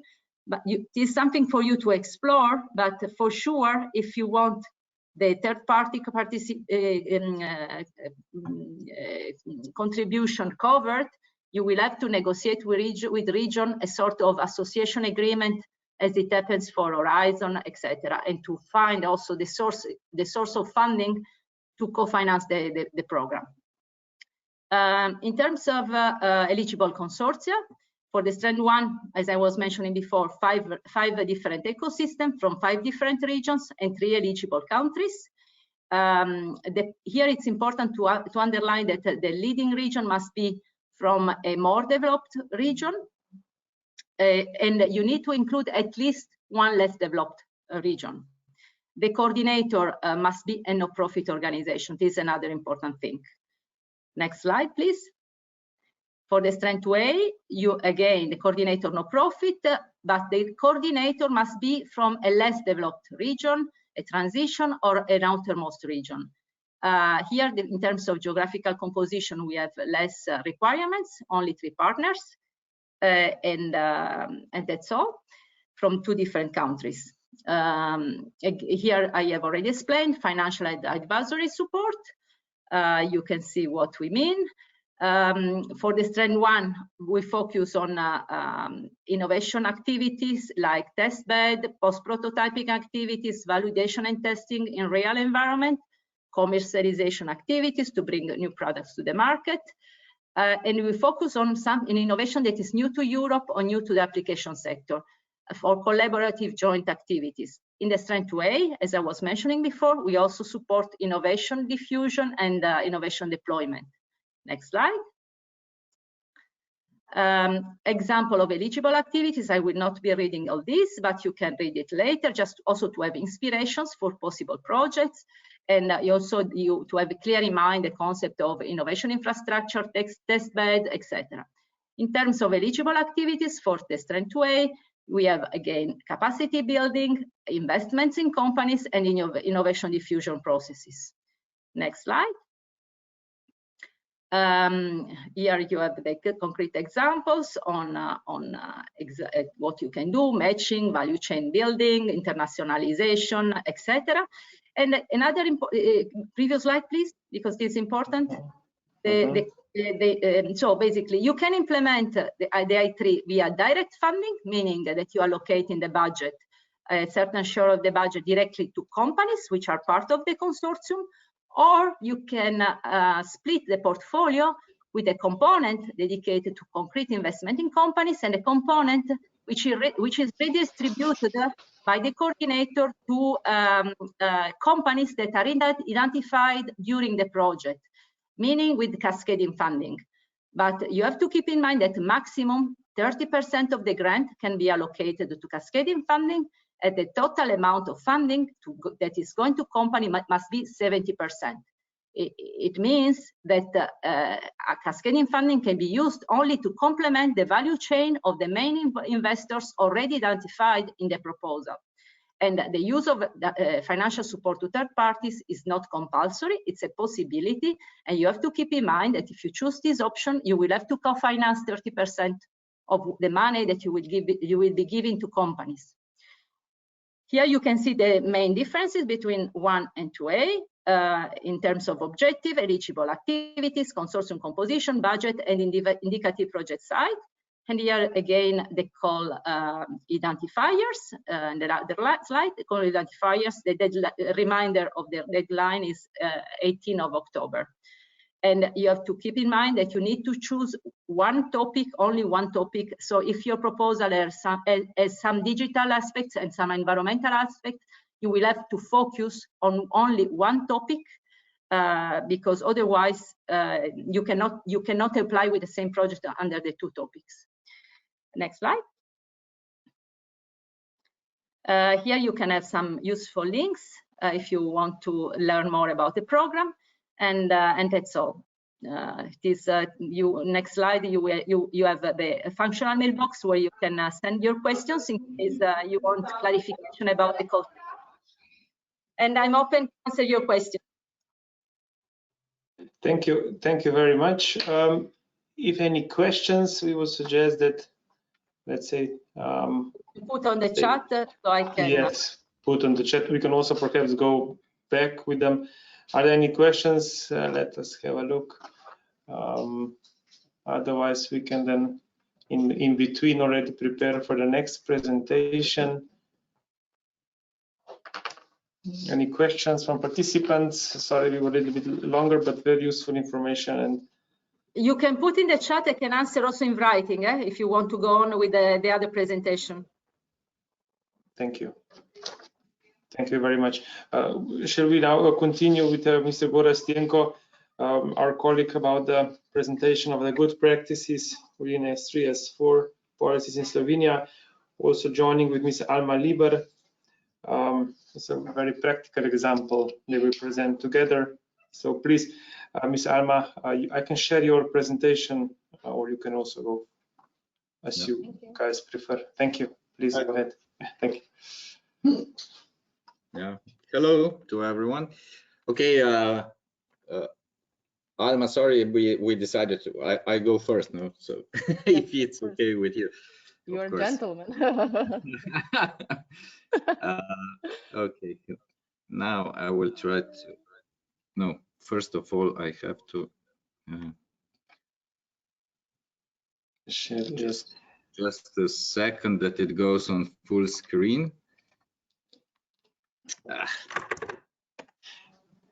But it is something for you to explore. But for sure, if you want the third-party contribution covered, you will have to negotiate with region a sort of association agreement, as it happens for Horizon, etc., and to find also the source of funding to co-finance the program. In terms of eligible consortia, for the strand 1, as I was mentioning before, five different ecosystems from 5 different regions and 3 eligible countries. Here it's important to underline that the leading region must be from a more developed region, and you need to include at least one less developed region. The coordinator must be a no-profit organization. This is another important thing. Next slide, please. For the strand 2A, again, the coordinator no-profit, but the coordinator must be from a less developed region, a transition, or an outermost region. Here, in terms of geographical composition, we have less requirements, only 3 partners. and that's all, from 2 different countries. Here I have already explained financial advisory support. You can see what we mean. For the strand 1, we focus on innovation activities like test bed, post-prototyping activities, validation and testing in real environment, commercialization activities to bring new products to the market. And we focus on some innovation that is new to Europe or new to the application sector for collaborative joint activities. In the strand 2A, as I was mentioning before, we also support innovation diffusion and innovation deployment. Next slide. Example of eligible activities. I will not be reading all this, but you can read it later, just also to have inspirations for possible projects, and also to have clear in mind the concept of innovation infrastructure, test bed, etc. In terms of eligible activities for the strand 2A, we have again capacity building, investments in companies, and innovation diffusion processes. Next slide. Here you have the concrete examples on what you can do: matching, value chain building, internationalization, etc. And another previous slide, please, because this is important. So basically, you can implement the I3 via direct funding, meaning that you allocate in the budget a certain share of the budget directly to companies which are part of the consortium, or you can split the portfolio with a component dedicated to concrete investment in companies and a component which is redistributed by the coordinator to companies that are identified during the project, meaning with cascading funding. But you have to keep in mind that maximum 30% of the grant can be allocated to cascading funding, and the total amount of funding that is going to company must be 70%. It means that a cascading funding can be used only to complement the value chain of the main investors already identified in the proposal. And the use of financial support to third parties is not compulsory, it's a possibility. And you have to keep in mind that if you choose this option, you will have to co-finance 30% of the money that you will be giving to companies. Here you can see the main differences between 1 and 2A in terms of objective, eligible activities, consortium composition, budget, and indicative project size. And here again, they call identifiers. And the other slide, they call identifiers. The reminder of the deadline is 18th of October. And you have to keep in mind that you need to choose one topic, only one topic. So if your proposal has some digital aspects and some environmental aspects, you will have to focus on only one topic, because otherwise you cannot apply with the same project under the 2 topics. Next slide. Here you can have some useful links if you want to learn more about the program. And that's all. Next slide, you have the functional mailbox where you can send your questions in case you want clarification about the code. And I'm open to answer your questions. Thank you very much. If any questions, we would suggest that, let's say, put on the chat so I can. Yes, put on the chat. We can also perhaps go back with them. Are there any questions? Let us have a look. Otherwise, we can then, in between, already prepare for the next presentation. Any questions from participants? Sorry, we were a little bit longer, but very useful information. And you can put in the chat. I can answer also in writing if you want to go on with the other presentation. Thank you. Thank you very much. Shall we now continue with Mr. Borastienko, our colleague, about the presentation of the good practices within S3, S4 policies in Slovenia. Also joining with Ms. Alma Liber. It's a very practical example that we present together. So please, Ms. Alma, I can share your presentation, or you can also go as you guys prefer. Thank you. Please go ahead. Thank you. Yeah. Hello to everyone. Okay. Alma, sorry, we decided to. I go first now, so if it's okay with you. You're a course. gentleman. Okay, now I will try to. No, first of all, I have to share just a second that it goes on full screen.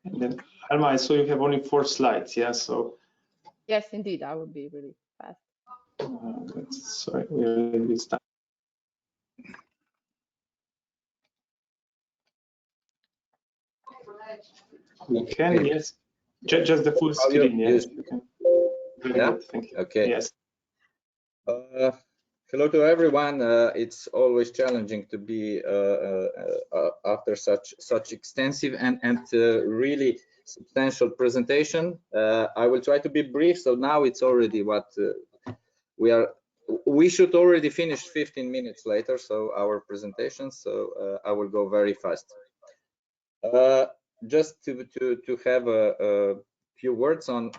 And then, Alma, I saw you have only 4 slides, yeah, so. Yes, indeed, I would be really fast. Sorry, we're a little bit stuck. We can, okay. Yes. Just the full screen, yes. Very good, thank you. Okay. Yes. Hello to everyone. It's always challenging to be after such extensive and really substantial presentation. I will try to be brief. So now it's already what we should already finish 15 minutes later. So our presentation. So I will go very fast. Just to have a few words on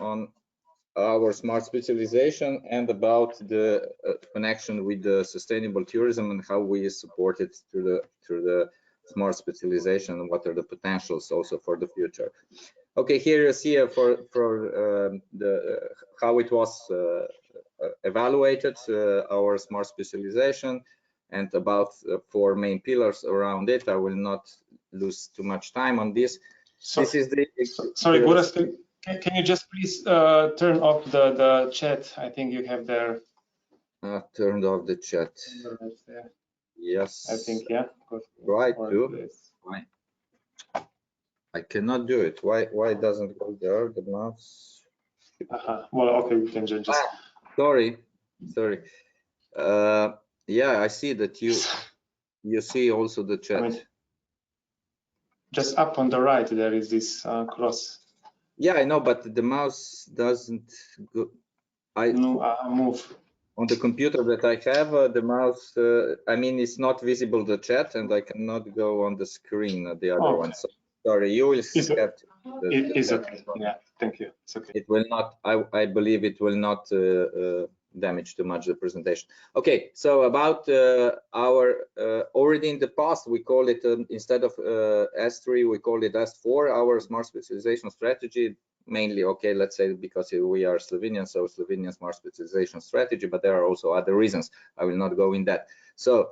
our smart specialization and about the connection with the sustainable tourism and how we support it through the smart specialization and what are the potentials also for the future. Okay, here you see how it was evaluated, our smart specialization, and about 4 main pillars around it. I will not lose too much time on this. So, this is the sorry, Boris, can you just please turn off the chat? I think you have there. Turned off the chat. Yes. I think, yeah. Right, too. Why? I cannot do it. Why doesn't go there, the mouse? Well, okay, we can just. Sorry. Yeah, I see that you see also the chat. I mean, just up on the right, there is this cross. Yeah, I know, but the mouse doesn't go. Move. On the computer that I have, the mouse, I mean, it's not visible the chat, and I cannot go on the screen the other one. So sorry, you will have to. It's okay. Yeah, thank you. It's okay. It will not. I believe it will not damage too much the presentation. Okay, so about our already in the past we call it instead of S3 we call it S4, our smart specialization strategy. Mainly, okay, let's say because we are Slovenian, so Slovenian smart specialization strategy, but there are also other reasons. I will not go in that. So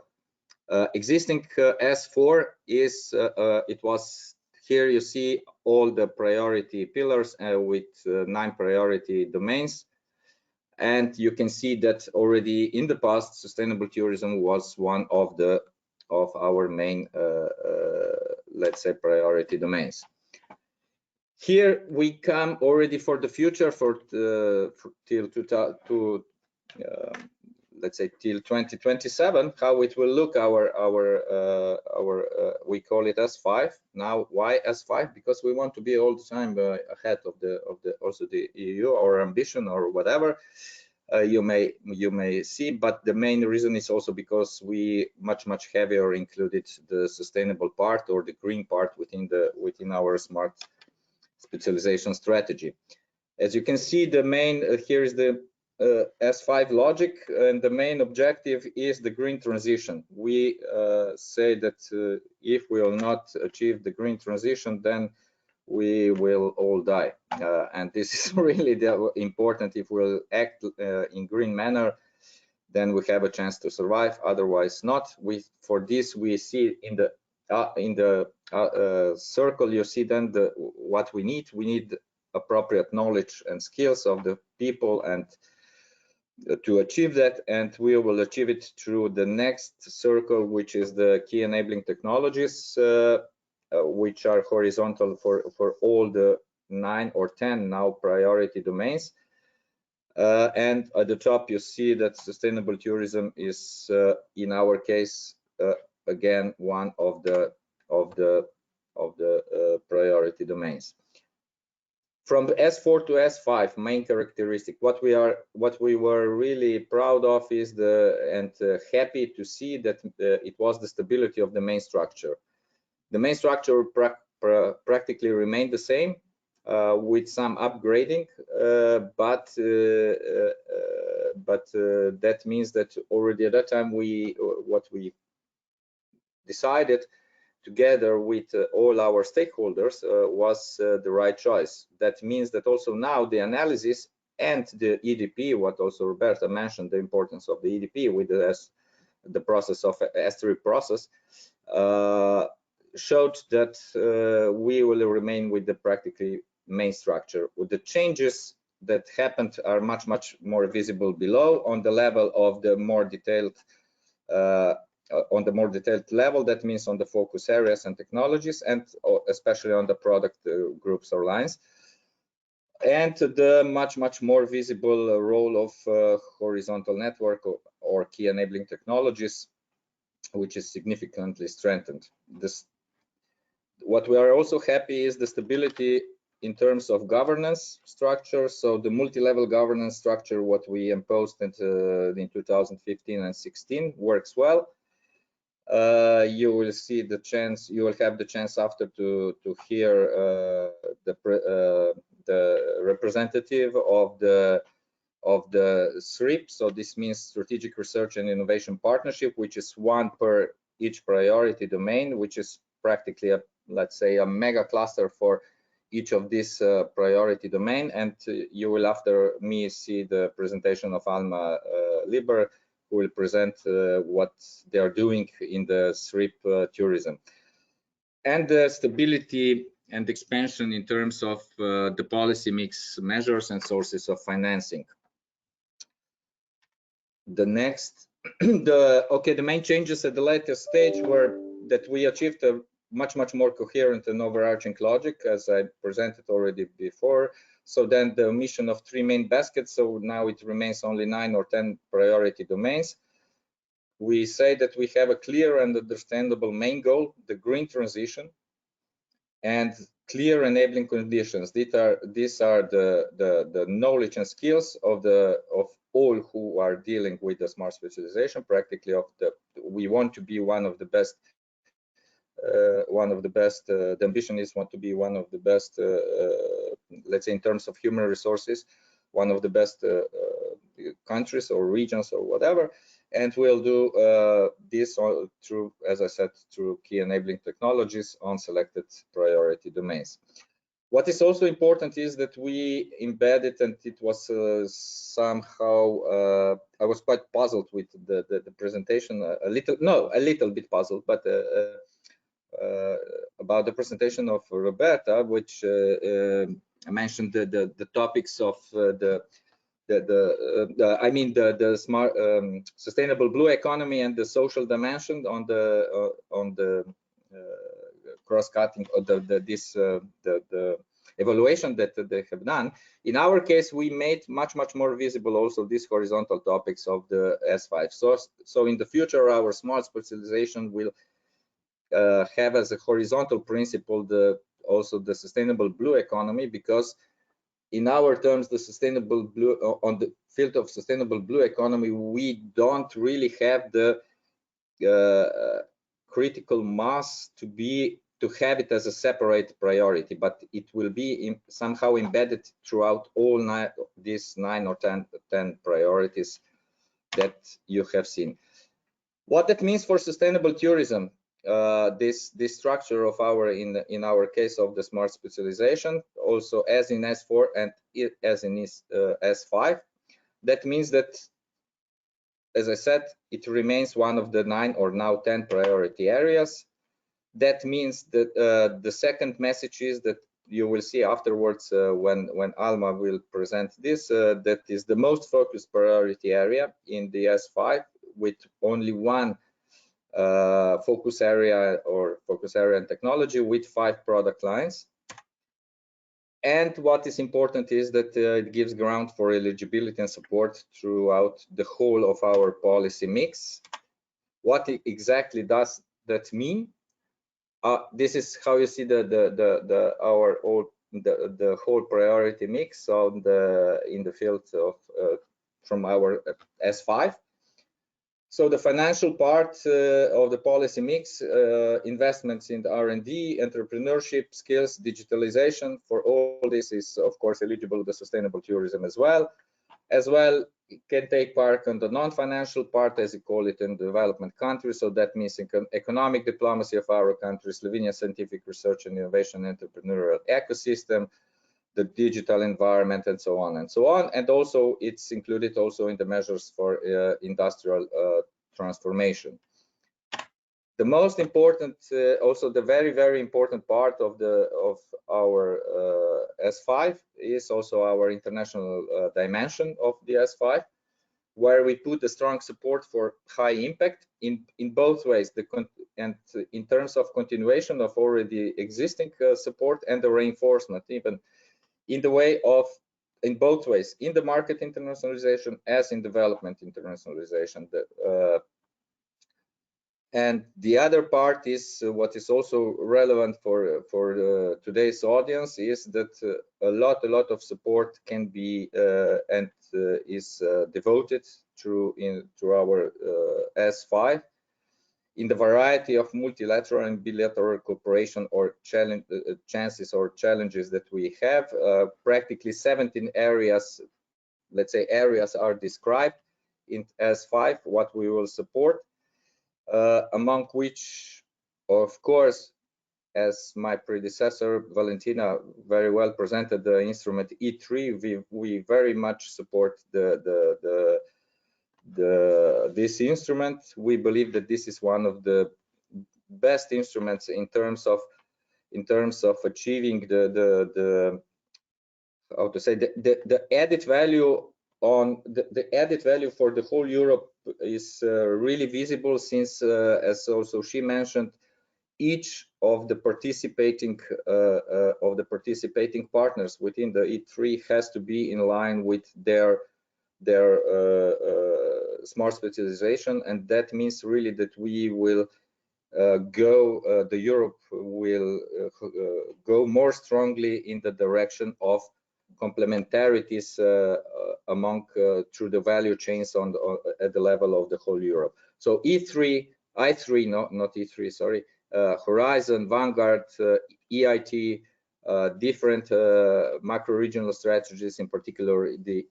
existing S4 is it was. Here you see all the priority pillars with 9 priority domains, and you can see that already in the past sustainable tourism was one of our main let's say priority domains. Here we come already for the future till let's say till 2027, how it will look. We call it S5 now. Why S5? Because we want to be all the time ahead of also the EU, or ambition, or whatever you may see. But the main reason is also because we much heavier included the sustainable part or the green part within our smart specialization strategy. As you can see, the main here is the S5 logic, and the main objective is the green transition. We say that if we will not achieve the green transition, then we will all die, and this is really important. If we'll act in green manner, then we have a chance to survive, otherwise not. For this we see in the circle, you see then what we need appropriate knowledge and skills of the people and to achieve that, and we will achieve it through the next circle, which is the key enabling technologies, which are horizontal for all the 9 or 10 now priority domains. And at the top you see that sustainable tourism is in our case again one of the priority domains. From S4 to S5, main characteristic, what we were really proud of is and happy to see that it was the stability of the main structure. The main structure practically remained the same. with some upgrading, but that means that already at that time what we decided together with all our stakeholders was the right choice. That means that also now the analysis and the EDP, what also Roberta mentioned, the importance of the EDP with the process of S3 process, showed that we will remain with the practically main structure. With the changes that happened are much more visible below on the level of the more detailed level. That means on the focus areas and technologies, and especially on the product groups or lines, and the much more visible role of horizontal network or key enabling technologies, which is significantly strengthened. What we are also happy is the stability in terms of governance structure. So the multi-level governance structure, what we imposed in 2015 and 16, works well. You will see the chance. You will have the chance after to hear the representative of the SRIP. So this means Strategic Research and Innovation Partnership, which is one per each priority domain, which is practically let's say a mega cluster for each of these priority domain. And you will after me see the presentation of Alma Liber, who will present what they are doing in the SRIP tourism. And the stability and expansion in terms of the policy mix measures and sources of financing. The next, the main changes at the latest stage were that we achieved a much more coherent and overarching logic, as I presented already before. So then the omission of 3 main baskets, so now it remains only 9 or 10 priority domains. We say that we have a clear and understandable main goal, the green transition, and clear enabling conditions. These are the knowledge and skills of all who are dealing with the smart specialization. Practically, we want to be one of the best. The ambition is want to be one of the best, let's say in terms of human resources, one of the best countries or regions or whatever, and we'll do this through, as I said, through key enabling technologies on selected priority domains. What is also important is that we embedded, and it was somehow I was quite puzzled with the presentation, a little bit puzzled, but about the presentation of Roberta, which mentioned the topics of the smart sustainable blue economy and the social dimension on the cross-cutting of the evaluation that they have done. In our case, we made much more visible also these horizontal topics of the S5. So in the future, our smart specialization will have as a horizontal principle also the sustainable blue economy, because in our terms, the sustainable blue on the field of sustainable blue economy, we don't really have the critical mass to have it as a separate priority, but it will be somehow embedded throughout all these 9 or 10 priorities that you have seen. What that means for sustainable tourism, this structure of in our case of the smart specialization, also as in S4 and as in S5, that means that, as I said, it remains one of the 9 or now 10 priority areas. That means that the second message is that you will see afterwards when Alma will present this, that is the most focused priority area in the S5, with only one focus area and technology with 5 product lines. And what is important is that it gives ground for eligibility and support throughout the whole of our policy mix. What exactly does that mean? This is how you see the whole priority mix in the field of from our S5. So the financial part of the policy mix, investments in the R&D, entrepreneurship, skills, digitalization, for all this is of course eligible to sustainable tourism as well. It can take part on the non-financial part, as you call it, in development countries. So that means economic diplomacy of our country, Slovenian scientific research and innovation entrepreneurial ecosystem, the digital environment, and so on and so on. And also it's included also in the measures for industrial transformation. The most important, also the very important part of our S5 is also our international dimension of the S5, where we put a strong support for high impact in both ways, and in terms of continuation of already existing support and the reinforcement, even in the way of, in both ways, in the market internationalization as in development internationalization. And the other part is what is also relevant for today's audience is that a lot of support can be and is devoted through our S5 in the variety of multilateral and bilateral cooperation or chances or challenges that we have. Practically 17 areas, let's say areas, are described in S5 what we will support. Among which, of course, as my predecessor Valentina very well presented, the instrument E3, we very much support this instrument. We believe that this is one of the best instruments in terms of achieving the how to say the added value on the added value for the whole Europe is really visible, since as also she mentioned, each of the participating partners within the E3 has to be in line with their smart specialization, and that means really that we will the Europe will go more strongly in the direction of complementarities among through the value chains at the level of the whole Europe. So I3, not E3, sorry, Horizon, Vanguard, EIT, different macro-regional strategies, in particular it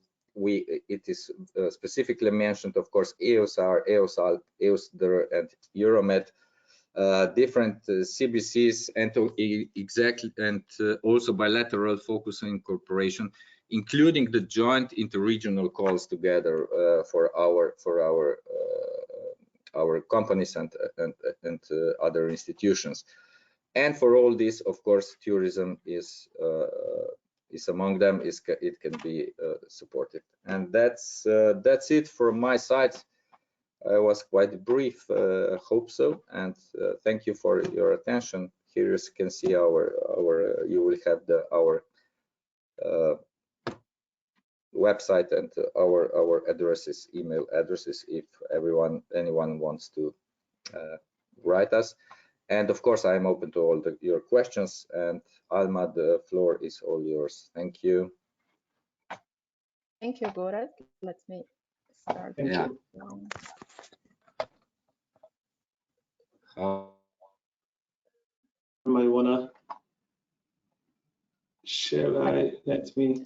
is specifically mentioned, of course, EOSAR, EOSAL, EOSDR, and Euromed, different CBCs, and also bilateral focus on cooperation, including the joint interregional calls together for our companies and other institutions. And for all this, of course, tourism is among them. It can be supported, and that's it from my side. I was quite brief, hope so, and thank you for your attention. Here you can see you will have our website and our addresses, email addresses, if anyone wants to write us. And of course, I am open to all your questions. And Alma, the floor is all yours. Thank you. Thank you, Gorazd. Let me start. Thank you. Might wanna let me.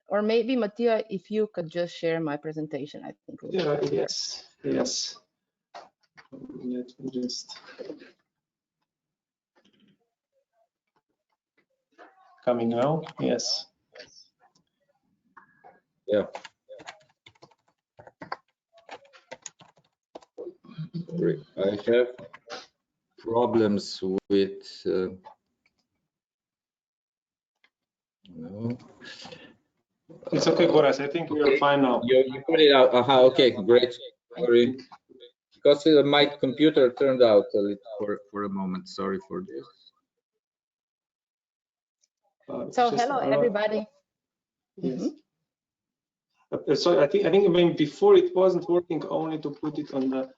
Or maybe Mattia, if you could just share my presentation, I think. Yeah, yes. Let me just. Coming now, yes. Yeah. Great. I have problems with. No. It's okay, Gorazd. I think we are fine now. You put it out. Okay, great. Sorry, because my computer turned out a little for a moment. Sorry for this. So hello, everybody. Yes. So I think even before it wasn't working, only to put it on the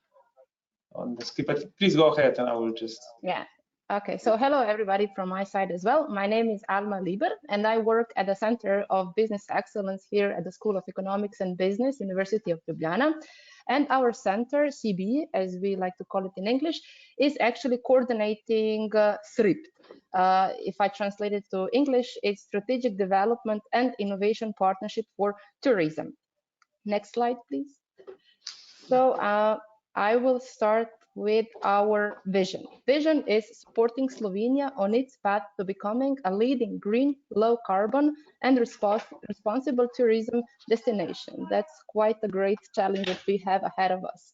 script. But please go ahead, and I will just. Yeah. Okay. So hello, everybody from my side as well. My name is Alma Liber, and I work at the Center of Business Excellence here at the School of Economics and Business, University of Ljubljana. And our center, CB, as we like to call it in English, is actually coordinating SRIPT. If I translate it to English, it's Strategic Development and Innovation Partnership for Tourism. Next slide, please. So I will start with our vision. Vision is supporting Slovenia on its path to becoming a leading green, low carbon and responsible tourism destination. That's quite a great challenge that we have ahead of us.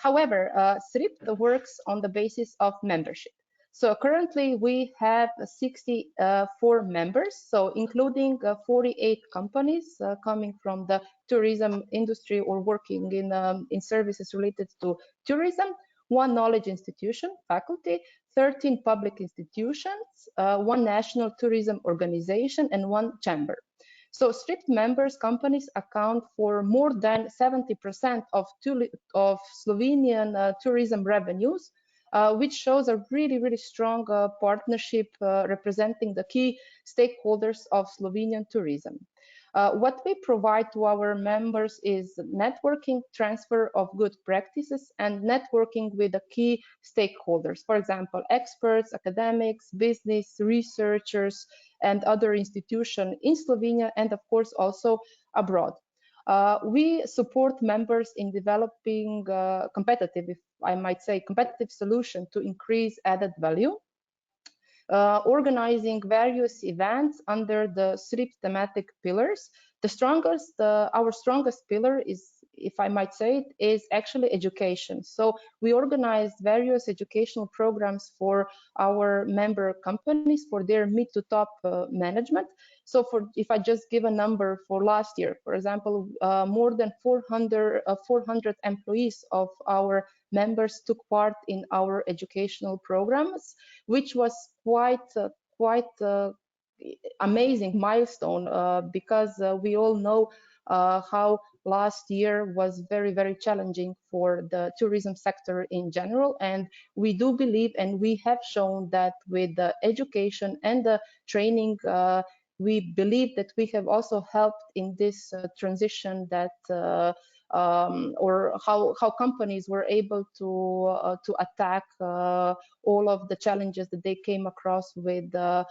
However, SRIPT works on the basis of membership. So currently we have 64 members, so including 48 companies coming from the tourism industry or working in services related to tourism, 1 knowledge institution, faculty, 13 public institutions, 1 national tourism organization, and 1 chamber. So SRIPT members companies account for more than 70% of Slovenian tourism revenues, which shows a really strong partnership representing the key stakeholders of Slovenian tourism. What we provide to our members is networking, transfer of good practices, and networking with the key stakeholders. For example, experts, academics, business, researchers, and other institutions in Slovenia, and of course also abroad. We support members in developing competitive, if I might say, competitive solution to increase added value, organizing various events under the SRIPT thematic pillars. Our strongest pillar is, if I might say it, is actually education. So we organize various educational programs for our member companies for their mid to top management. So if I just give a number for last year, for example, more than 400 employees of our members took part in our educational programs, which was quite amazing milestone because we all know how last year was very challenging for the tourism sector in general, and we do believe and we have shown that with the education and the training we believe that we have also helped in this transition that or how companies were able to attack all of the challenges that they came across with the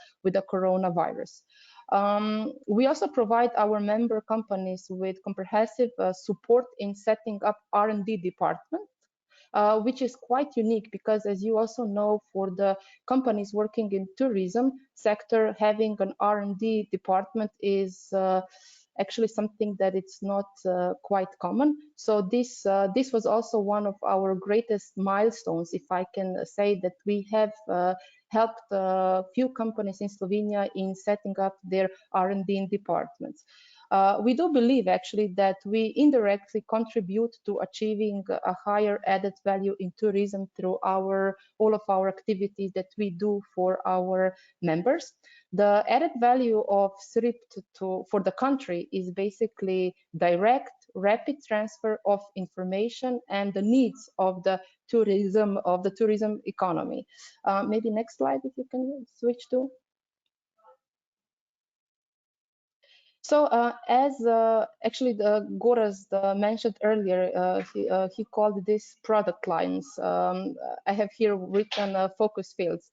coronavirus. We also provide our member companies with comprehensive support in setting up R&D department, which is quite unique because, as you also know, for the companies working in tourism sector, having an R&D department is actually something that it's not quite common. So this was also one of our greatest milestones, if I can say, that we have helped a few companies in Slovenia in setting up their R&D departments. We do believe actually that we indirectly contribute to achieving a higher added value in tourism through all of our activities that we do for our members. The added value of SRIPT for the country is basically direct, rapid transfer of information and the needs of the tourism economy. Maybe next slide if you can switch to. So as actually Goraz mentioned earlier, he called this product lines. I have here written focus fields.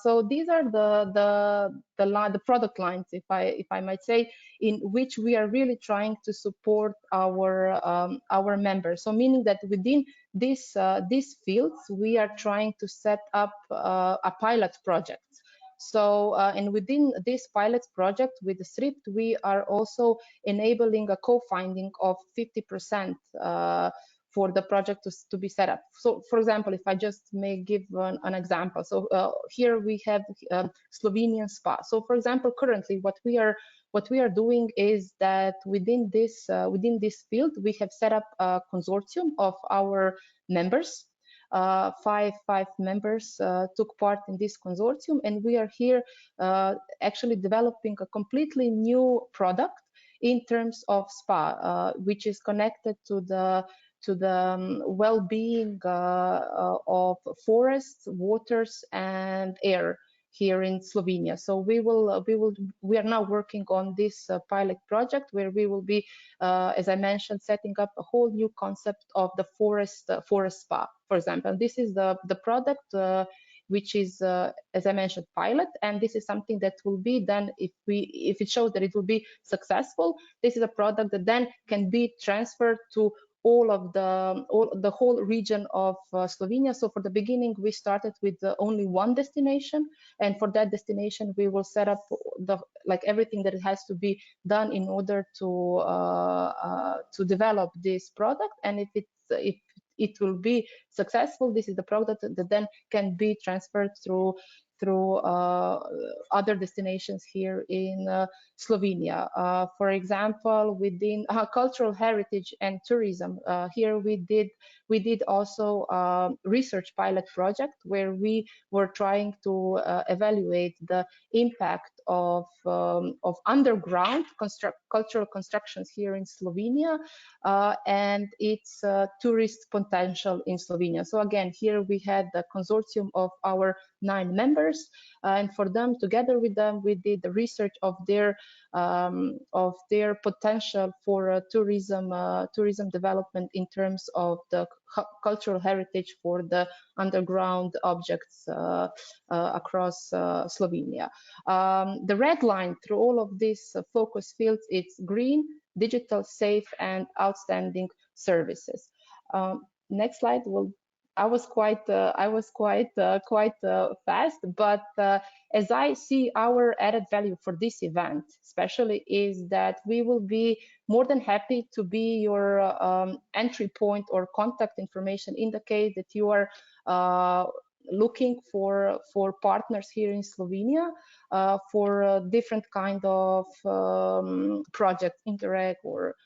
So these are the product lines, if I might say, in which we are really trying to support our members. So meaning that within these fields, we are trying to set up a pilot project. So, and within this pilot project with the SRIPT, we are also enabling a co-funding of 50% for the project to be set up. So, for example, if I just may give an example. So here we have Slovenian spa. So, for example, currently what we are doing is that within this field, we have set up a consortium of our members. Five members took part in this consortium, and we are here actually developing a completely new product in terms of spa, which is connected to the well-being of forests, waters, and air here in Slovenia. So we are now working on this pilot project where we will be, as I mentioned, setting up a whole new concept of the forest spa, for example. This is the product which is, as I mentioned, pilot, and this is something that will be done if it shows that it will be successful. This is a product that then can be transferred to the whole region of Slovenia. So for the beginning, we started with only one destination, and for that destination, we will set up everything that has to be done in order to develop this product. And if it will be successful, this is the product that then can be transferred through other destinations here in Slovenia. For example, within cultural heritage and tourism, here we did also a research pilot project where we were trying to evaluate the impact of underground cultural constructions here in Slovenia and its tourist potential in Slovenia. So again, here we had the consortium of our 9 members, and for them, together with them, we did the research of their potential for tourism development in terms of the cultural heritage for the underground objects across Slovenia. The red line through all of these focus fields, it's green, digital, safe, and outstanding services. Next slide. I was quite fast, but as I see our added value for this event, especially, is that we will be more than happy to be your entry point or contact information in the case that you are looking for partners here in Slovenia for different kind of projects, Interreg or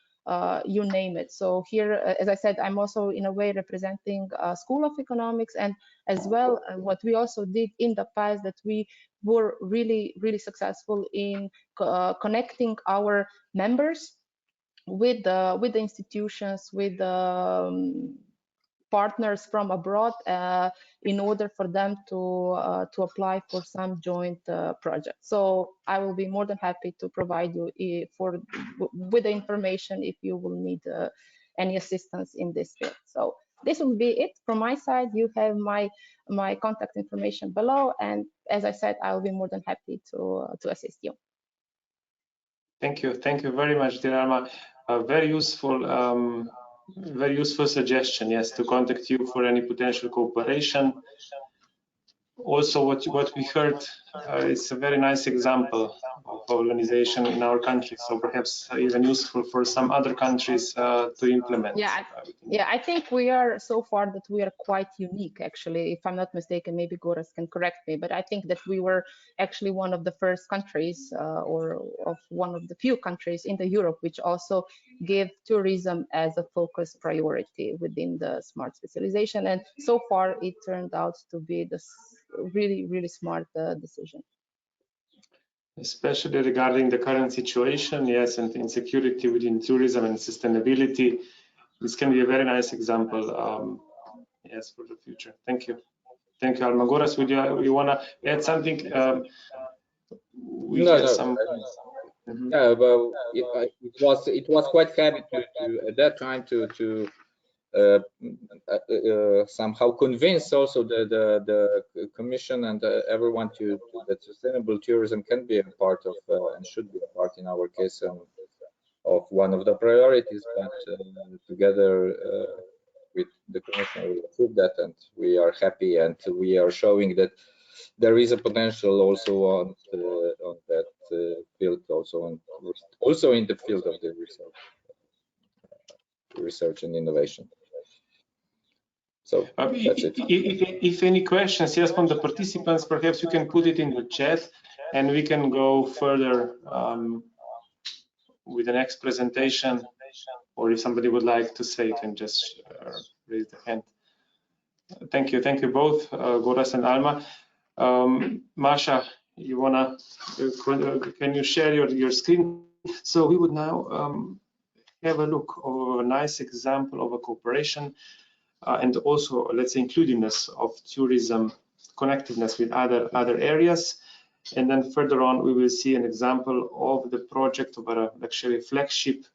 you name it. So here, as I said, I'm also in a way representing School of Economics, and as well what we also did in the past, that we were really successful in connecting our members with the institutions, with the partners from abroad in order for them to apply for some joint projects. So I will be more than happy to provide you with the information if you will need any assistance in this field. So this will be it from my side. You have my contact information below, and as I said, I will be more than happy to assist you. Thank you very much, dear Alma. Very useful suggestion, yes, to contact you for any potential cooperation. Also, what we heard is a very nice example of organization in our country, so perhaps even useful for some other countries to implement. Yeah, I think we are so far that we are quite unique, actually. If I'm not mistaken, maybe Goras can correct me, but I think that we were actually one of the first countries or of one of the few countries in the Europe which also give tourism as a focus priority within the smart specialization, and so far it turned out to be the really smart decision. Especially regarding the current situation, yes, and insecurity within tourism and sustainability, this can be a very nice example, yes, for the future. Thank you, Alma. Goras, would you want to add something? No. Yeah, well, it was quite heavy to at that time to somehow convince also the Commission and everyone that sustainable tourism can be a part of and should be a part, in our case, of one of the priorities. But together with the Commission, we achieved that, and we are happy, and we are showing that there is a potential also on that field, also in the field of the research and innovation. So that's it. If any questions, yes, from the participants, perhaps you can put it in the chat, and we can go further with the next presentation. Or if somebody would like to say, you can just raise the hand. Thank you both, Goras and Alma. Masha, you can you share your screen? So we would now have a look of a nice example of a cooperation and also, let's say, inclusiveness of tourism connectiveness with other areas. And then further on, we will see an example of the project of a luxury flagship,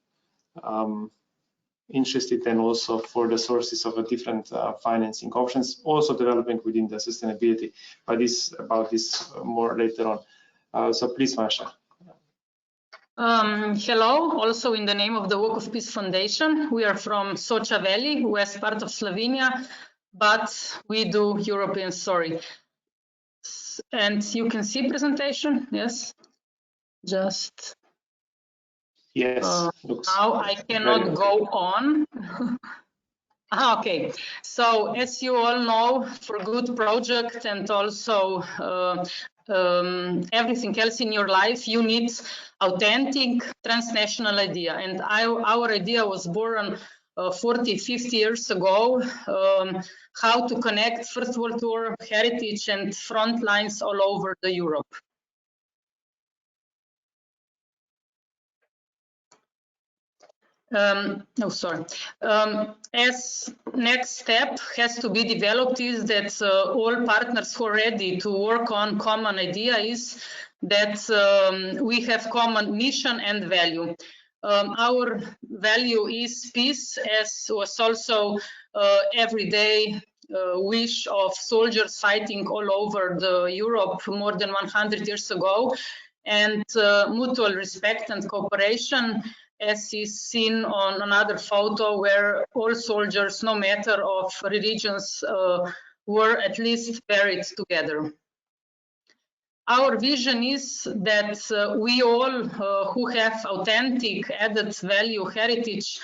interested and also for the sources of a different financing options, also developing within the sustainability. But about this more later on. So please, Masha. Hello, also in the name of the Walk of Peace Foundation. We are from Socha Valley, west part of Slovenia, but we do European story. And you can see presentation, yes? Just yes. Now I cannot go on. Okay, so as you all know, for good project and also everything else in your life, you need authentic transnational idea. And our idea was born 40, 50 years ago, how to connect First World War heritage and front lines all over the Europe. As next step has to be developed is that all partners who are ready to work on common idea is that we have common mission and value. Our value is peace, as was also everyday wish of soldiers fighting all over the Europe more than 100 years ago, and mutual respect and cooperation, as is seen on another photo where all soldiers, no matter of religions, were at least buried together. Our vision is that we all who have authentic added value heritage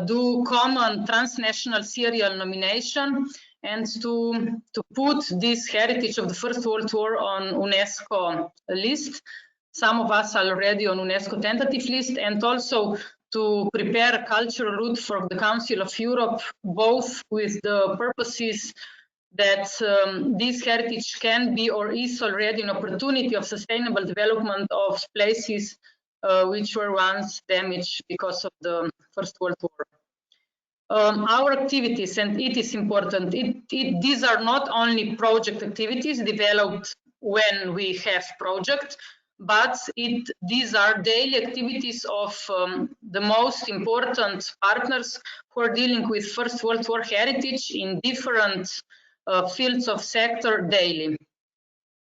do common transnational serial nomination and to put this heritage of the First World War on UNESCO list. Some of us are already on UNESCO tentative list, and also to prepare a cultural route for the Council of Europe, both with the purposes that this heritage can be or is already an opportunity of sustainable development of places which were once damaged because of the First World War. Our activities, and it is important, these are not only project activities developed when we have project, but these are daily activities of the most important partners who are dealing with First World War heritage in different fields of sector daily.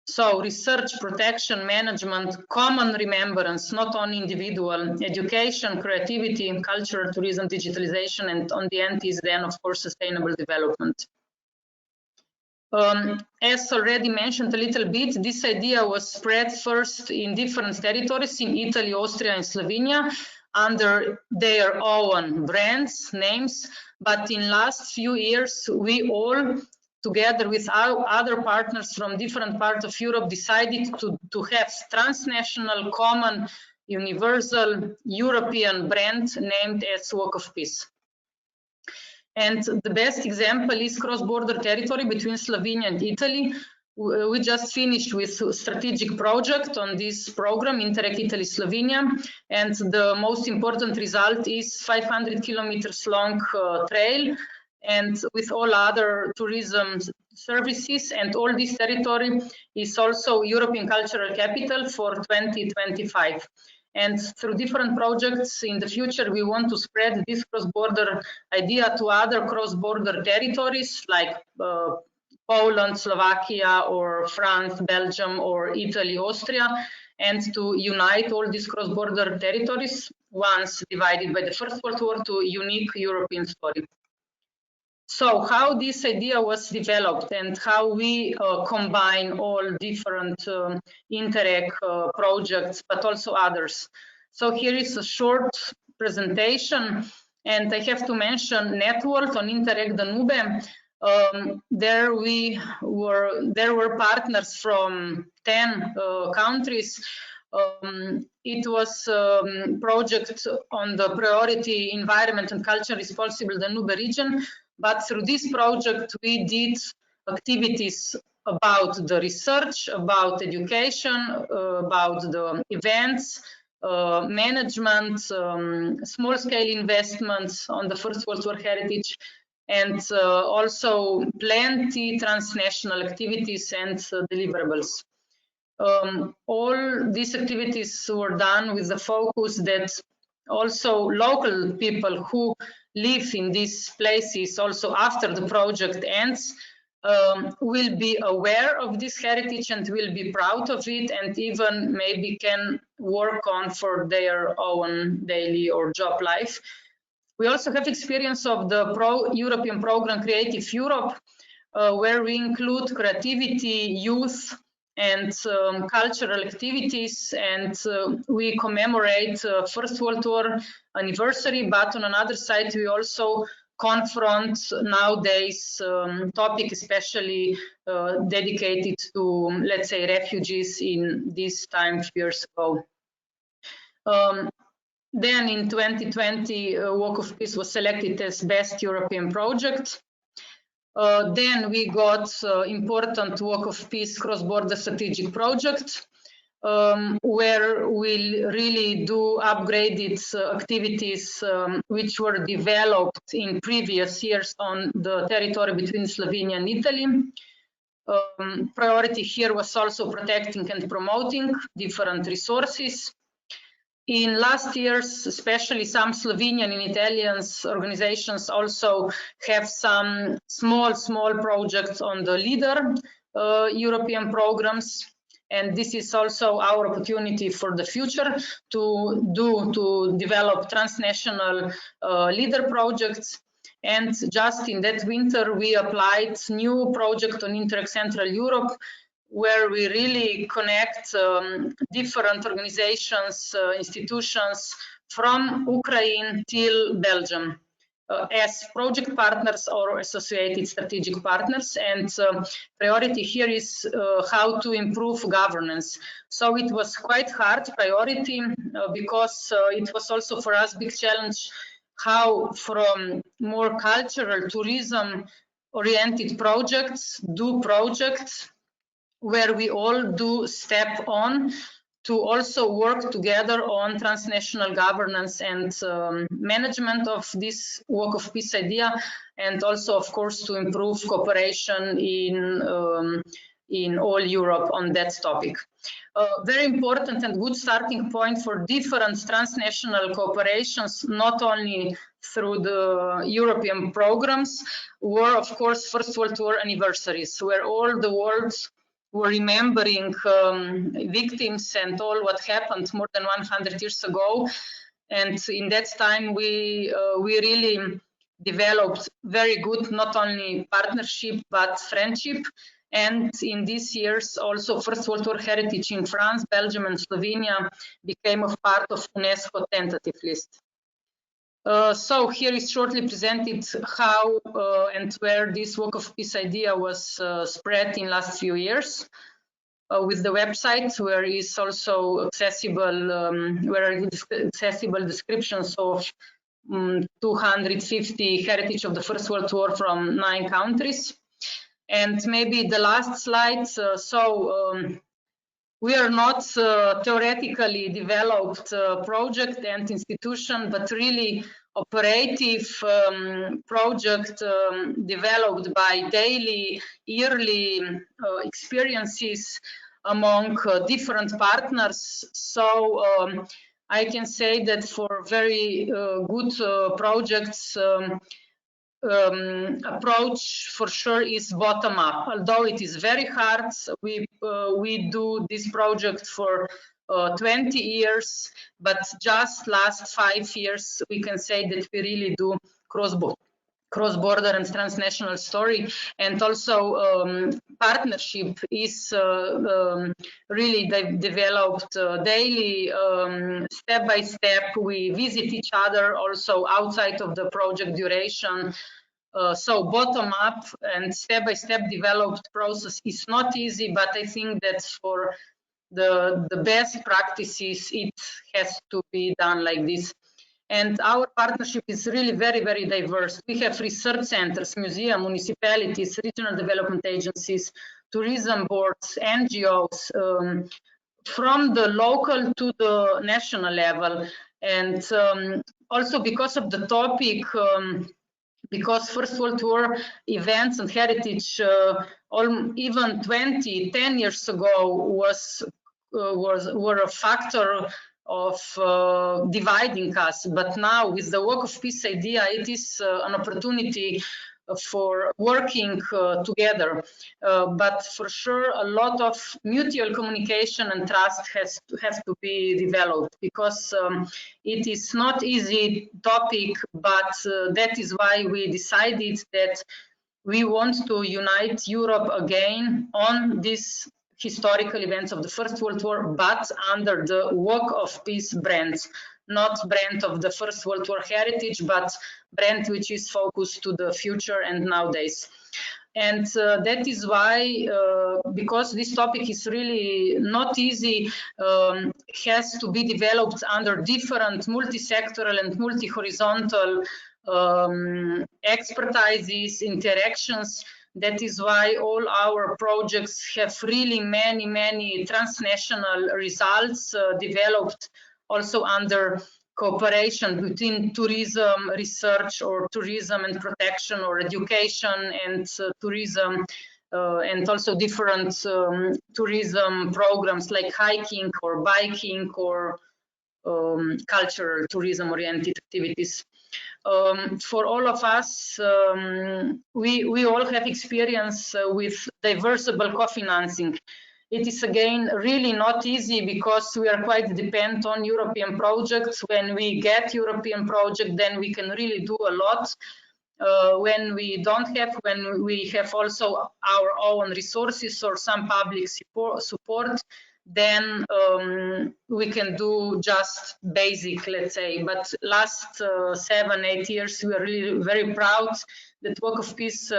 So research, protection, management, common remembrance, not only individual, education, creativity, culture, tourism, digitalization, and on the end is then, of course, sustainable development. As already mentioned a little bit, this idea was spread first in different territories in Italy, Austria, and Slovenia under their own brands, names. But in last few years, we all, together with our other partners from different parts of Europe, decided to have transnational, common, universal European brand named as Walk of Peace. And the best example is cross-border territory between Slovenia and Italy. We just finished with a strategic project on this program, Interreg Italy-Slovenia, and the most important result is 500 kilometers long trail, and with all other tourism services, and all this territory is also European Cultural Capital for 2025. And through different projects in the future, we want to spread this cross-border idea to other cross-border territories like Poland, Slovakia, or France, Belgium, or Italy, Austria, and to unite all these cross-border territories, once divided by the First World War, to a unique European story. So how this idea was developed and how we combine all different Interreg projects, but also others. So here is a short presentation, and I have to mention network on Interreg Danube. There were partners from 10 countries. It was a project on the priority environment and culture responsible Danube region. But through this project, we did activities about the research, about education, about the events, management, small-scale investments on the First World War heritage, and also plenty transnational activities and deliverables. All these activities were done with the focus that also local people who live in these places also after the project ends will be aware of this heritage and will be proud of it, and even maybe can work on for their own daily or job life. We also have experience of the European program Creative Europe, where we include creativity, youth, and cultural activities, and we commemorate First World War anniversary, but on another side we also confront nowadays topic especially dedicated to, let's say, refugees in this time years ago. Then in 2020, Walk of Peace was selected as Best European Project. Then we got important Walk of Peace cross-border strategic project, where we really do upgraded activities which were developed in previous years on the territory between Slovenia and Italy. Priority here was also protecting and promoting different resources. In last years, especially some Slovenian and Italian organizations also have some small projects on the leader European programs. And this is also our opportunity for the future to develop transnational leader projects. And just in that winter, we applied new project on Interreg Central Europe, where we really connect different organizations, institutions from Ukraine till Belgium as project partners or associated strategic partners. And priority here is how to improve governance. So it was quite hard priority because it was also for us big challenge how from more cultural tourism oriented projects do projects where we all do step on to also work together on transnational governance and management of this Walk of Peace idea, and also, of course, to improve cooperation in all Europe on that topic. Very important and good starting point for different transnational cooperations, not only through the European programs, were, of course, First World War anniversaries, where all the world were remembering victims and all what happened more than 100 years ago. And in that time, we really developed very good, not only partnership, but friendship. And in these years, also First World War heritage in France, Belgium, and Slovenia became a part of UNESCO tentative list. So here is shortly presented how and where this Walk of Peace idea was spread in last few years with the website, where is also accessible, accessible descriptions of 250 heritage of the First World War from 9 countries. And maybe the last slide. We are not theoretically developed project and institution, but really operative project developed by daily, yearly experiences among different partners. So I can say that for very good projects, approach for sure is bottom up. Although it is very hard, we do this project for 20 years, but just last 5 years we can say that we really do cross-border and transnational story, and also partnership is really developed daily, step by step. We visit each other also outside of the project duration. So bottom up and step by step developed process is not easy, but I think that for the best practices it has to be done like this. And our partnership is really very, very diverse. We have research centers, museums, municipalities, regional development agencies, tourism boards, NGOs, from the local to the national level. And also because of the topic, because First World War events and heritage, even 10 years ago, were a factor of dividing us. But now, with the Walk of Peace idea, it is an opportunity for working together. But for sure, a lot of mutual communication and trust has to be developed, because it is not easy topic, but that is why we decided that we want to unite Europe again on these historical events of the First World War, but under the Walk of Peace brands, not brand of the First World War heritage, but brand which is focused to the future and nowadays. And that is why, because this topic is really not easy, has to be developed under different multi-sectoral and multi-horizontal expertises, interactions. That is why all our projects have really many transnational results developed also under cooperation between tourism research, or tourism and protection, or education and tourism, and also different tourism programs like hiking or biking or cultural tourism oriented activities. For all of us, we all have experience with diversible co-financing. It is again really not easy, because we are quite dependent on European projects. When we get European project, then we can really do a lot. When we don't have, when we have also our own resources or some public support, then we can do just basic, let's say. But last 7-8 years, we are really very proud that Walk of Peace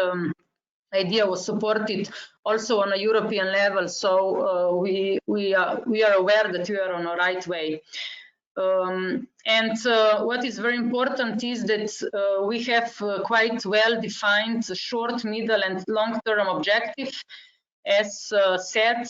idea was supported also on a European level. So we are aware that we are on the right way. And what is very important is that we have quite well-defined short, middle, and long-term objective. As said,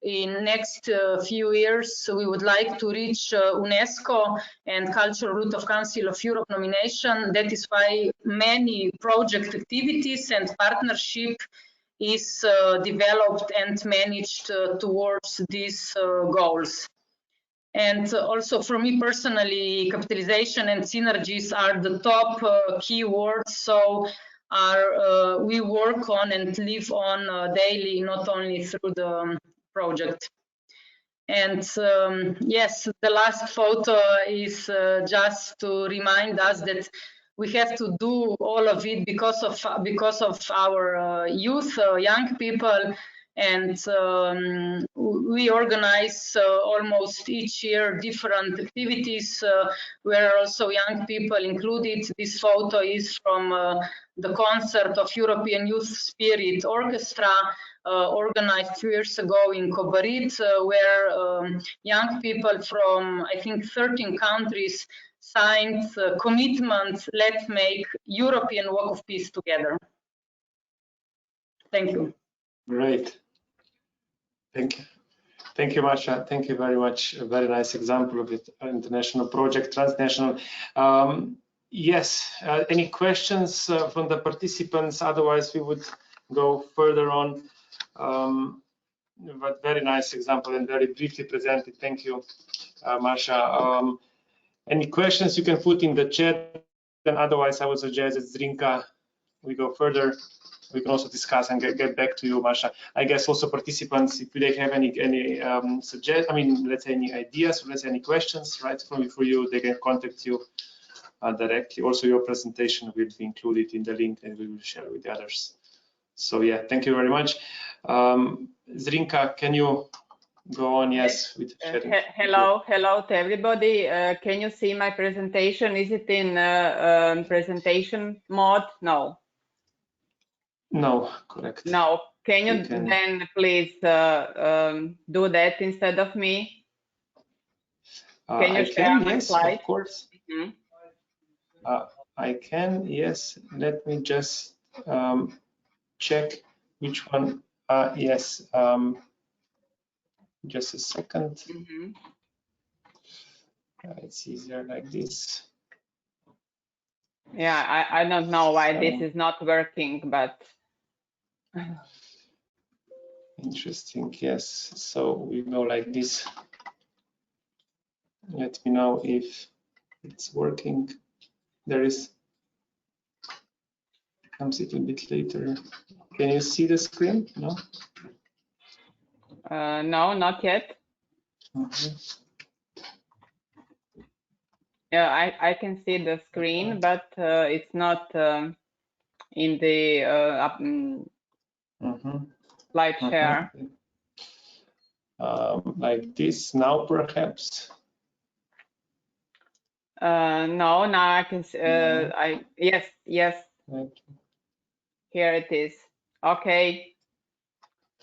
in next few years, we would like to reach UNESCO and Cultural Route of Council of Europe nomination. That is why many project activities and partnership is developed and managed towards these goals. And also for me personally, capitalization and synergies are the top keywords. So we work on and live on daily, not only through the project. And yes, the last photo is just to remind us that we have to do all of it because of our youth, young people. And we organize almost each year different activities where also young people included. This photo is from the concert of European Youth Spirit Orchestra organized 2 years ago in Kobarid, where young people from, I think, 13 countries signed commitment, let's make European Walk of Peace together. Thank you. Great. Thank you. Thank you, Masha. Thank you very much. A very nice example of it. International project, transnational. Yes, any questions from the participants? Otherwise, we would go further on. But very nice example and very briefly presented. Thank you, Masha. Any questions you can put in the chat? And otherwise, I would suggest that Zrinka, we go further. We can also discuss and get back to you, Masha. I guess also participants, if they have any let's say any ideas, or let's say any questions, right, for you, they can contact you directly. Also, your presentation will be included in the link, and we will share with the others. So yeah, thank you very much. Zrinka, can you go on? Yes, with sharing. Hello to everybody. Can you see my presentation? Is it in presentation mode? No. No, correct. No. Can you then please do that instead of me? Can you share my slide? Of course. I can, yes. Let me just check which one. Yes. Just a second. It's easier like this. Yeah, I don't know why this is not working, but interesting. Yes. So we go like this. Let me know if it's working. There is. Comes a little bit later. Can you see the screen? No. no, not yet. Yeah, I can see the screen, but it's not in the slide share. Like this now, perhaps. No, now I can. Yes. Here it is. Okay.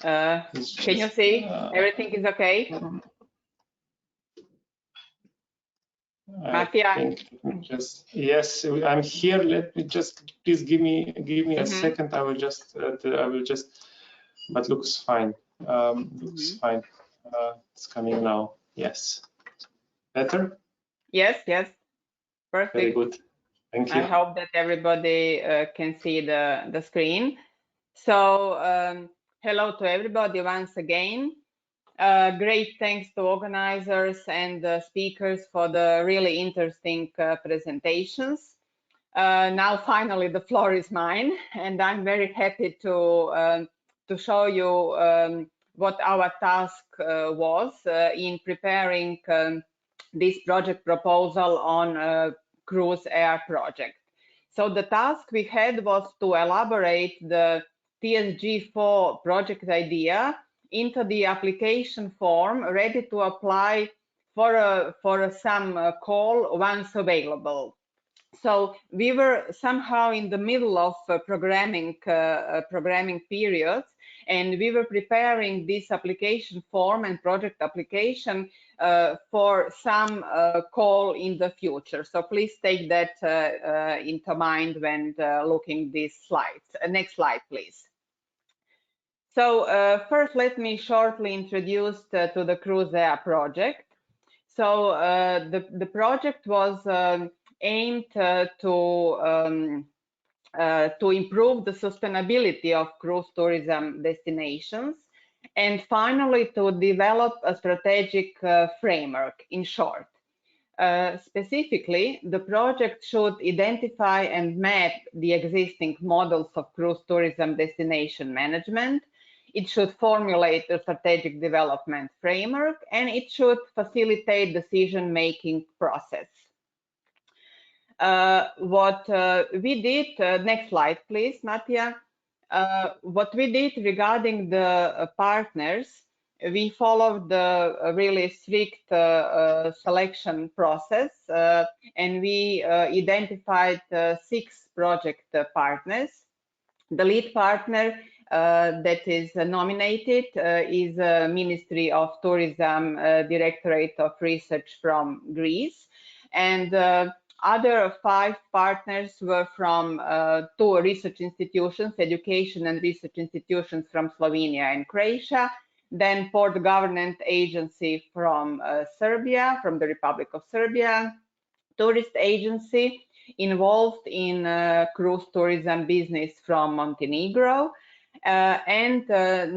Can you see? Everything is okay. Mattia. Yes, I'm here. Let me just please give me a second. I will just but looks fine. Looks fine. It's coming now. Yes. Better? Yes. Perfect. Very good. Thank you. I hope that everybody can see the screen. So hello to everybody once again. Great thanks to organizers and speakers for the really interesting presentations. Now finally the floor is mine, and I'm very happy to show you what our task was in preparing this project proposal on Cruise Air project. So the task we had was to elaborate the TSG4 project idea into the application form ready to apply for some call once available. So we were somehow in the middle of programming periods, and we were preparing this application form and project application for some call in the future. So please take that into mind when looking these slides. Next slide, please. So first, let me shortly introduce to the Cruise Air project. So the project was aimed to improve the sustainability of cruise tourism destinations, and finally to develop a strategic framework. In short, specifically, the project should identify and map the existing models of cruise tourism destination management. It should formulate a strategic development framework, and it should facilitate decision-making process. What we did, next slide, please, Mattia. What we did regarding the partners, we followed the really strict selection process, and we identified 6 project partners. The lead partner that is nominated is Ministry of Tourism Directorate of Research from Greece, and other 5 partners were from 2 research institutions, education and research institutions from Slovenia and Croatia, then Port Government Agency from Serbia, from the Republic of Serbia, tourist agency involved in cruise tourism business from Montenegro, and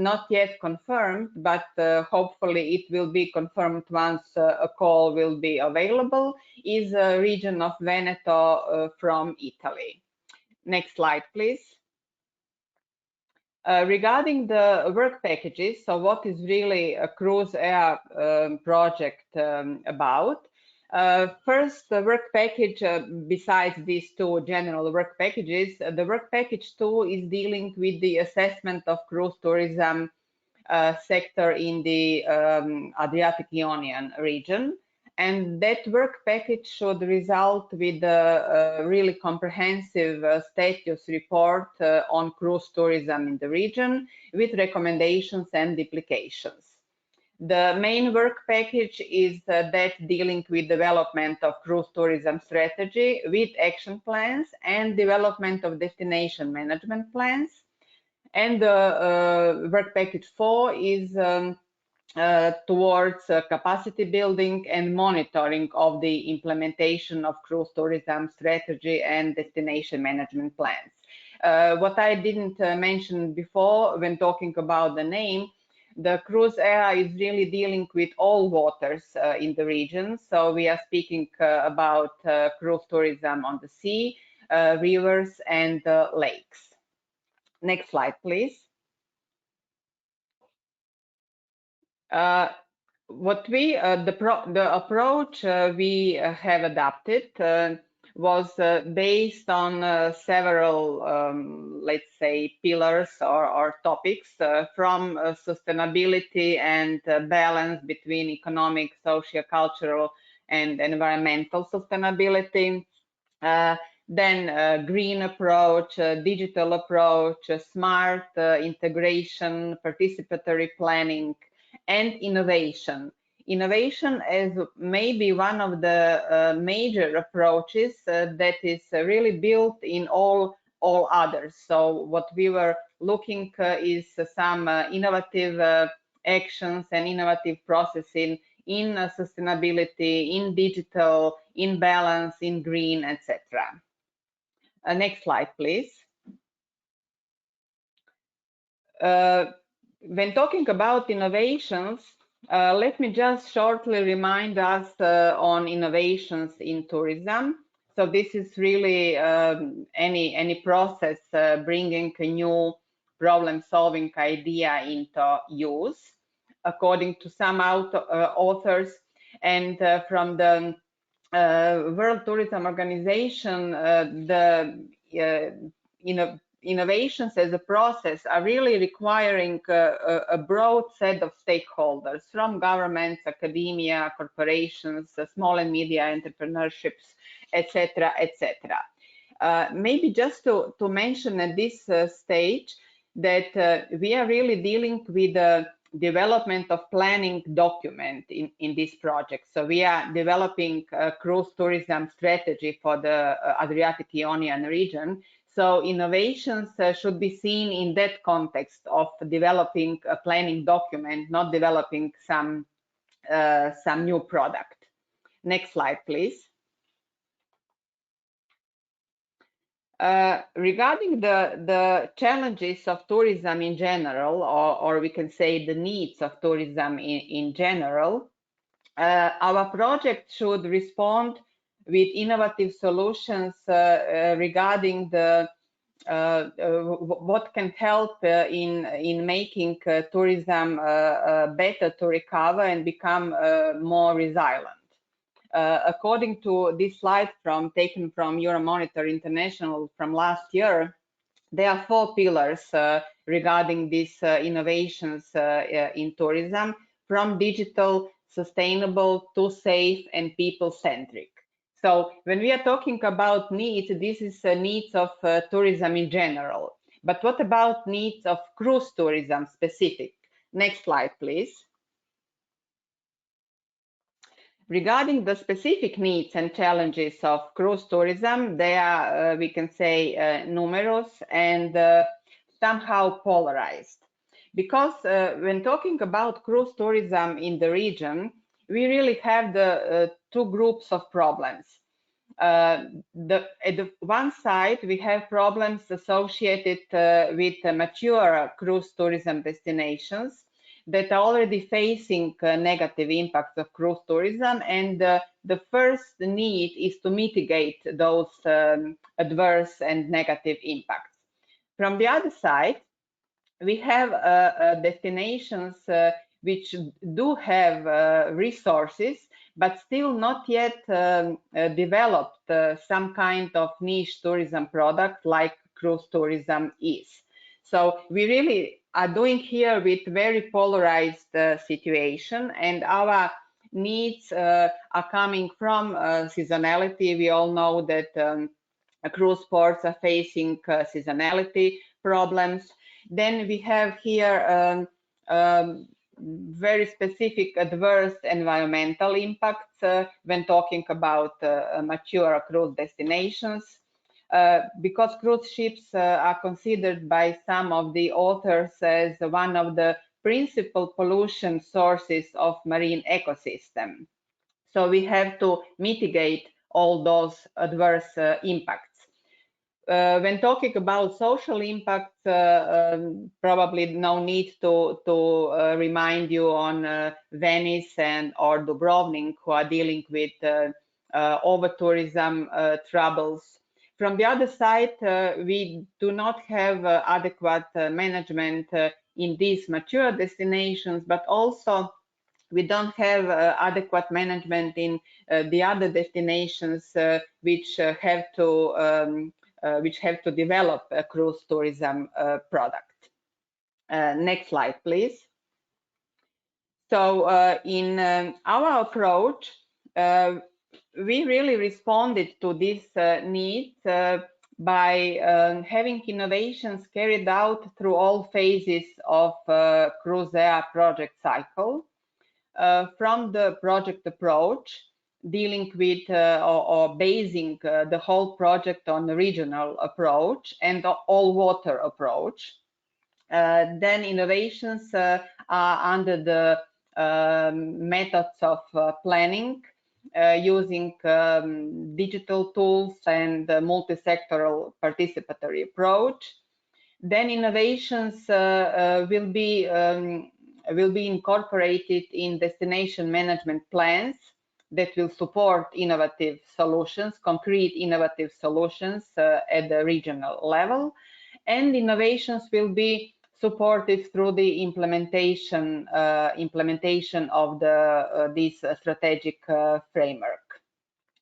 not yet confirmed, but hopefully it will be confirmed once a call will be available, is a region of Veneto from Italy. Next slide, please. Regarding the work packages, so what is really a Cruise Air project about? First, the work package, besides these 2 general work packages, the work package 2 is dealing with the assessment of cruise tourism sector in the Adriatic Ionian region. And that work package should result with a really comprehensive status report on cruise tourism in the region with recommendations and implications. The main work package is that dealing with development of cruise tourism strategy with action plans and development of destination management plans. And the work package 4 is towards capacity building and monitoring of the implementation of cruise tourism strategy and destination management plans. What I didn't mention before when talking about the name, the cruise era is really dealing with all waters in the region. So we are speaking about cruise tourism on the sea, rivers, and lakes. Next slide, please. What we the approach we have adopted was based on several let's say pillars or topics from sustainability and balance between economic, social, cultural, and environmental sustainability. Then green approach, digital approach, smart integration, participatory planning, and innovation. Innovation is maybe one of the major approaches that is really built in all others. So what we were looking is some innovative actions and innovative processing in sustainability, in digital, in balance, in green, etc. Next slide, please. When talking about innovations, let me just shortly remind us on innovations in tourism. So this is really any process bringing a new problem-solving idea into use, according to some authors. And from the World Tourism Organization, innovations as a process are really requiring a broad set of stakeholders from governments, academia, corporations, small and medium entrepreneurships, etc., etc. Maybe just to mention at this stage that we are really dealing with the development of planning document in this project. So we are developing a cruise tourism strategy for the Adriatic-Ionian region. So innovations should be seen in that context of developing a planning document, not developing some new product. Next slide, please. Regarding the challenges of tourism in general, or we can say the needs of tourism in general, our project should respond with innovative solutions regarding the what can help in making tourism better to recover and become more resilient. According to this slide taken from Euromonitor International from last year, there are 4 pillars regarding these innovations in tourism, from digital, sustainable to safe and people-centric. So when we are talking about needs, this is needs of tourism in general. But what about needs of cruise tourism specific? Next slide, please. Regarding the specific needs and challenges of cruise tourism, they are, we can say, numerous and somehow polarized. Because when talking about cruise tourism in the region, we really have the 2 groups of problems. At the one side, we have problems associated with mature cruise tourism destinations that are already facing negative impacts of cruise tourism, and the first need is to mitigate those adverse and negative impacts. From the other side, we have destinations which do have resources, but still not yet developed some kind of niche tourism product like cruise tourism is. So we really are doing here with very polarized situation, and our needs are coming from seasonality. We all know that cruise ports are facing seasonality problems. Then we have here very specific adverse environmental impacts when talking about mature cruise destinations. Because cruise ships are considered by some of the authors as one of the principal pollution sources of marine ecosystem. So we have to mitigate all those adverse impacts. When talking about social impacts, probably no need to remind you on Venice or Dubrovnik, who are dealing with over-tourism troubles. From the other side, we do not have adequate management in these mature destinations, but also we don't have adequate management in the other destinations which have to develop a cruise tourism product. Next slide, please. So in our approach, we really responded to this need by having innovations carried out through all phases of cruise project cycle. From the project approach, dealing with or basing the whole project on the regional approach and the all-water approach. Then innovations are under the methods of planning, using digital tools and multi-sectoral participatory approach. Then innovations will be incorporated in destination management plans that will support innovative solutions, concrete innovative solutions at the regional level. And innovations will be supported through the implementation of this strategic framework.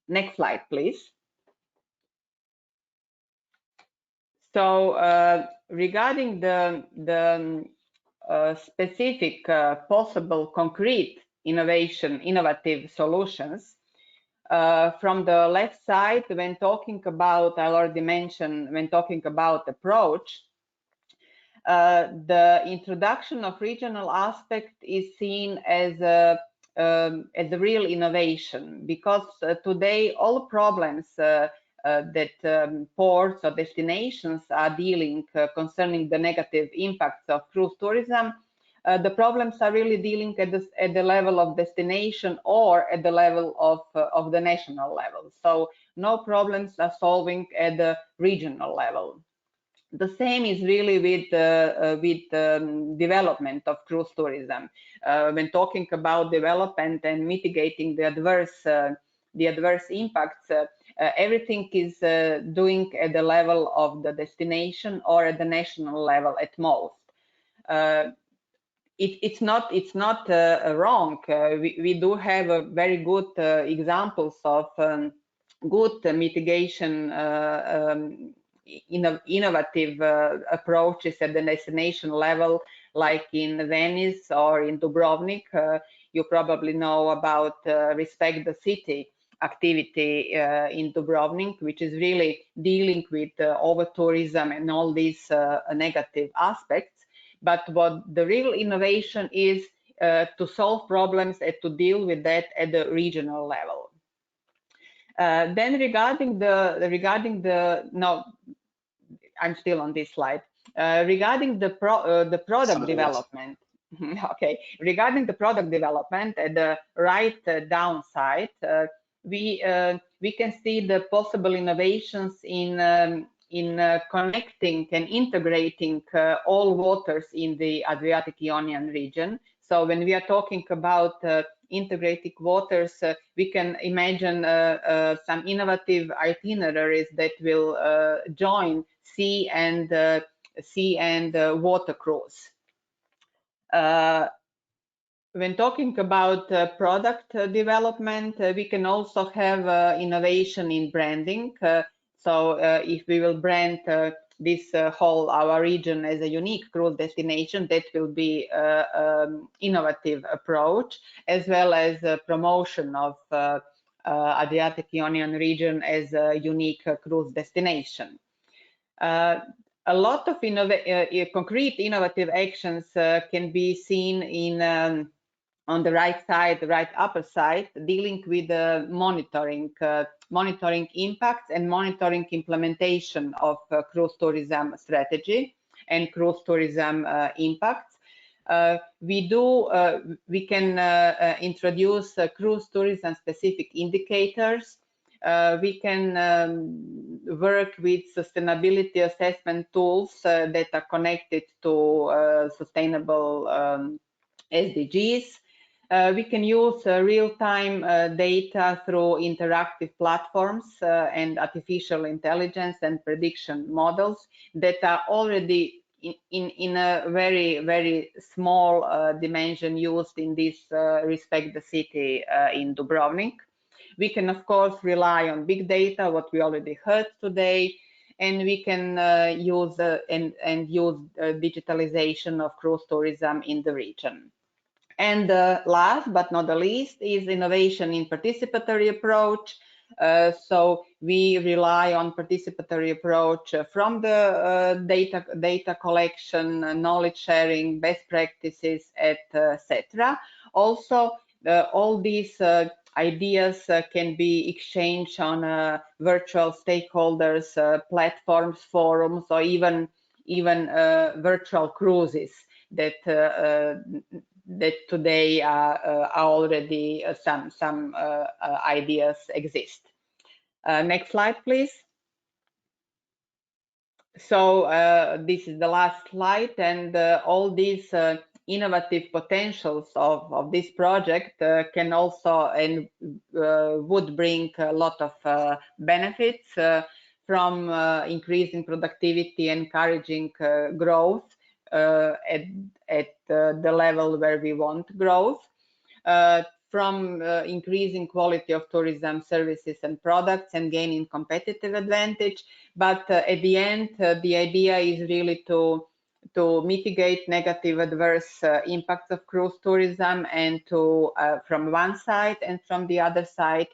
Next slide, please. So regarding the specific possible concrete innovative solutions, from the left side, when talking about, I already mentioned, when talking about approach, the introduction of regional aspect is seen as a real innovation, because today all problems that ports or destinations are dealing concerning the negative impacts of cruise tourism, the problems are really dealing at the level of destination or at the level of the national level. So no problems are solving at the regional level. The same is really with development of cruise tourism. When talking about development and mitigating the adverse impacts, everything is doing at the level of the destination or at the national level at most. It's not wrong. We do have very good examples of good mitigation innovative approaches at the destination level, like in Venice or in Dubrovnik. You probably know about Respect the City activity in Dubrovnik, which is really dealing with over-tourism and all these negative aspects. But what the real innovation is to solve problems and to deal with that at the regional level. Then regarding the no, I'm still on this slide. Regarding the product development, okay. Regarding the product development, at the right down side, we can see the possible innovations in connecting and integrating all waters in the Adriatic-Ionian region. So when we are talking about integrated waters, we can imagine some innovative itineraries that will join sea and water cruise. When talking about product development, we can also have innovation in branding. So if we will brand this whole our region as a unique cruise destination, that will be innovative approach, as well as promotion of Adriatic-Ionian region as a unique cruise destination. A lot of concrete innovative actions can be seen in on the right side, the right upper side, dealing with monitoring impacts and monitoring implementation of cruise tourism strategy and cruise tourism impacts. we can introduce cruise tourism specific indicators. We can work with sustainability assessment tools that are connected to sustainable SDGs. We can use real-time data through interactive platforms and artificial intelligence and prediction models that are already in a very, very small dimension used in this respect the city in Dubrovnik. We can, of course, rely on big data, what we already heard today, and we can use digitalization of cruise tourism in the region. And last but not the least is innovation in participatory approach. So we rely on participatory approach from the data collection, knowledge sharing, best practices, etc. Also, all these ideas can be exchanged on virtual stakeholders, platforms, forums, or even virtual cruises that that today are already some ideas exist. Next slide, please. So this is the last slide, and all these innovative potentials of this project can also and would bring a lot of benefits from increasing productivity, encouraging growth at the level where we want growth, from increasing quality of tourism services and products and gaining competitive advantage. But at the end, the idea is really to mitigate negative adverse impacts of cruise tourism, and to from one side, and from the other side,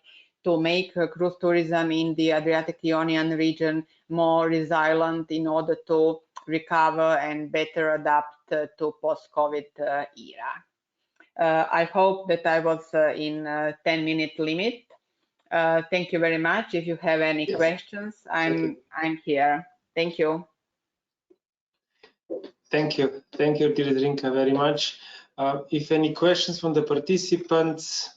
to make cruise tourism in the Adriatic-Ionian region more resilient in order to recover and better adapt to post-COVID era. I hope that I was in 10-minute limit. Thank you very much. If you have any questions, I'm here. Thank you. Thank you, Drinka, very much. If any questions from the participants,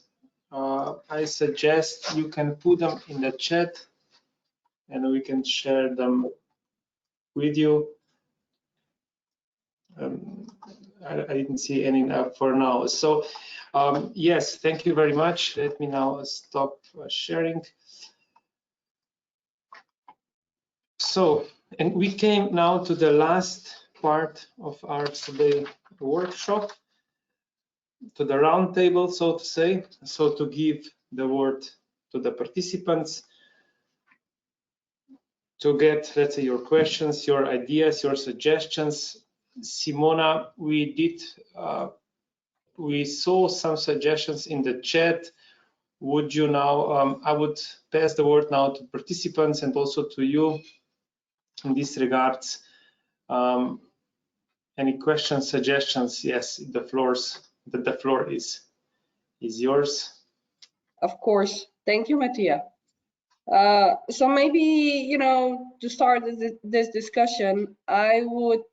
I suggest you can put them in the chat, and we can share them with you. I didn't see any for now. So yes, thank you very much. Let me now stop sharing. So, and we came now to the last part of our today workshop, to the round table, so to say. So to give the word to the participants to get, let's say, your questions, your ideas, your suggestions. Simona, we saw some suggestions in the chat. Would you now, I would pass the word now to participants and also to you in this regards. Any questions, suggestions? Yes, the floor is yours. Of course. Thank you, Mattia. So maybe, you know, to start this discussion, I would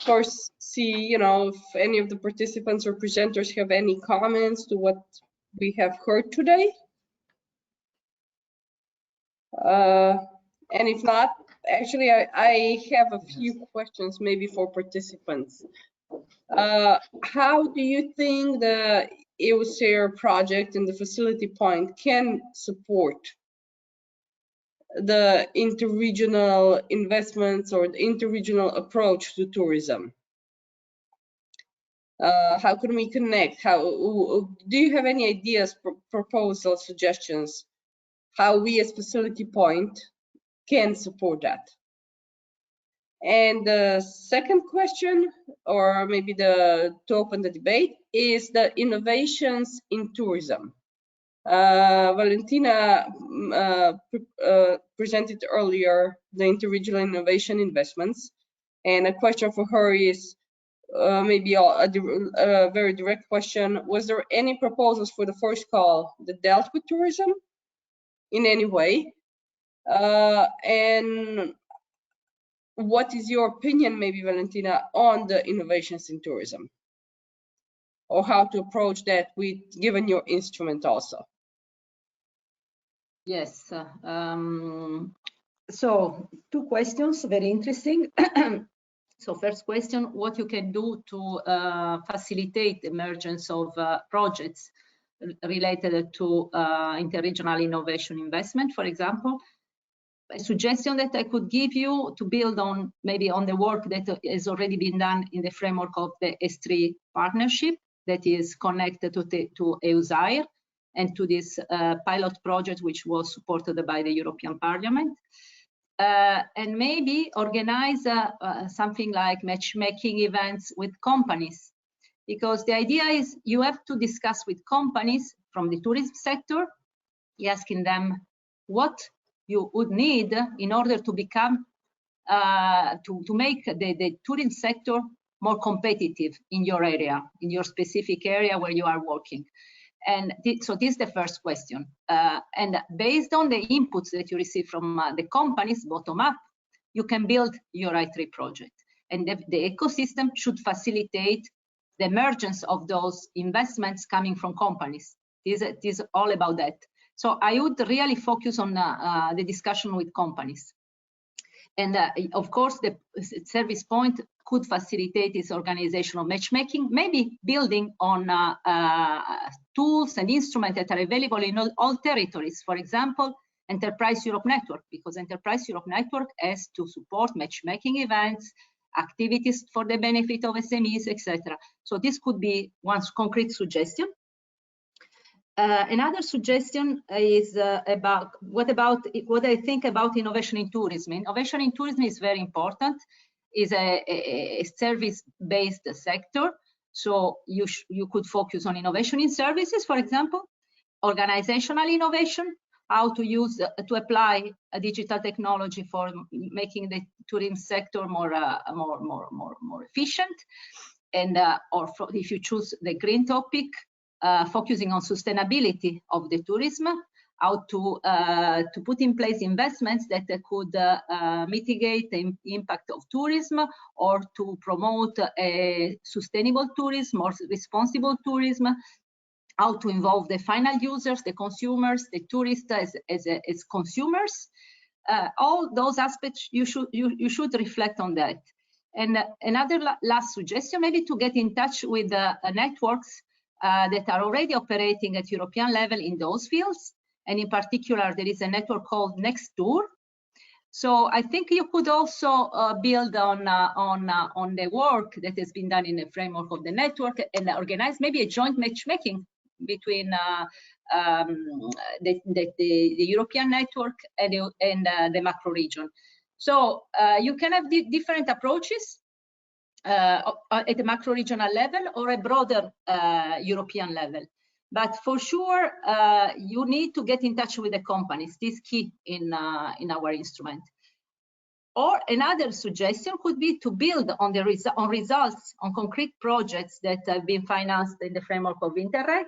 first see, you know, if any of the participants or presenters have any comments to what we have heard today. And if not, actually, I have a few questions maybe for participants. How do you think the Ecrr project and the facility point can support the interregional investments or the interregional approach to tourism? How can we connect? How do you have any ideas, proposals, suggestions, how we as facility point can support that? And the second question, or maybe to open the debate, is the innovations in tourism. Valentina presented earlier the interregional innovation investments, and a question for her is maybe a very direct question. Was there any proposals for the first call that dealt with tourism in any way? And what is your opinion, maybe, Valentina, on the innovations in tourism? or how to approach that with given your instrument also? Yes. So 2 questions, very interesting. So first question, what you can do to facilitate the emergence of projects related to interregional innovation investment, for example. A suggestion that I could give you to build on maybe on the work that has already been done in the framework of the S3 partnership that is connected to EUSAIR and to this pilot project which was supported by the European Parliament. And maybe organize something like matchmaking events with companies, because the idea is you have to discuss with companies from the tourism sector, asking them what you would need in order to become to make the tourism sector more competitive in your area, in your specific area where you are working. And so this is the first question. And based on the inputs that you receive from the companies, bottom up, you can build your i3 project. And the ecosystem should facilitate the emergence of those investments coming from companies. This is all about that. So I would really focus on the discussion with companies. And of course, the service point could facilitate this organizational matchmaking, maybe building on tools and instruments that are available in all territories. For example, Enterprise Europe Network, because Enterprise Europe Network has to support matchmaking events, activities for the benefit of SMEs, etc. So this could be one concrete suggestion. Another suggestion is about what I think about innovation in tourism. Innovation in tourism is very important. Is a service-based sector, so you could focus on innovation in services, for example, organizational innovation, how to use to apply a digital technology for making the tourism sector more efficient, and or if you choose the green topic. Focusing on sustainability of the tourism, how to put in place investments that could mitigate the impact of tourism, or to promote a sustainable tourism or responsible tourism, how to involve the final users, the consumers, the tourists as consumers. All those aspects you should reflect on that. And another last suggestion, maybe to get in touch with networks that are already operating at European level in those fields. And in particular, there is a network called Nextour. So I think you could also build on the work that has been done in the framework of the network and organize maybe a joint matchmaking between the European network and the macro region. So you can have different approaches at the macro regional level or a broader European level. But for sure, you need to get in touch with the companies. This is key in our instrument. Or another suggestion could be to build on the results, on concrete projects that have been financed in the framework of Interreg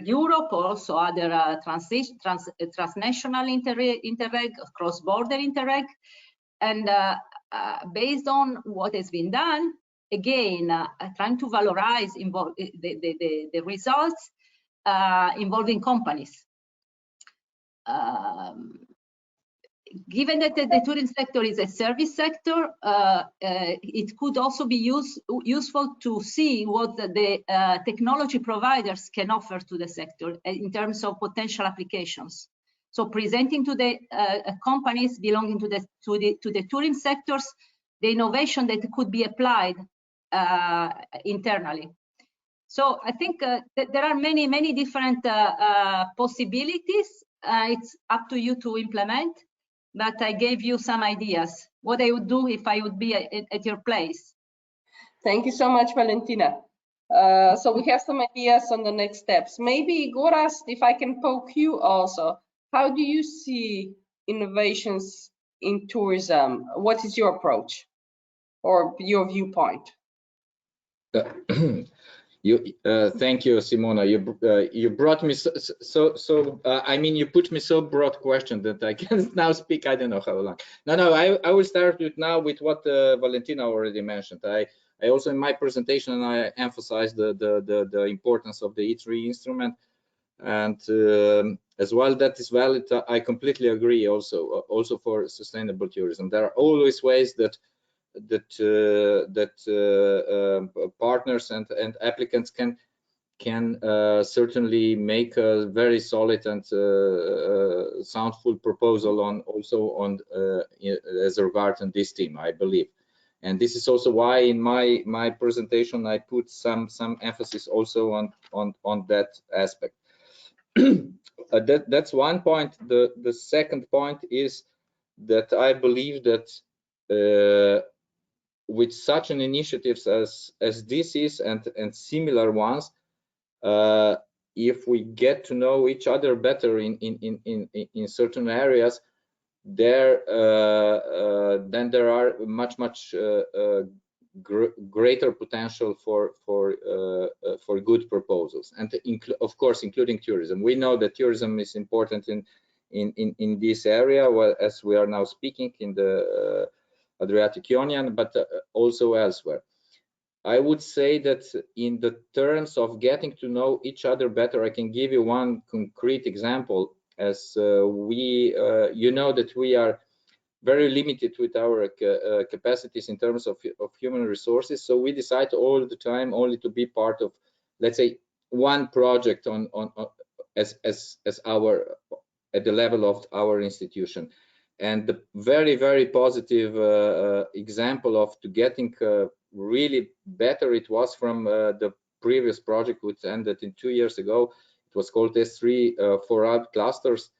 Europe, or also other transnational Interreg, cross-border Interreg. And based on what has been done, again, trying to valorize the results involving companies. Given that the tourism sector is a service sector, it could also be useful to see what the technology providers can offer to the sector in terms of potential applications. So presenting to the companies belonging to the tourism sectors the innovation that could be applied internally. So I think that there are many different possibilities. It's up to you to implement, but I gave you some ideas what I would do if I would be at your place. Thank you so much, Valentina. So we have some ideas on the next steps. Maybe Gorazd, if I can poke you also. How do you see innovations in tourism? What is your approach or your viewpoint? Thank you, Simona. You brought me I mean, you put me so broad question that I can now speak I don't know how long. No, I will start with what Valentina already mentioned. I also, in my presentation, I emphasized the importance of the E3 instrument, and as well, that is valid. I completely agree. Also for sustainable tourism, there are always ways that partners and applicants can certainly make a very solid and soundful proposal on as regard on this theme, I believe. And this is also why in my presentation I put some emphasis also on that aspect. That's one point. The second point is that I believe that with such an initiatives as this is and similar ones, if we get to know each other better in certain areas, then there are much greater potential for good proposals, and of course including tourism. We know that tourism is important in this area, well, as we are now speaking in the Adriatic Ionian, but also elsewhere. I would say that in the terms of getting to know each other better, I can give you one concrete example. As you know that we are very limited with our capacities in terms of human resources, so we decide all the time only to be part of, let's say, one project as our at the level of our institution. And the very positive example of getting really better it was from the previous project, which ended 2 years ago. It was called S3 perioud clusters,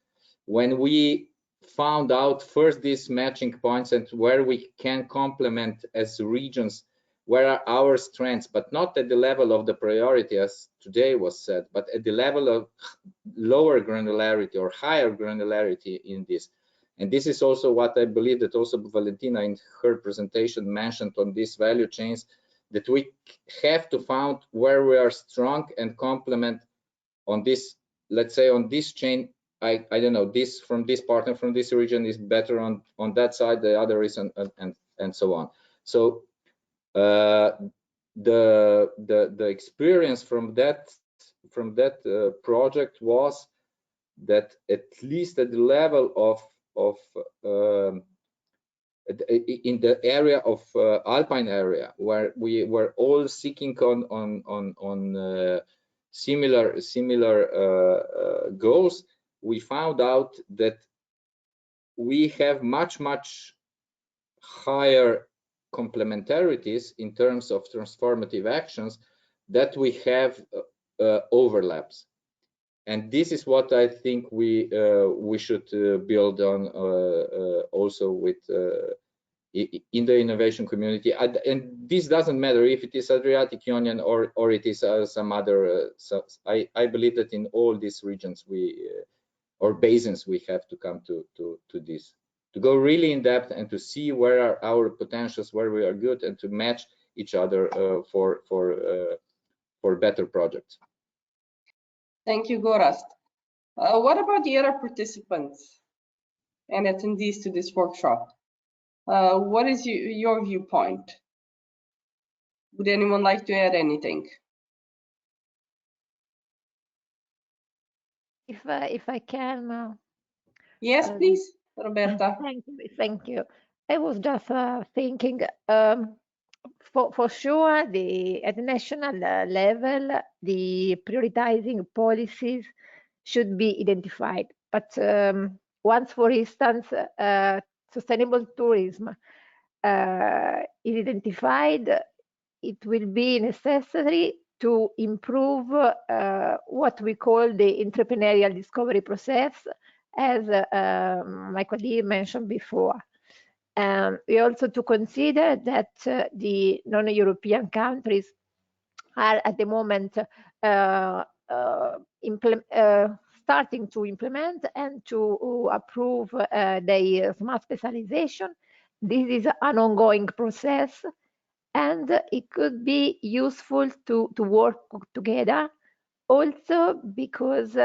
when we found out first these matching points and where we can complement as regions, where are our strengths, but not at the level of the priority as today was said, but at the level of lower granularity or higher granularity in this. And this is also what I believe that also Valentina in her presentation mentioned on these value chains, that we have to find where we are strong and complement on this, let's say on this chain. I don't know, this from this partner from this region is better on that side, the other is and so on. So the experience from that project was that at least at the level of in the area of alpine area, where we were all seeking on similar goals, we found out that we have much higher complementarities in terms of transformative actions that we have overlaps. And this is what I think we should build on also with in the innovation community. And this doesn't matter if it is Adriatic Ionian or it is some other. I believe that in all these regions or basins we have to come to this, to go really in depth and to see where are our potentials, where we are good, and to match each other for better projects. Thank you, Gorazd. What about the other participants and attendees to this workshop? What is your viewpoint? Would anyone like to add anything? If I can. Yes, please, Roberta. Thank you. I was just thinking, for sure, at the national level, the prioritizing policies should be identified. But once, for instance, sustainable tourism is identified, it will be necessary to improve what we call the entrepreneurial discovery process, as my colleague mentioned before. We also to consider that the non-European countries are at the moment starting to implement and to approve their smart specialization. This is an ongoing process, and it could be useful to work together, also because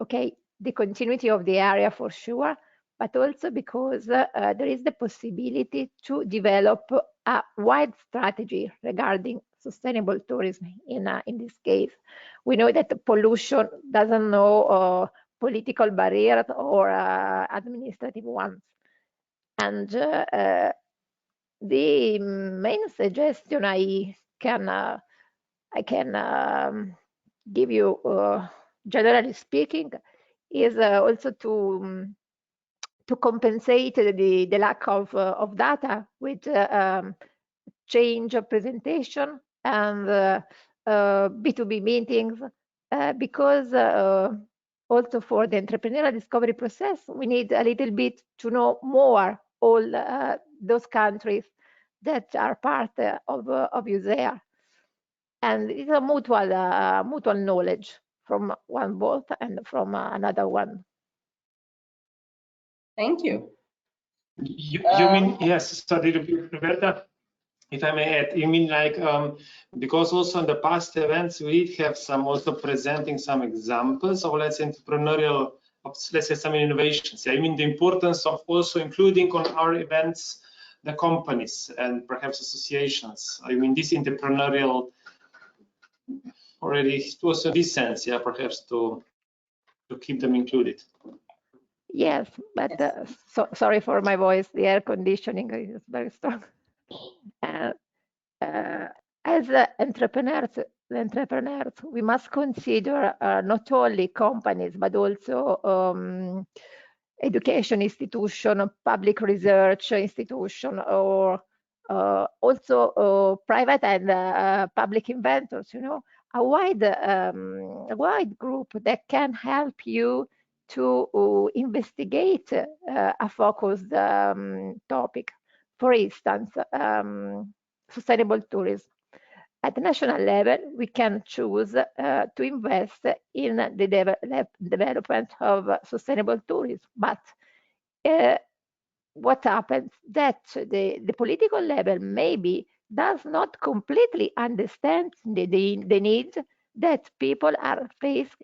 okay, the continuity of the area for sure, but also because there is the possibility to develop a wide strategy regarding sustainable tourism in this case. We know that pollution doesn't know political barriers or administrative ones. And the main suggestion I can give you, generally speaking, is also to compensate the lack of data with change of presentation and B2B meetings, because also for the entrepreneurial discovery process, we need a little bit to know more all those countries that are part of USEA. And it's a mutual knowledge from one both and from another one. Thank you. You mean, yes, sorry, Roberta, if I may add, you mean like, because also in the past events, we did have some also presenting some examples of, let's say, entrepreneurial, let's say, some innovations. I mean, the importance of also including on our events, the companies and perhaps associations. I mean, this entrepreneurial already also this sense, yeah, perhaps to keep them included. Yes, but sorry for my voice. The air conditioning is very strong. As entrepreneurs, we must consider not only companies but also education institution, public research institution, or also private and public inventors. You know, a wide group that can help you to investigate a focused topic. For instance, sustainable tourism. At the national level, we can choose to invest in the development of sustainable tourism. But what happens that the political level maybe does not completely understand the needs that people are faced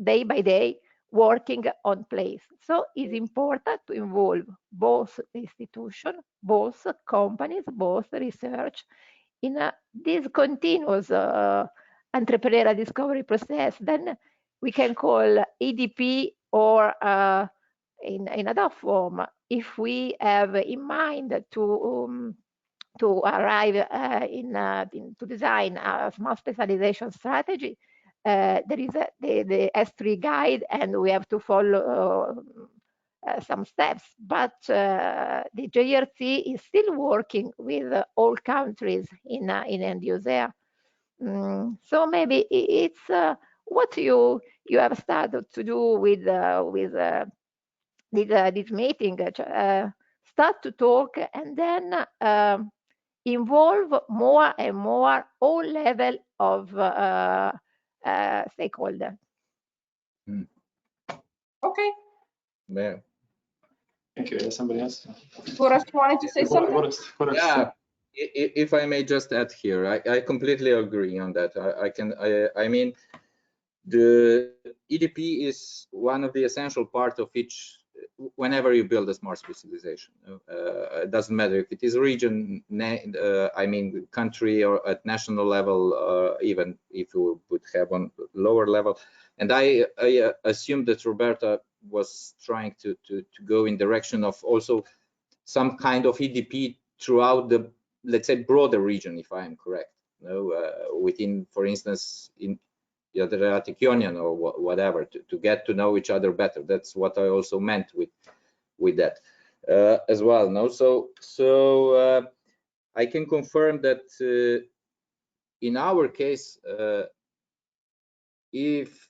day by day working on place. So it's important to involve both institutions, both companies, both research in this continuous entrepreneurial discovery process. Then we can call EDP or in another form, if we have in mind to arrive to design a smart specialization strategy. There is the S3 guide, and we have to follow some steps. But the JRC is still working with all countries in USEA. So maybe it's what you have started to do with this meeting. Start to talk and then involve more and more all level of stakeholder. Okay. Yeah. Thank you. Somebody else? Boris wanted to say something? Boris, yeah. If I may just add here, I completely agree on that. I mean, the EDP is one of the essential part of each. Whenever you build a smart specialization, it doesn't matter if it is region, I mean country, or at national level, even if you would have on lower level. And I assume that Roberta was trying to go in direction of also some kind of EDP throughout the, let's say, broader region, if I am correct. Within, for instance, in the Adriatic Union or whatever, to get to know each other better. That's what I also meant with that as well. No, so I can confirm that in our case, if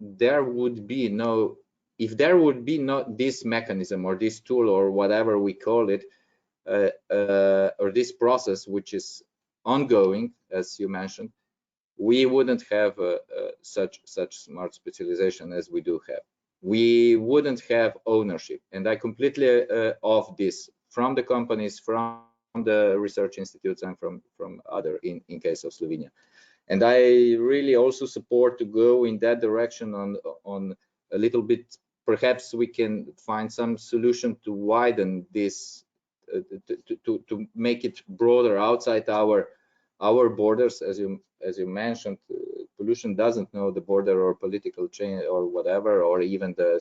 there would be not this mechanism or this tool or whatever we call it, or this process which is ongoing, as you mentioned, we wouldn't have such smart specialization as we do have. We wouldn't have ownership, and I completely off this from the companies, from the research institutes, and from other in case of Slovenia. And I really also support to go in that direction on a little bit. Perhaps we can find some solution to widen this to make it broader outside our borders. As you mentioned, pollution doesn't know the border or political change or whatever, or even the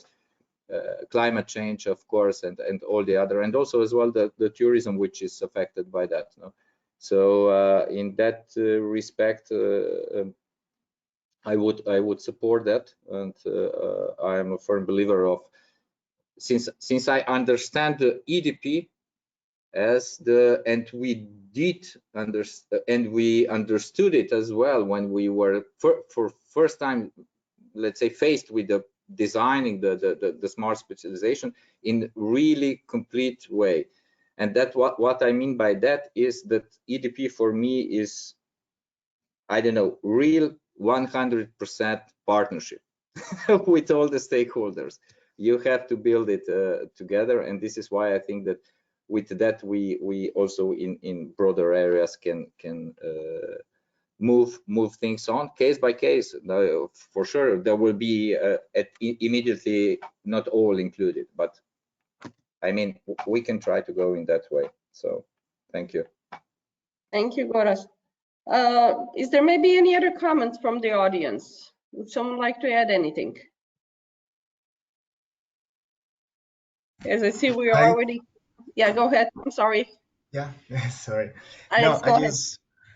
climate change, of course, and all the other, and also as well the tourism which is affected by that. No? So in that respect, I would support that, and I am a firm believer of, since I understand the EDP as and we understood it as well when we were for first time, let's say, faced with the designing the smart specialization in really complete way. And that what I mean by that is that EDP for me is, I don't know, real 100% partnership with all the stakeholders. You have to build it together, and this is why I think that with that we also in broader areas can move things on case by case. For sure there will be immediately not all included, but I mean we can try to go in that way. So thank you. Thank you, Goras. Is there maybe any other comments from the audience? Would someone like to add anything? As I see, we are already. Yeah, go ahead. I'm sorry. Yeah, sorry. No,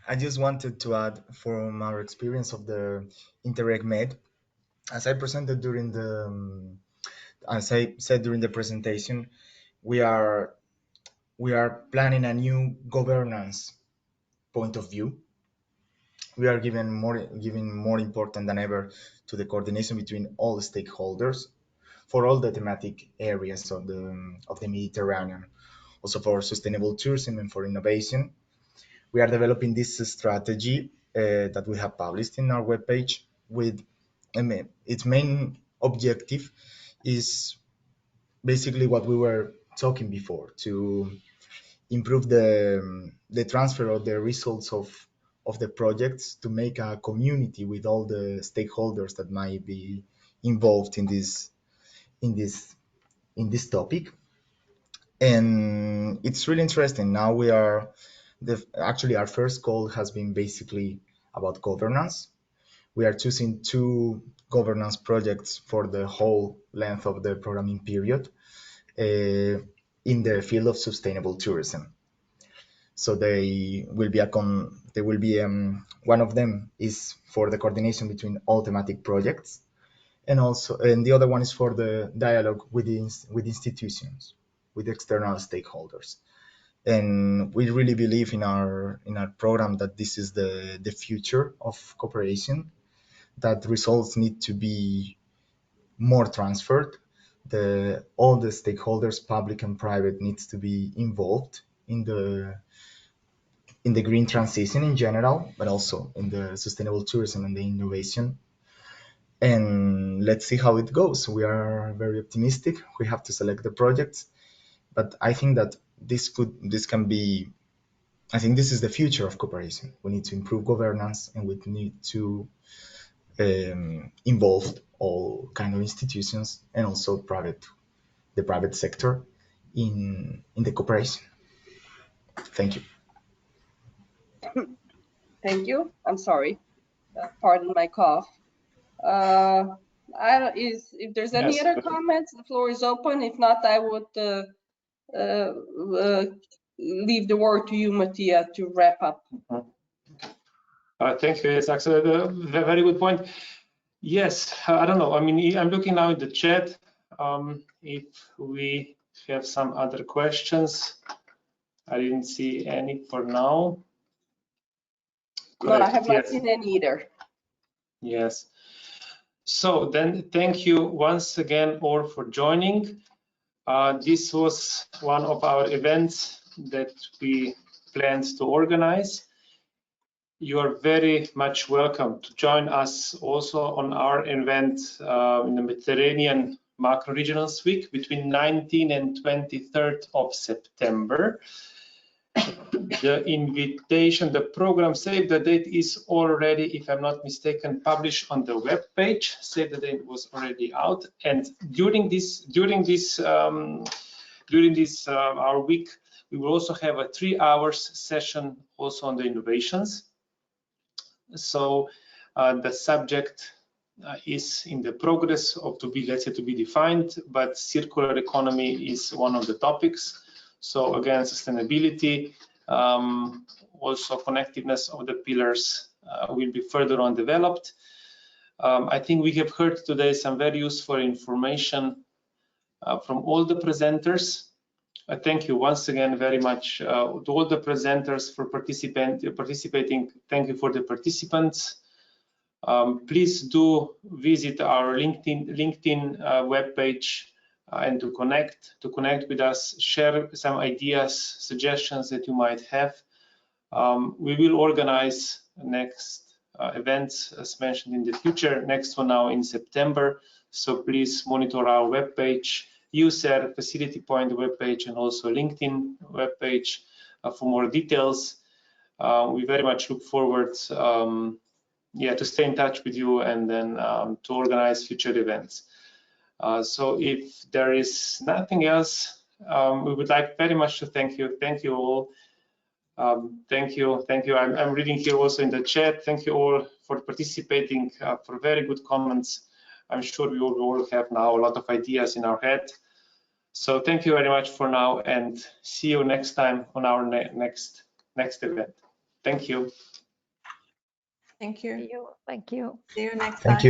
I just wanted to add from our experience of the Interreg Med, as I presented during the, as I said during the presentation, we are planning a new governance point of view. We are giving more important than ever to the coordination between all the stakeholders for all the thematic areas of the Mediterranean, also for sustainable tourism and for innovation. We are developing this strategy that we have published in our webpage with its main objective is basically what we were talking before, to improve the transfer of the results of the projects, to make a community with all the stakeholders that might be involved in this topic. And it's really interesting. Now we are actually our first call has been basically about governance. We are choosing 2 governance projects for the whole length of the programming period in the field of sustainable tourism. So they will be one of them is for the coordination between all thematic projects, and the other one is for the dialogue with institutions, with external stakeholders. And we really believe in our program that this is the future of cooperation, that results need to be more transferred. All the stakeholders, public and private, needs to be involved in the green transition in general, but also in the sustainable tourism and the innovation. And let's see how it goes. We are very optimistic. We have to select the projects, but I think that this can be, I think this is the future of cooperation. We need to improve governance, and we need to involve all kind of institutions and also the private sector in the cooperation. Thank you. Thank you. I'm sorry. Pardon my cough. If there's any other comments, the floor is open. If not, I would leave the word to you, Mattia, to wrap up. Thank you. Yes, actually, a very good point. Yes, I don't know. I mean, I'm looking now in the chat. If we have some other questions, I didn't see any for now. No, I have not seen any either. Yes. So then, thank you once again all for joining. This was one of our events that we planned to organize. You are very much welcome to join us also on our event in the Mediterranean Macro-Regionals Week between 19th and 23rd of September. The invitation, the program Save the Date is already, if I'm not mistaken, published on the web page. Save the Date was already out, and during this our week, We will also have a 3-hour session also on the innovations. So the subject is in the progress of to be defined, but circular economy is one of the topics. So again, sustainability, also connectiveness of the pillars will be further on developed. I think we have heard today some very useful information from all the presenters. Thank you once again very much to all the presenters for participating. Thank you for the participants. Please do visit our LinkedIn webpage and to connect with us, share some ideas, suggestions that you might have. We will organize next events as mentioned in the future. Next one now in September. So please monitor our webpage, user Facility Point webpage, and also LinkedIn webpage for more details. We very much look forward to stay in touch with you and then to organize future events. So if there is nothing else, we would like very much to thank you. Thank you all. Thank you. I'm reading here also in the chat. Thank you all for participating, for very good comments. I'm sure we will all have now a lot of ideas in our head. So thank you very much for now, and see you next time on our next event. Thank you. Thank you. Thank you. See you next Thank time. you.